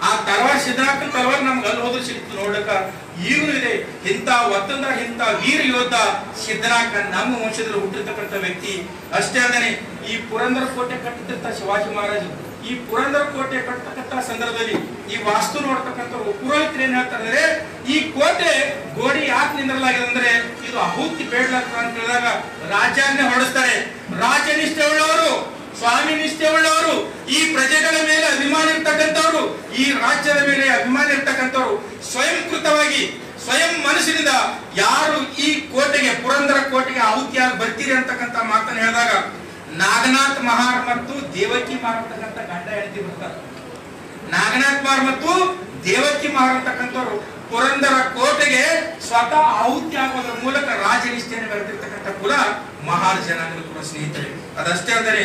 [SPEAKER 1] ಆ ತಲವಾರ್ ಸಿದ್ಧನಾಥ್ ತಲವಾರ್ ನಮ್ಗೆ ಅಲ್ಲಿ ಹೋದ್ರೆ ಸಿಕ್ತು ನೋಡ್ಲಕ್ಕ, ಈಗಲೂ ಇದೆ. ಇಂಥ ವತನ್ದಾರಿ, ಇಂಥ ವೀರ ಯೋಧ ಸಿದ್ಧನಾಥ್ ನಮ್ಮ ವಂಶದಲ್ಲಿ ಹುಟ್ಟಿರ್ತಕ್ಕಂಥ ವ್ಯಕ್ತಿ. ಅಷ್ಟೇ ಅಲ್ಲದೆ ಈ ಪುರಂದರ ಕೋಟೆ ಕಟ್ಟಿದಂತ ಶಿವಾಜಿ ಮಹಾರಾಜ್, ಈ ಪುರಂದರ ಕೋಟೆ ಕಟ್ಟತಕ್ಕಂಥ ಸಂದರ್ಭದಲ್ಲಿ ಈ ವಾಸ್ತು ನೋಡ್ತಕ್ಕಂಥ ಪುರೋಹಿತರು ಏನ್ ಹೇಳ್ತಾರೆ, ಈ ಕೋಟೆ ಗೋಡಿ ಯಾಕೆ ನಿಂದ್ರಲಾಗಿದೆ ಅಂದ್ರೆ ಇದು ಇದು ಆಹುತಿ ಬೇಡ್ಲಕ್ಕ ಅಂತ ಹೇಳಿದಾಗ ರಾಜ್ಯಾಜ್ಞೆ ಹೊರಡಿಸ್ತಾರೆ. ರಾಜನಿಷ್ಠೆ ಉಳ್ಳವರು, ಸ್ವಾಮಿ ನಿಷ್ಠೆ ಉಳ್ಳವರು, ಈ ಪ್ರಜೆಗಳ ಮೇಲೆ ಅಭಿಮಾನ ಇರ್ತಕ್ಕಂಥವ್ರು, ಈ ರಾಜ್ಯದ ಮೇಲೆ ಅಭಿಮಾನ ಇರ್ತಕ್ಕಂಥವ್ರು ಸ್ವಯಂಕೃತವಾಗಿ ಸ್ವಯಂ ಮನಸ್ಸಿನಿಂದ ಯಾರು ಈ ಕೋಟೆಗೆ, ಪುರಂದರ ಕೋಟೆಗೆ ಆಹುತಿಯಾಗಿ ಬರ್ತೀರಿ ಅಂತಕ್ಕಂಥ ಮಾತನ್ನು ಹೇಳಿದಾಗ ನಾಗನಾಥ್ ಮಹಾರ್ ಮತ್ತು ದೇವಕಿ ಮಹಾರ್ ಅಂತಕ್ಕಂಥ ಗಂಡ ಹೆಂಡತಿ ಬರ್ತಾರೆ. ನಾಗನಾಥ್ ಮಹಾರ್ ಮತ್ತು ದೇವಕಿ ಮಹಾರ್ ಅಂತಕ್ಕಂಥವ್ರು ಪುರಂದರ ಕೋಟೆಗೆ ಸ್ವತಃ ಆಹುತಿ ಆಗೋದ್ರ ಮೂಲಕ ರಾಜನಿಷ್ಠೆಯನ್ನು ಬೆಳೆದಿರ್ತಕ್ಕಂಥ ಕುಲ ಮಹಾರ್ ಜನಾಂಗದ ಕೂಡ ಸ್ನೇಹಿತರೆ. ಅದಷ್ಟೇ ಅಲ್ಲದೆ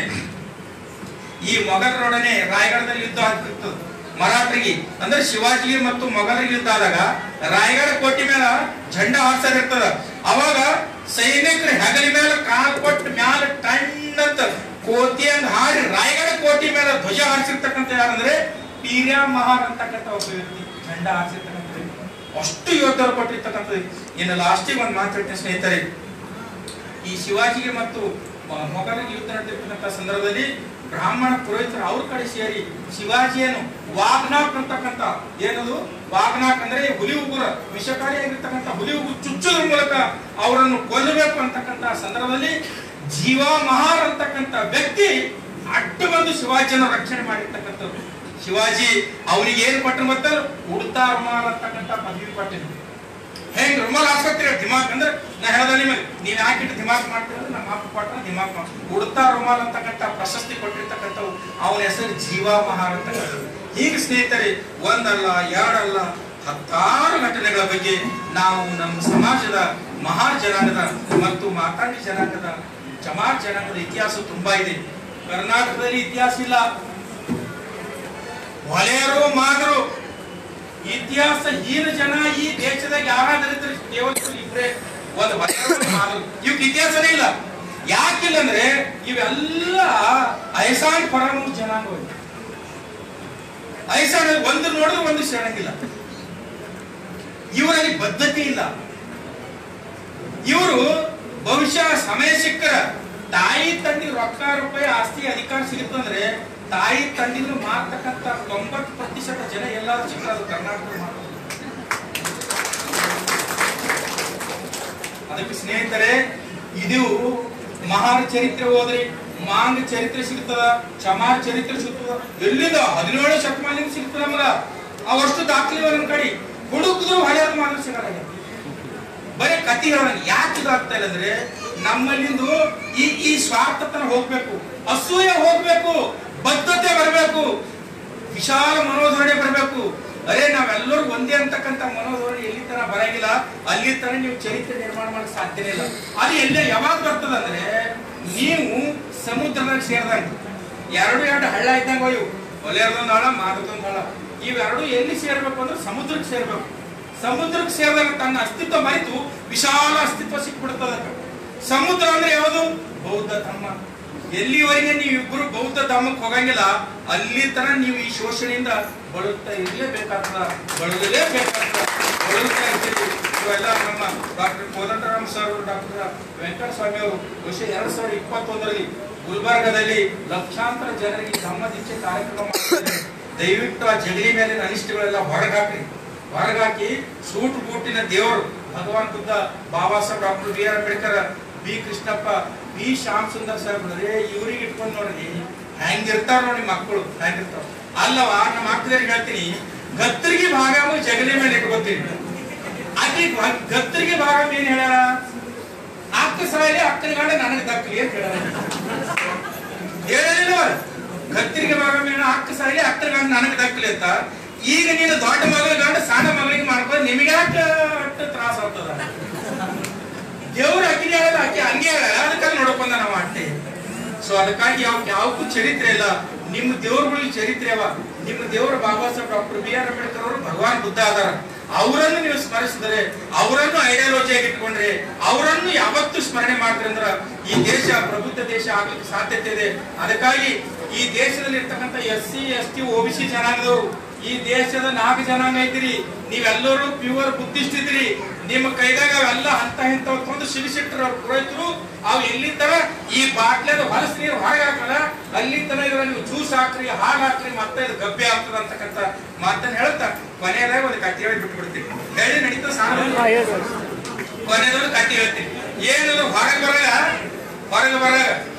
[SPEAKER 1] ಈ ಮೊಘಲರೊಡನೆ ರಾಯಗಢದಲ್ಲಿ ಯುದ್ಧ ಆಗ್ತಿತ್ತು ಮರಾಠರಿಗೆ, ಅಂದ್ರೆ ಶಿವಾಜಿಗೆ ಮತ್ತು ಮೊಘಲರಿಗೆ ಯುದ್ಧ ಆದಾಗ ರಾಯಗಢ ಕೋಟೆ ಮೇಲೆ ಝಂಡಾ ಹಾರಿಸೋದಿರ್ತದ. ಅವಾಗ ಸೈನಿಕರು ಹೆಗಲಿ ಮೇಲೆ ಕಾಲ್ ಕೊಟ್ಟು ಮ್ಯಾಲ ಟಣ್ಣಂತ ಕೋತಿಯಂಗ್ ಹಾಡಿ ರಾಯಗಢ ಕೋಟೆ ಮೇಲೆ ಧ್ವಜ ಹಾರಿಸಿರ್ತಕ್ಕಂಥ ಯಾರಂದ್ರೆ ಪೀರ್ಯ ಮಹಾರ್ ಅಂತಕ್ಕಂಥ ಒಬ್ಬ ವ್ಯಕ್ತಿ ಝಂಡಾ ಹಾರಿಸಿರ್ತಕ್ಕಂಥ. ಅಷ್ಟು ಯೋಧರು ಕೊಟ್ಟಿರ್ತಕ್ಕಂಥದ್ದು. ಇನ್ನು ಲಾಸ್ಟಿಗೆ ಒಂದು ಮಾತಾಡ್ತೀನಿ ಸ್ನೇಹಿತರೆ, ಈ ಶಿವಾಜಿಗೆ ಮತ್ತು ಮೊಘಲರಿಗೆ ಯುದ್ಧ ನಡೆದಿರ್ತಕ್ಕಂಥ ಸಂದರ್ಭದಲ್ಲಿ ಬ್ರಾಹ್ಮಣ ಪುರೋಹಿತರು ಅವ್ರ ಕಡೆ ಸೇರಿ ಶಿವಾಜಿಯನ್ನು ವಾಗ್ನಾಕ್ ಅಂತಕ್ಕಂಥ, ಏನದು ವಾಗ್ನಾಕ್ ಅಂದ್ರೆ ಹುಲಿ ಉಗುರ, ವಿಷಕಾರಿಯಾಗಿರ್ತಕ್ಕಂಥ ಹುಲಿ ಉಗುರು ಚುಚ್ಚುದ್ರ ಮೂಲಕ ಅವರನ್ನು ಕೊಲ್ಲಬೇಕು ಅಂತಕ್ಕಂಥ ಸಂದರ್ಭದಲ್ಲಿ ಜೀವ ಮಹಾರ್ ಅಂತಕ್ಕಂಥ ವ್ಯಕ್ತಿ ಅಡ್ಡು ಬಂದು ಶಿವಾಜಿಯನ್ನು ರಕ್ಷಣೆ ಮಾಡಿರ್ತಕ್ಕಂಥದ್ದು. ಶಿವಾಜಿ ಅವನಿಗೆ ಏನ್ ಕೊಟ್ಟರು ಮತ್ತೆ ಉಡ್ತಾ ರುಮಾಲ್ ಅಂತಕ್ಕಂಥ ಪದವಿ ಕೊಟ್ಟಿದ್ರು. ಹೆಂಗ್ ರುಮಾಲ್ ಹಾಸ್ಕೊತೀರ ದಿಮಾಕ್ ಅಂದ್ರೆ ನಾ ಹೇಳ್ದ ನಿಮಗೆ, ನೀವ್ ಯಾಕಿಟ್ಟು ದಿಮಾಕ್ ಮಾಡ್ತೀರ, ನಮ್ಮ ಅಪ್ಪ ಕೊಟ್ಟ ದಿಮಾಕ್ ಉಡ್ತಾ ರುಮಾಲ್ ಅಂತಕ್ಕಂಥ ಪ್ರಶಸ್ತಿ ಕೊಟ್ಟಿರ್ತಕ್ಕಂಥವು. ಅವನ ಹೆಸರು ಜೀವ ಮಹಾರ್ ಅಂತಕ್ಕಂಥದ್ದು. ಹೀಗೆ ಸ್ನೇಹಿತರೆ ಒಂದಲ್ಲ ಎರಡಲ್ಲ ಹತ್ತಾರು ಘಟನೆಗಳ ಬಗ್ಗೆ ನಾವು ನಮ್ಮ ಸಮಾಜದ ಮಹಾರ್ ಜನಾಂಗದ ಮತ್ತು ಮಾತಾಂಡಿ ಜನಾಂಗದ ಚಮಾರ್ ಜನಾಂಗದ ಇತಿಹಾಸ ತುಂಬಾ ಇದೆ. ಕರ್ನಾಟಕದಲ್ಲಿ ಇತಿಹಾಸ ಇಲ್ಲ, ಹೊಲೆಯರು ಮಾಗರು ಇತಿಹಾಸ ಹೀನ ಜನ ಈ ದೇಶದಾಗ ಯಾರಾದ್ರೂ ಕೇವಲ ಇಬ್ಬರೇ, ಒಂದು ಹೊಲೆಯರು ಮಾಗರು, ಇವಕ್ಕೆ ಇತಿಹಾಸನೇ ಇಲ್ಲ. ಯಾಕಿಲ್ಲ ಅಂದ್ರೆ ಇವೆಲ್ಲ ಐಸಾನ್ ಪರಮ ಜನಾಂಗ. ಐಸಾನ್ ಒಂದು ನೋಡಿದ್ರೆ ಒಂದು ಶರಣಗಿಲ್ಲ, ಇವರಲ್ಲಿ ಬದ್ಧತೆ ಇಲ್ಲ. ಇವರು ಬಹುಶಃ ಸಮಯ ಸಿಕ್ಕರ ತಾಯಿ ತಂದೆ ರೊಕ್ಕ ರೂಪಾಯಿ ಆಸ್ತಿ ಅಧಿಕಾರ ಸಿಗುತ್ತಂದ್ರೆ ತಾಯಿ ತಂದಿದ್ರು ಮಾಡ್ತಕ್ಕಂಥ 90% ಜನ ಎಲ್ಲಾದ್ರೂ ಸಿಕ್ಕರು ಕರ್ನಾಟಕ ಮಾತ್ರ. ಅದಕ್ಕೆ ಸ್ನೇಹಿತರೆ ಇದು ಮಹಾನ್ ಚರಿತ್ರೆ ಹೋದ್ರಿ, ಮಾಂಗ ಚರಿತ್ರೆ ಸಿಗ್ತದ, ಚಮಾರ್ ಚರಿತ್ರೆ ಸಿಗ್ತದ, ಎಲ್ಲಿಂದ 17ನೇ ಶತಮಾನದಿಂದ ಸಿಗ್ತದ ನಮಗ. ಅವಷ್ಟು ದಾಖಲೆ ನನ್ನ ಕಡೆ ಹುಡುಕಿದ್ರು ಹಳೆಯ ಮಾಂಗ ಸಿಗಲ್ಲ. ಬರೀ ಕತಿ ಹೇಳೋಣ. ಯಾಕೆ ಇದಾಗ್ತಾ ಇಲ್ಲ ಅಂದ್ರೆ ನಮ್ಮಲ್ಲಿಂದು ಈ ಸ್ವಾರ್ಥತನ ಹೋಗ್ಬೇಕು, ಅಸೂಯೆ ಹೋಗ್ಬೇಕು, ಬದ್ಧತೆ ಬರಬೇಕು, ವಿಶಾಲ ಮನೋಧರಣೆ ಬರಬೇಕು. ಅರೆ ನಾವೆಲ್ಲರೂ ಒಂದೇ ಅಂತಕ್ಕಂಥ ಮನೋಧರಣೆ ಎಲ್ಲಿ ತರ ಬರಂಗಿಲ್ಲ, ಅಲ್ಲಿ ತರ ನೀವು ಚರಿತ್ರೆ ನಿರ್ಮಾಣ ಮಾಡಕ್ ಸಾಧ್ಯನೇ ಇಲ್ಲ. ಅದು ಎಲ್ಲೇ ಯಾವಾಗ ಬರ್ತದಂದ್ರೆ ನೀವು ಸಮುದ್ರದಾಗ ಸೇರಿದಂಗ ಎರಡು ಹಳ್ಳ ಇದ್ದಂಗ ಇವು, ಹೊಲೆಯರ್ದೊಂದು ಹಳ್ಳ ಮಾದದೊಂದು ಹಳ್ಳ, ಇವೆರಡು ಎಲ್ಲಿ ಸೇರ್ಬೇಕು ಅಂದ್ರೆ ಸಮುದ್ರಕ್ಕೆ ಸೇರ್ಬೇಕು. ಸಮುದ್ರಕ್ಕೆ ಸೇರಿದಾಗ ತನ್ನ ಅಸ್ತಿತ್ವ ಮರೆತು ವಿಶಾಲ ಅಸ್ತಿತ್ವ ಸಿಕ್ಬಿಡ್ತದ. ಸಮುದ್ರ ಅಂದ್ರೆ ಯಾವುದು? ಬೌದ್ಧ ಧರ್ಮ. ಎಲ್ಲಿವರೆಗೆ ನೀವಿಬ್ರು ಬೌದ್ಧ ಧರ್ಮಕ್ಕೆ ಹೋಗಂಗಿಲ್ಲ ಅಲ್ಲಿ ತರ ನೀವು ಈ ಶೋಷಣೆಯಿಂದ ಬಳಲ್ತಾ ಇರಲೇಬೇಕಾಗ್ತದ, ಬಳಲ್ತಾ ಇರ್ತೀವಿ. ಇವೆಲ್ಲ ನಮ್ಮ doctor Kodandaram sir, doctor Venkataswamy ಅವರು ಬಹುಶಃ 2021ರಲ್ಲಿ ಗುಲ್ಬರ್ಗದಲ್ಲಿ ಲಕ್ಷಾಂತರ ಜನರಿಗೆ ಧಮ್ಮ ದೀಕ್ಷೆ ಕಾರ್ಯಕ್ರಮ ಮಾಡ್ತಾರೆ. ದಯವಿಟ್ಟು ಆ ಜಗಲಿ ಮೇಲಿನ ಅನಿಷ್ಟಗಳೆಲ್ಲ ಹೊರಗಾಕಿ ಸೂಟು ಬೂಟಿನ ದೇವರು Bhagwan Buddha, Baba Saheb, doctor B R Ambedkar, B Krishnappa, B Shyam Sundar ಸಾಹೇಬ್ರೆ ಇವ್ರಿಗೆ ಇಟ್ಕೊಂಡು ನೋಡ್ರಿ ಹೆಂಗಿರ್ತಾರ ನೋಡಿ ಮಕ್ಕಳು, ಹೆಂಗಿರ್ತಾವ ಅಲ್ಲವ. ನಮ್ಮ ಮಕ್ಕಳಿಗೆ ಹೇಳ್ತೀನಿ, ಗತ್ತರಿಗೆ ಭಾಗ ಜಗಲಿ ಮೇಲೆ ಇಟ್ಕೊತೀನಿ. ಅಲ್ಲಿ ಗತ್ತರಿಗೆ ಭಾಗ ಏನ್ ಹೇಳ್ಯಾರ? ಅಕ್ಕ ಸಾಲಿ ಅಕ್ಕನ ಗಂಡ ನನಗೆ ದಕ್ಕಲಿ ಅಂತ ಹೇಳಿಲ್ಲ. ಗತ್ತರಿಗೆ ಭಾಗ ಮೇಲೆ ಅಕ್ಕ ಸಾಲಿ ಅಕ್ಕನ ಗಂಡ ನನಗೆ ದಕ್ಕಲಿ ಅಂತ. ಈಗ ನೀನು ದೊಡ್ಡ ಮಗಳ ಗಂಡ ಸಣ್ಣ ಮಗಳಿಗೆ ಮಾಡ್ಕೊಂಡು ನಿಮಗೆ ಯಾಕೆ ತ್ರಾಸ ಆಗ್ತದ? ದೇವ್ರ ಅಕ್ಕಿನ ಹೇಳಲ್ಲ, ಅಕ್ಕಿ ಹಂಗೆ ಹೇಳ, ಅದಕ್ಕಾಗಿ ನೋಡ್ಕೊಂಡ ನಾವು ಅಟ್ಟೆ. ಸೊ ಅದಕ್ಕಾಗಿ ಯಾವಕ್ಕೂ ಚರಿತ್ರೆ ಇಲ್ಲ. ನಿಮ್ಮ ದೇವ್ರಗಳಿಗೆ ಚರಿತ್ರೆ ಅವ. ನಿಮ್ಮ ದೇವರು Baba Saheb, doctor B R Ambedkar ಅವರು, ಭಗವಾನ್ ಬುದ್ಧ ಅದಾರ. ಅವರನ್ನು ನೀವು ಸ್ಮರಿಸಿದರೆ, ಅವರನ್ನು ಐಡಿಯಾಲಜಿಯಾಗಿ ಇಟ್ಕೊಂಡ್ರೆ, ಅವರನ್ನು ಯಾವತ್ತೂ ಸ್ಮರಣೆ ಮಾಡಿದ್ರೆ ಅಂದ್ರ ಈ ದೇಶ ಪ್ರಬುದ್ಧ ದೇಶ ಆಗ್ಲಿಕ್ಕೆ ಸಾಧ್ಯತೆ ಇದೆ. ಅದಕ್ಕಾಗಿ ಈ ದೇಶದಲ್ಲಿ ಇರ್ತಕ್ಕಂಥ SC ST OBC ಜನಾಂಗದವರು, ಈ ದೇಶದ 4 ಜನಾಂಗ ಐತಿರಿ. ನೀವೆಲ್ಲರೂ ಪ್ಯೂರ್ ಬುದ್ಧಿಸ್ಟ್ ಇದ್ರಿ. ನಿಮ್ಮ ಕೈದಾಗ ಅವೆಲ್ಲ ಅಂತ ಇಂಥವ್ ತಂದು ಸಿಡಿಸಿಟ್ರ ಪುರೋಹಿತರು. ಅವು ಎಲ್ಲಿ ತರ ಈ ಬಾಟ್ಲದ ಹೊಲಸ ನೀರು ಹೊರಗೆ ಹಾಕಲ್ಲ, ಅಲ್ಲಿ ತರ ಇರೋ ನೀವು ಜ್ಯೂಸ್ ಹಾಕ್ರಿ, ಹಾಲು ಹಾಕ್ರಿ, ಮತ್ತೆ ಇದು ಗಬ್ಬೆ ಆಗ್ತದ ಅಂತಕ್ಕಂಥ ಮಾತನ್ನ ಹೇಳ್ತಾ ಕೊನೆಯದಾಗ ಒಂದು ಕಥೆ ಹೇಳಿ ಬಿಟ್ಬಿಡ್ತೀವಿ. ಹೇಳಿ ನಡೀತಾ ಸಾಲ ಕೊನೆದವ್ರು ಕಟ್ಟಿ ಹೇಳ್ತೀನಿ ಏನದು ಹೊರಗೆ ಬರಾಗ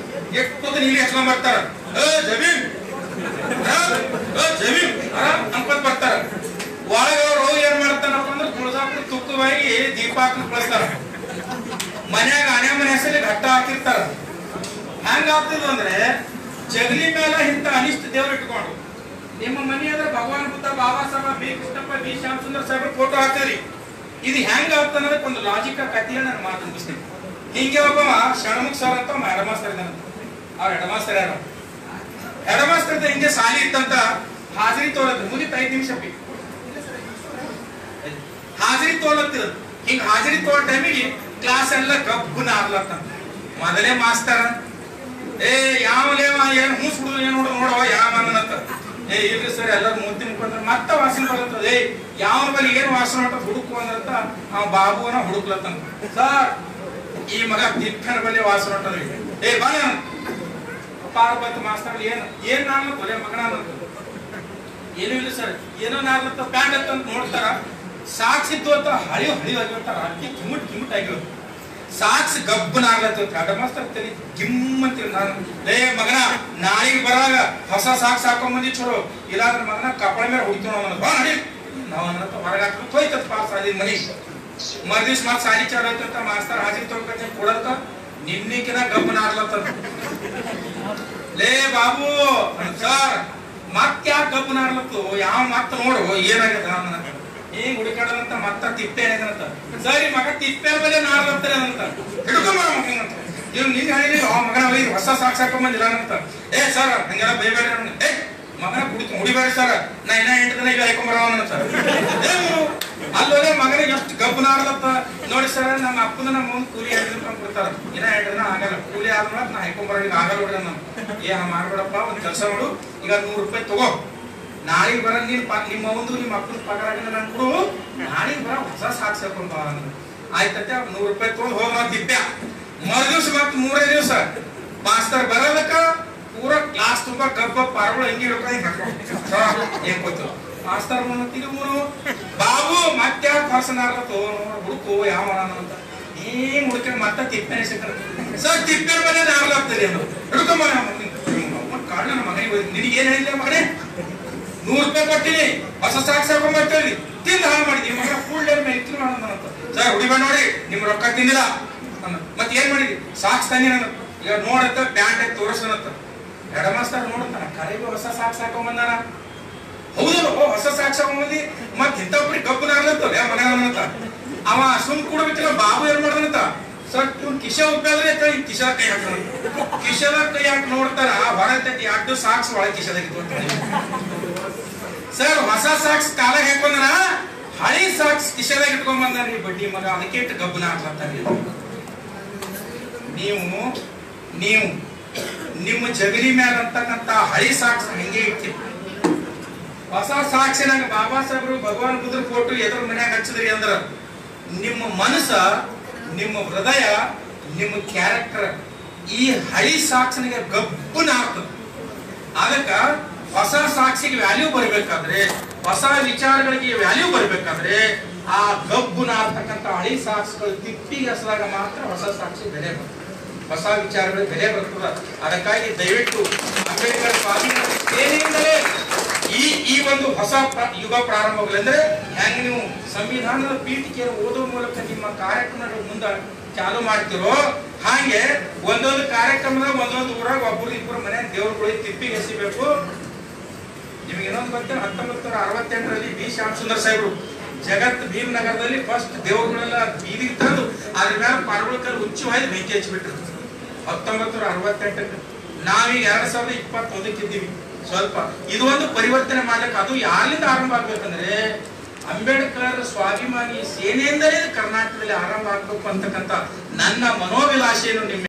[SPEAKER 1] ಎಷ್ಟು ನೀಲಿ ಹಚ್ಕೊಂಡ್ ಬರ್ತಾರ ಜಮೀನ್ ಜಮೀನ್ ಅನ್ಕೊಂಡ್ ಬರ್ತಾರ. ಒಳಗವ್ರು ಏನ್ ಮಾಡ್ತಾರಪ್ಪ ಅಂದ್ರೆ ತುಳಸಾಪುರ ತುಕ್ಕವಾಗಿ ದೀಪ ಹಾಕಿ ಕಳಿಸ್ತಾರ. ಮನ್ಯಾಗ ಆನೆ ಮನೆ ಹೆಸರಲ್ಲಿ ಘಟ್ಟ ಹಾಕಿರ್ತಾರ. ಹೆಂಗ ಆಗ್ತದ ಅಂದ್ರೆ ಜಗಲಿ ಮೇಲೆ ಇಂತ ಅನಿಷ್ಟ ದೇವ್ರು ಇಟ್ಕೊಂಡು ನಿಮ್ಮ ಮನೆ ಅಂದ್ರೆ ಭಗವಾನ್ ಬುದ್ಧ, ಬಾಬಾ ಸಾಹೇಬ್, ಬಿ ಕೃಷ್ಣಪ್ಪ, ಬಿ ಶ್ಯಾಮ್ ಸುಂದರ್ ಸಾಹೇಬ್ರ ಫೋಟೋ ಹಾಕ್ತೀರಿ. ಇದು ಹೆಂಗ ಆಗ್ತಾನಂದ್ರೆ ಒಂದು ಲಾಜಿಕ್ ಕಥೆಯ ನಾನು ಮಾತು ಮುಗಿಸ್ತೀನಿ. ಹಿಂಗೆ ಒಬ್ಬ ಷಣ್ಮುಖ ಸರ್ ಅಂತ ಹೆಡ್ ಮಾಸ್ತರ್ ಇದ್ದಾನ. ಅವ್ರ ಹೆಡ್ ಮಾಸ್ತರ್ ಯಾರು? ಹೆಡ್ ಮಾಸ್ತರ್ ಹಿಂಗೆ ಸಾಲಿ ಇತ್ತಂತ ಹಾಜರಿ ತೋಲತ್ ಮುಗಿತ 5 ನಿಮಿಷ ಹಾಜರಿ ತೋಲತ್ತಿರ. ಹಿಂಗ ಹಾಜರಿ ತೋಳ ಟೈಮಿಗೆ ಕ್ಲಾಸ್ ಎಲ್ಲ ಗಬ್ಬನ ಆಗ್ಲತ್ತ. ಮೊದಲೇ ಮಾಸ್ತರ ಯಾವಲೇವ ಏನ್ ಹೂಸ್ಬಿಡುದು ಏನ್ ನೋಡವ ಯಾವ ಅನ್ನತ್ತ. ಇಲ್ರಿ ಸರ್ ಎಲ್ಲರೂ ಮೂರ್ತಿ ಮುಖಂದ್ರೆ ಮತ್ತೆ ವಾಸನೆ ಬರ್ತದ. ಯಾವ ಬಲ್ಲಿ ಏನ್ ವಾಸನೆ ಹೊಂಟ ಹುಡುಕು ಅಂದ್ರಂತ ಅವ ಬಾಬುವನ ಹುಡುಕ್ಲತ್ತ. ಸರ್ ಈ ಮಗ ತಿಪ್ಪನ ಬಲ್ಲಿ ವಾಸನೆ ಹೊಂಟದ್ರಿ. ಬಾ ಪಾರ್ವತಿ ಮಾಸ್ತರ್ ಏನ್ ನಾನು ಕೊಲೆ ಮಗನ ಏನು ಇಲ್ಲ ಸರ್ ಏನೋ ನಾರ್ಲತ್ತ ಪ್ಯಾಂಟ್ ಅಂತ ನೋಡ್ತಾರ. ಸಾಕ್ಷಿ ತೋತ ಹಳಿಯೋ ಆಗಿರ್ತಾರ. ಅಕ್ಕಿ ಕಿಮುಟ್ ಆಗಿರೋದು ಸಾಕ್ಸ್ ಗಬ್ಬನಾಗ್ಲತ್ತ. ಹೆಡ್ ಮಾಸ್ತರ್ ತಲೆ ಗಿಮ್ ಅಂತೀರಿ. ನಾನು ಮಗನ ನಾಳಿಗೆ ಬರಾಗ ಹೊಸ ಸಾಕ್ಸ್ ಹಾಕೊಂಬಂದಿ ಚಲೋ, ಇಲ್ಲಾಂದ್ರೆ ಮಗನ ಕಪ್ಪಳ ಮೇಲೆ ಹುಡ್ತೀವಿ ನಾವು ಅನ್ನತ್ತ ಹೊರಗೆ ಹಾಕ್ಬೇಕು ಹೋಯ್ತದ ಪಾಸ್ ಅದಿ ಮನಿ. ಮರ್ದಿವ್ಸ ಮತ್ ಸಾಲಿ ಚಾಲು ಆಯ್ತಂತ ಮಾಸ್ತರ್ ಹಾಜರಿ ತೊಗೊಂಡ್ ಕೊಡಲ್ಕ ನಿನ್ನಿಕಿನ ಗಬ್ಬನಾಗ್ಲತ್ತ. ಬಾಬು ಸರ್ ಮತ್ ಯಾಕೆ ಗಬ್ಬನಾಗ್ಲತ್ತು ಯಾವ ಮತ್ ನೋಡು ಏನಾಗತ್ತ ಹಿಂಗ್ ಹುಡುಕಾಡದಂತ ಮತ್ತ ತಿಪ್ಪೆ ಏನಂತ. ಸರಿ ಮಗ ತಿಪ್ಪೆ ಮೇಲೆ ನಾಡ್ಲತ್ತಾರೆ ಅಂತ ಹಿಡ್ಕೊಂಬ ಮಗಂತ. ಇವ್ ನಿನ್ ಹೇಳಿ ಮಗನ ಹೊಸ ಸಾಕ್ಸ್ ಹಾಕೊಂಬಂದಿಲ್ಲ ಅಂತ. ಸರ್ ಹಂಗೆಲ್ಲ ಬೈಬೇಡ ಮಗನ ಹುಡಿಬೇಡ ಸರ್ ನಾ ಇನ್ನ 8 ದಿನ ಈಗ ಹಾಕೊಂಬರವನ ಸರ್. ಅಲ್ಲೋಲೆ ಮಗನ ಎಷ್ಟು ಗಬ್ಬನಾಡ್ಲತ್ತ ನೋಡಿ ಸರ್. ನಮ್ಮ ಅಪ್ಪನ ನಮ್ಮ ಮುಂದ್ ಕೂಲಿ 2 ದಿನ ಕೊಡ್ತಾರ. ಇನ್ನ 2 ದಿನ ಆಗಲ್ಲ ಕೂಲಿ ಆದ್ಮೇಲೆ ನಾ ಹಾಕೊಂಬರೋದಿಲ್ಲ ಆಗಲ್ಲ ಬಿಡ. ನಾವು ಮಾಡ್ಬೇಡಪ್ಪ ಒಂದ್ ಕೆಲಸ ಮಾಡು, ಈಗ 100 ರೂಪಾಯಿ ತಗೋ, ನಾಳೆಗೆ ಬರ ನಿಮ್ಮ ಒಂದು ನಿಮ್ಮ ಅಪ್ಪನ ಪಗಾರ ನಾನು ಕೊಡು, ನಾಳೆಗೆ ಬರ ಹೊಸ ಸಾಕ್ಸ್ ಹಾಕೊಂಡ್ ಬಾ. ಆಯ್ತತ್ತೆ 100 ರೂಪಾಯಿ ತಗೊಂಡ್ ಹೋಗ ದಿವ್ಯ. ಮರುದಿವ್ಸ ಮತ್ 3ನೇ ದಿವ್ಸ ಮಾಸ್ತರ್ ಬರೋದಕ್ಕ ಪೂರ ಕ್ಲಾಸ್ ತುಂಬಾ ಗಬ್ಬ ಪಾರ್ಗಳು ಹೆಂಗೆ ಏನ್ ಗೊತ್ತು ಮಾಸ್ತರ್ ಬಾಬು ಮತ್ತೆ ಪರ್ಸನ್ ಆಗತ್ತೋ ಹುಡುಕು ಯಾವ ಅಂತ ಹಿಂಗ್ ಹುಡುಕಿ ಮತ್ತೆ ತಿಪ್ಪೆನೆ ಸಿಕ್ಕ. ಸರ್ ತಿಪ್ಪೆ ಮನೆ ಆಗ್ಲಾಗ್ತದೆ ಅದು ಹಿಡ್ಕೊಂಬ ಕಾರಣ ನಮ್ಮ ಮನೆಗೆ ಹೋಗಿ ನಿನಗೆ ಏನ್ ಹೇಳಿಲ್ಲ ಮಗನೇ 100 ರೂಪಾಯಿ ಕೊಟ್ಟಿನಿ ಹೊಸ ಸಾಕ್ಸ್ ಹಾಕೊಂಡ್ಬರ್ತೇವಿ ತಿಂದು ಹಾಳು ಮಾಡಿದ್ವಿ ಮಗ ಫುಲ್ ಡೇ ಮೇಲೆ ಇತ್ತು ಮಾಡೋದಂತ. ಸರ್ ಹುಡಿಬೇಡ ನೋಡಿ ನಿಮ್ ರೊಕ್ಕ ತಿಂದಿಲ್ಲ ಮತ್ತೆ ಏನ್ ಮಾಡಿದ್ವಿ ಸಾಕ್ಸ್ ತಂದಿ ನಾನು ಈಗ ನೋಡತ್ತ ಪ್ಯಾಂಟ್ ತೋರಿಸನತ್ತ. ಹೆಡ್ ಮಾಸ್ತರ್ ನೋಡತ್ತಾನ ಕರೆಗೆ ಹೊಸ ಸಾಕ್ಸ್ ಹಾಕೊಂಡ್ಬಂದಾನ. ಹೌದಲ್ಲ ಹೊಸ ಸಾಕ್ಸ್ ಹಾಕೊಂಡ್ಬಂದಿ ಮತ್ ಇಂಥವ್ರಿ ಗಬ್ಬನಾಗ್ಲತ್ತ ಮನೆಯವನಂತ. ಅವ ಸುಮ್ ಕೂಡಬೇಕಿಲ್ಲ. ಬಾಬು ಏನ್ ಮಾಡ್ದನಂತ ಸರ್ ಕಿಶ ಉಪ್ಪಾದ್ರೆ ಕಿಶ ಕೈ ಹಾಕ ಕಿಶದ ಕೈ ಹಾಕಿ ನೋಡ್ತಾರ ಹೊರತೈತಿ 2 ಸಾಕ್ಸ್ ಒಳಗೆ ಕಿಶದಾಗಿತ್ತು. ಸರ್ ಹೊಸ ಸಾಕ್ಸ್ ಕಾಲಾಗ ಹಾಕೊಂಡನ ಹಳಿ ಸಾಕ್ಸ್ ಕಿಶದಾಗ ಇಟ್ಕೊಂಡ್ ಬಂದ್ರಿ ಬಡ್ಡಿ ಮಗ. ಅದಕ್ಕೆ ಇಟ್ಟು ಗಬ್ಬನ ಹಾಕ್ಲತ್ತಾರ. ನೀವು ನಿಮ್ಮ ಜಗಲಿ ಮ್ಯಾಲ ಅಂತಕ್ಕಂತ ಹಳಿ ಸಾಕ್ಸ್ ಹಂಗೆ ಇಟ್ಟಿ ಹೊಸ ಸಾಕ್ಷಿನಾಗ ಬಾಬಾ ಸಾಹೇಬ್ರು ಭಗವಾನ್ ಬುದ್ಧರ ಫೋಟೋ ಎದುರು ಮನ್ಯಾಗ ಹಚ್ಚಿದ್ರಿ ಅಂದ್ರ ನಿಮ್ಮ ಮನಸ್ಸ, ನಿಮ್ಮ ಹೃದಯ, ನಿಮ್ಮ ಕ್ಯಾರೆಕ್ಟರ್ ಈ ಹಳಿ ಸಾಕ್ಷಿನಿಗೆ ಗಬ್ಬನ ಆಗ್ತದೆ. ಅದಕ್ಕ ಹೊಸ ಸಾಕ್ಷಿಗೆ ವ್ಯಾಲ್ಯೂ ಬರಬೇಕಾದ್ರೆ, ಹೊಸ ವಿಚಾರಗಳಿಗೆ ವ್ಯಾಲ್ಯೂ ಬರಬೇಕಾದ್ರೆ ಆ ಗಬ್ಬನ ಆಗ್ತಕ್ಕಂಥ ಹಳಿ ಸಾಕ್ಷಿಗಳು ತಿಪ್ಪಿಗೆ ಹಸಿದಾಗ ಮಾತ್ರ ಹೊಸ ಸಾಕ್ಷಿ ಬೆಲೆ ಬರ್ತದೆ, ಹೊಸ ವಿಚಾರಗಳಿಗೆ ಬೆಲೆ ಬರ್ತದ. ಅದಕ್ಕಾಗಿ ದಯವಿಟ್ಟು ಅಂಬೇಡ್ಕರ್ ಸ್ವಾಮಿಗಳ ಸೇನೆಯಿಂದಲೇ ಈ ಒಂದು ಹೊಸ ಯುಗ ಪ್ರಾರಂಭಗಳಂದ್ರೆ ಹೆಂಗ್ ನೀವು ಸಂವಿಧಾನದ ಪೀಠಿಕೆಯನ್ನು ಓದೋ ಮೂಲಕ ನಿಮ್ಮ ಕಾರ್ಯಕ್ರಮಗಳು ಮುಂದೆ ಚಾಲು ಮಾಡ್ತಿರೋ ಹಾಗೆ ಒಂದೊಂದು ಕಾರ್ಯಕ್ರಮದಾಗ ಒಂದೊಂದು ಊರಾಗ ಒಬ್ಬರು ಇಬ್ಬರು ಮನೆ ದೇವ್ರುಗಳಿಗೆ ತಿಪ್ಪಿಗೆ ಎಸಿಬೇಕು. ನಿಮ್ಗೆ ಇನ್ನೊಂದು ಗೊತ್ತೇ 1968ರಲ್ಲಿ ಬಿ ಶ್ಯಾಮ್ ಸುಂದರ್ ಸಾಹೇಬ್ರು ಜಗತ್ ಭೀಮನಗರದಲ್ಲಿ ಫಸ್ಟ್ ದೇವ್ರುಗಳೆಲ್ಲ ಬೀದಿಗೆ ತಂದು ಅದ್ರ ಮೇಲೆ ಪಾರ್ಗಳ ಕಲ್ಲು ಹುಚ್ಚಿ ಹೊಯ್ದು ಬೆಂಕಿ ಹಚ್ಚಿಬಿಟ್ರು 1968. ನಾವೀಗ 2021 ಇದ್ದೀವಿ. ಸ್ವಲ್ಪ ಇದು ಒಂದು ಪರಿವರ್ತನೆ ಮಾಡ್ಲಿಕ್ಕೆ ಅದು ಯಾರಿಂದ ಆರಂಭ ಆಗ್ಬೇಕಂದ್ರೆ ಅಂಬೇಡ್ಕರ್ ಸ್ವಾಭಿಮಾನಿ ಸೇನೆಯಿಂದಲೇ ಕರ್ನಾಟಕದಲ್ಲಿ ಆರಂಭ ಆಗ್ಬೇಕು ಅಂತಕ್ಕಂಥ ನನ್ನ ಮನೋಭಿಲಾಷೆಯನ್ನು ನಿಮ್ಮ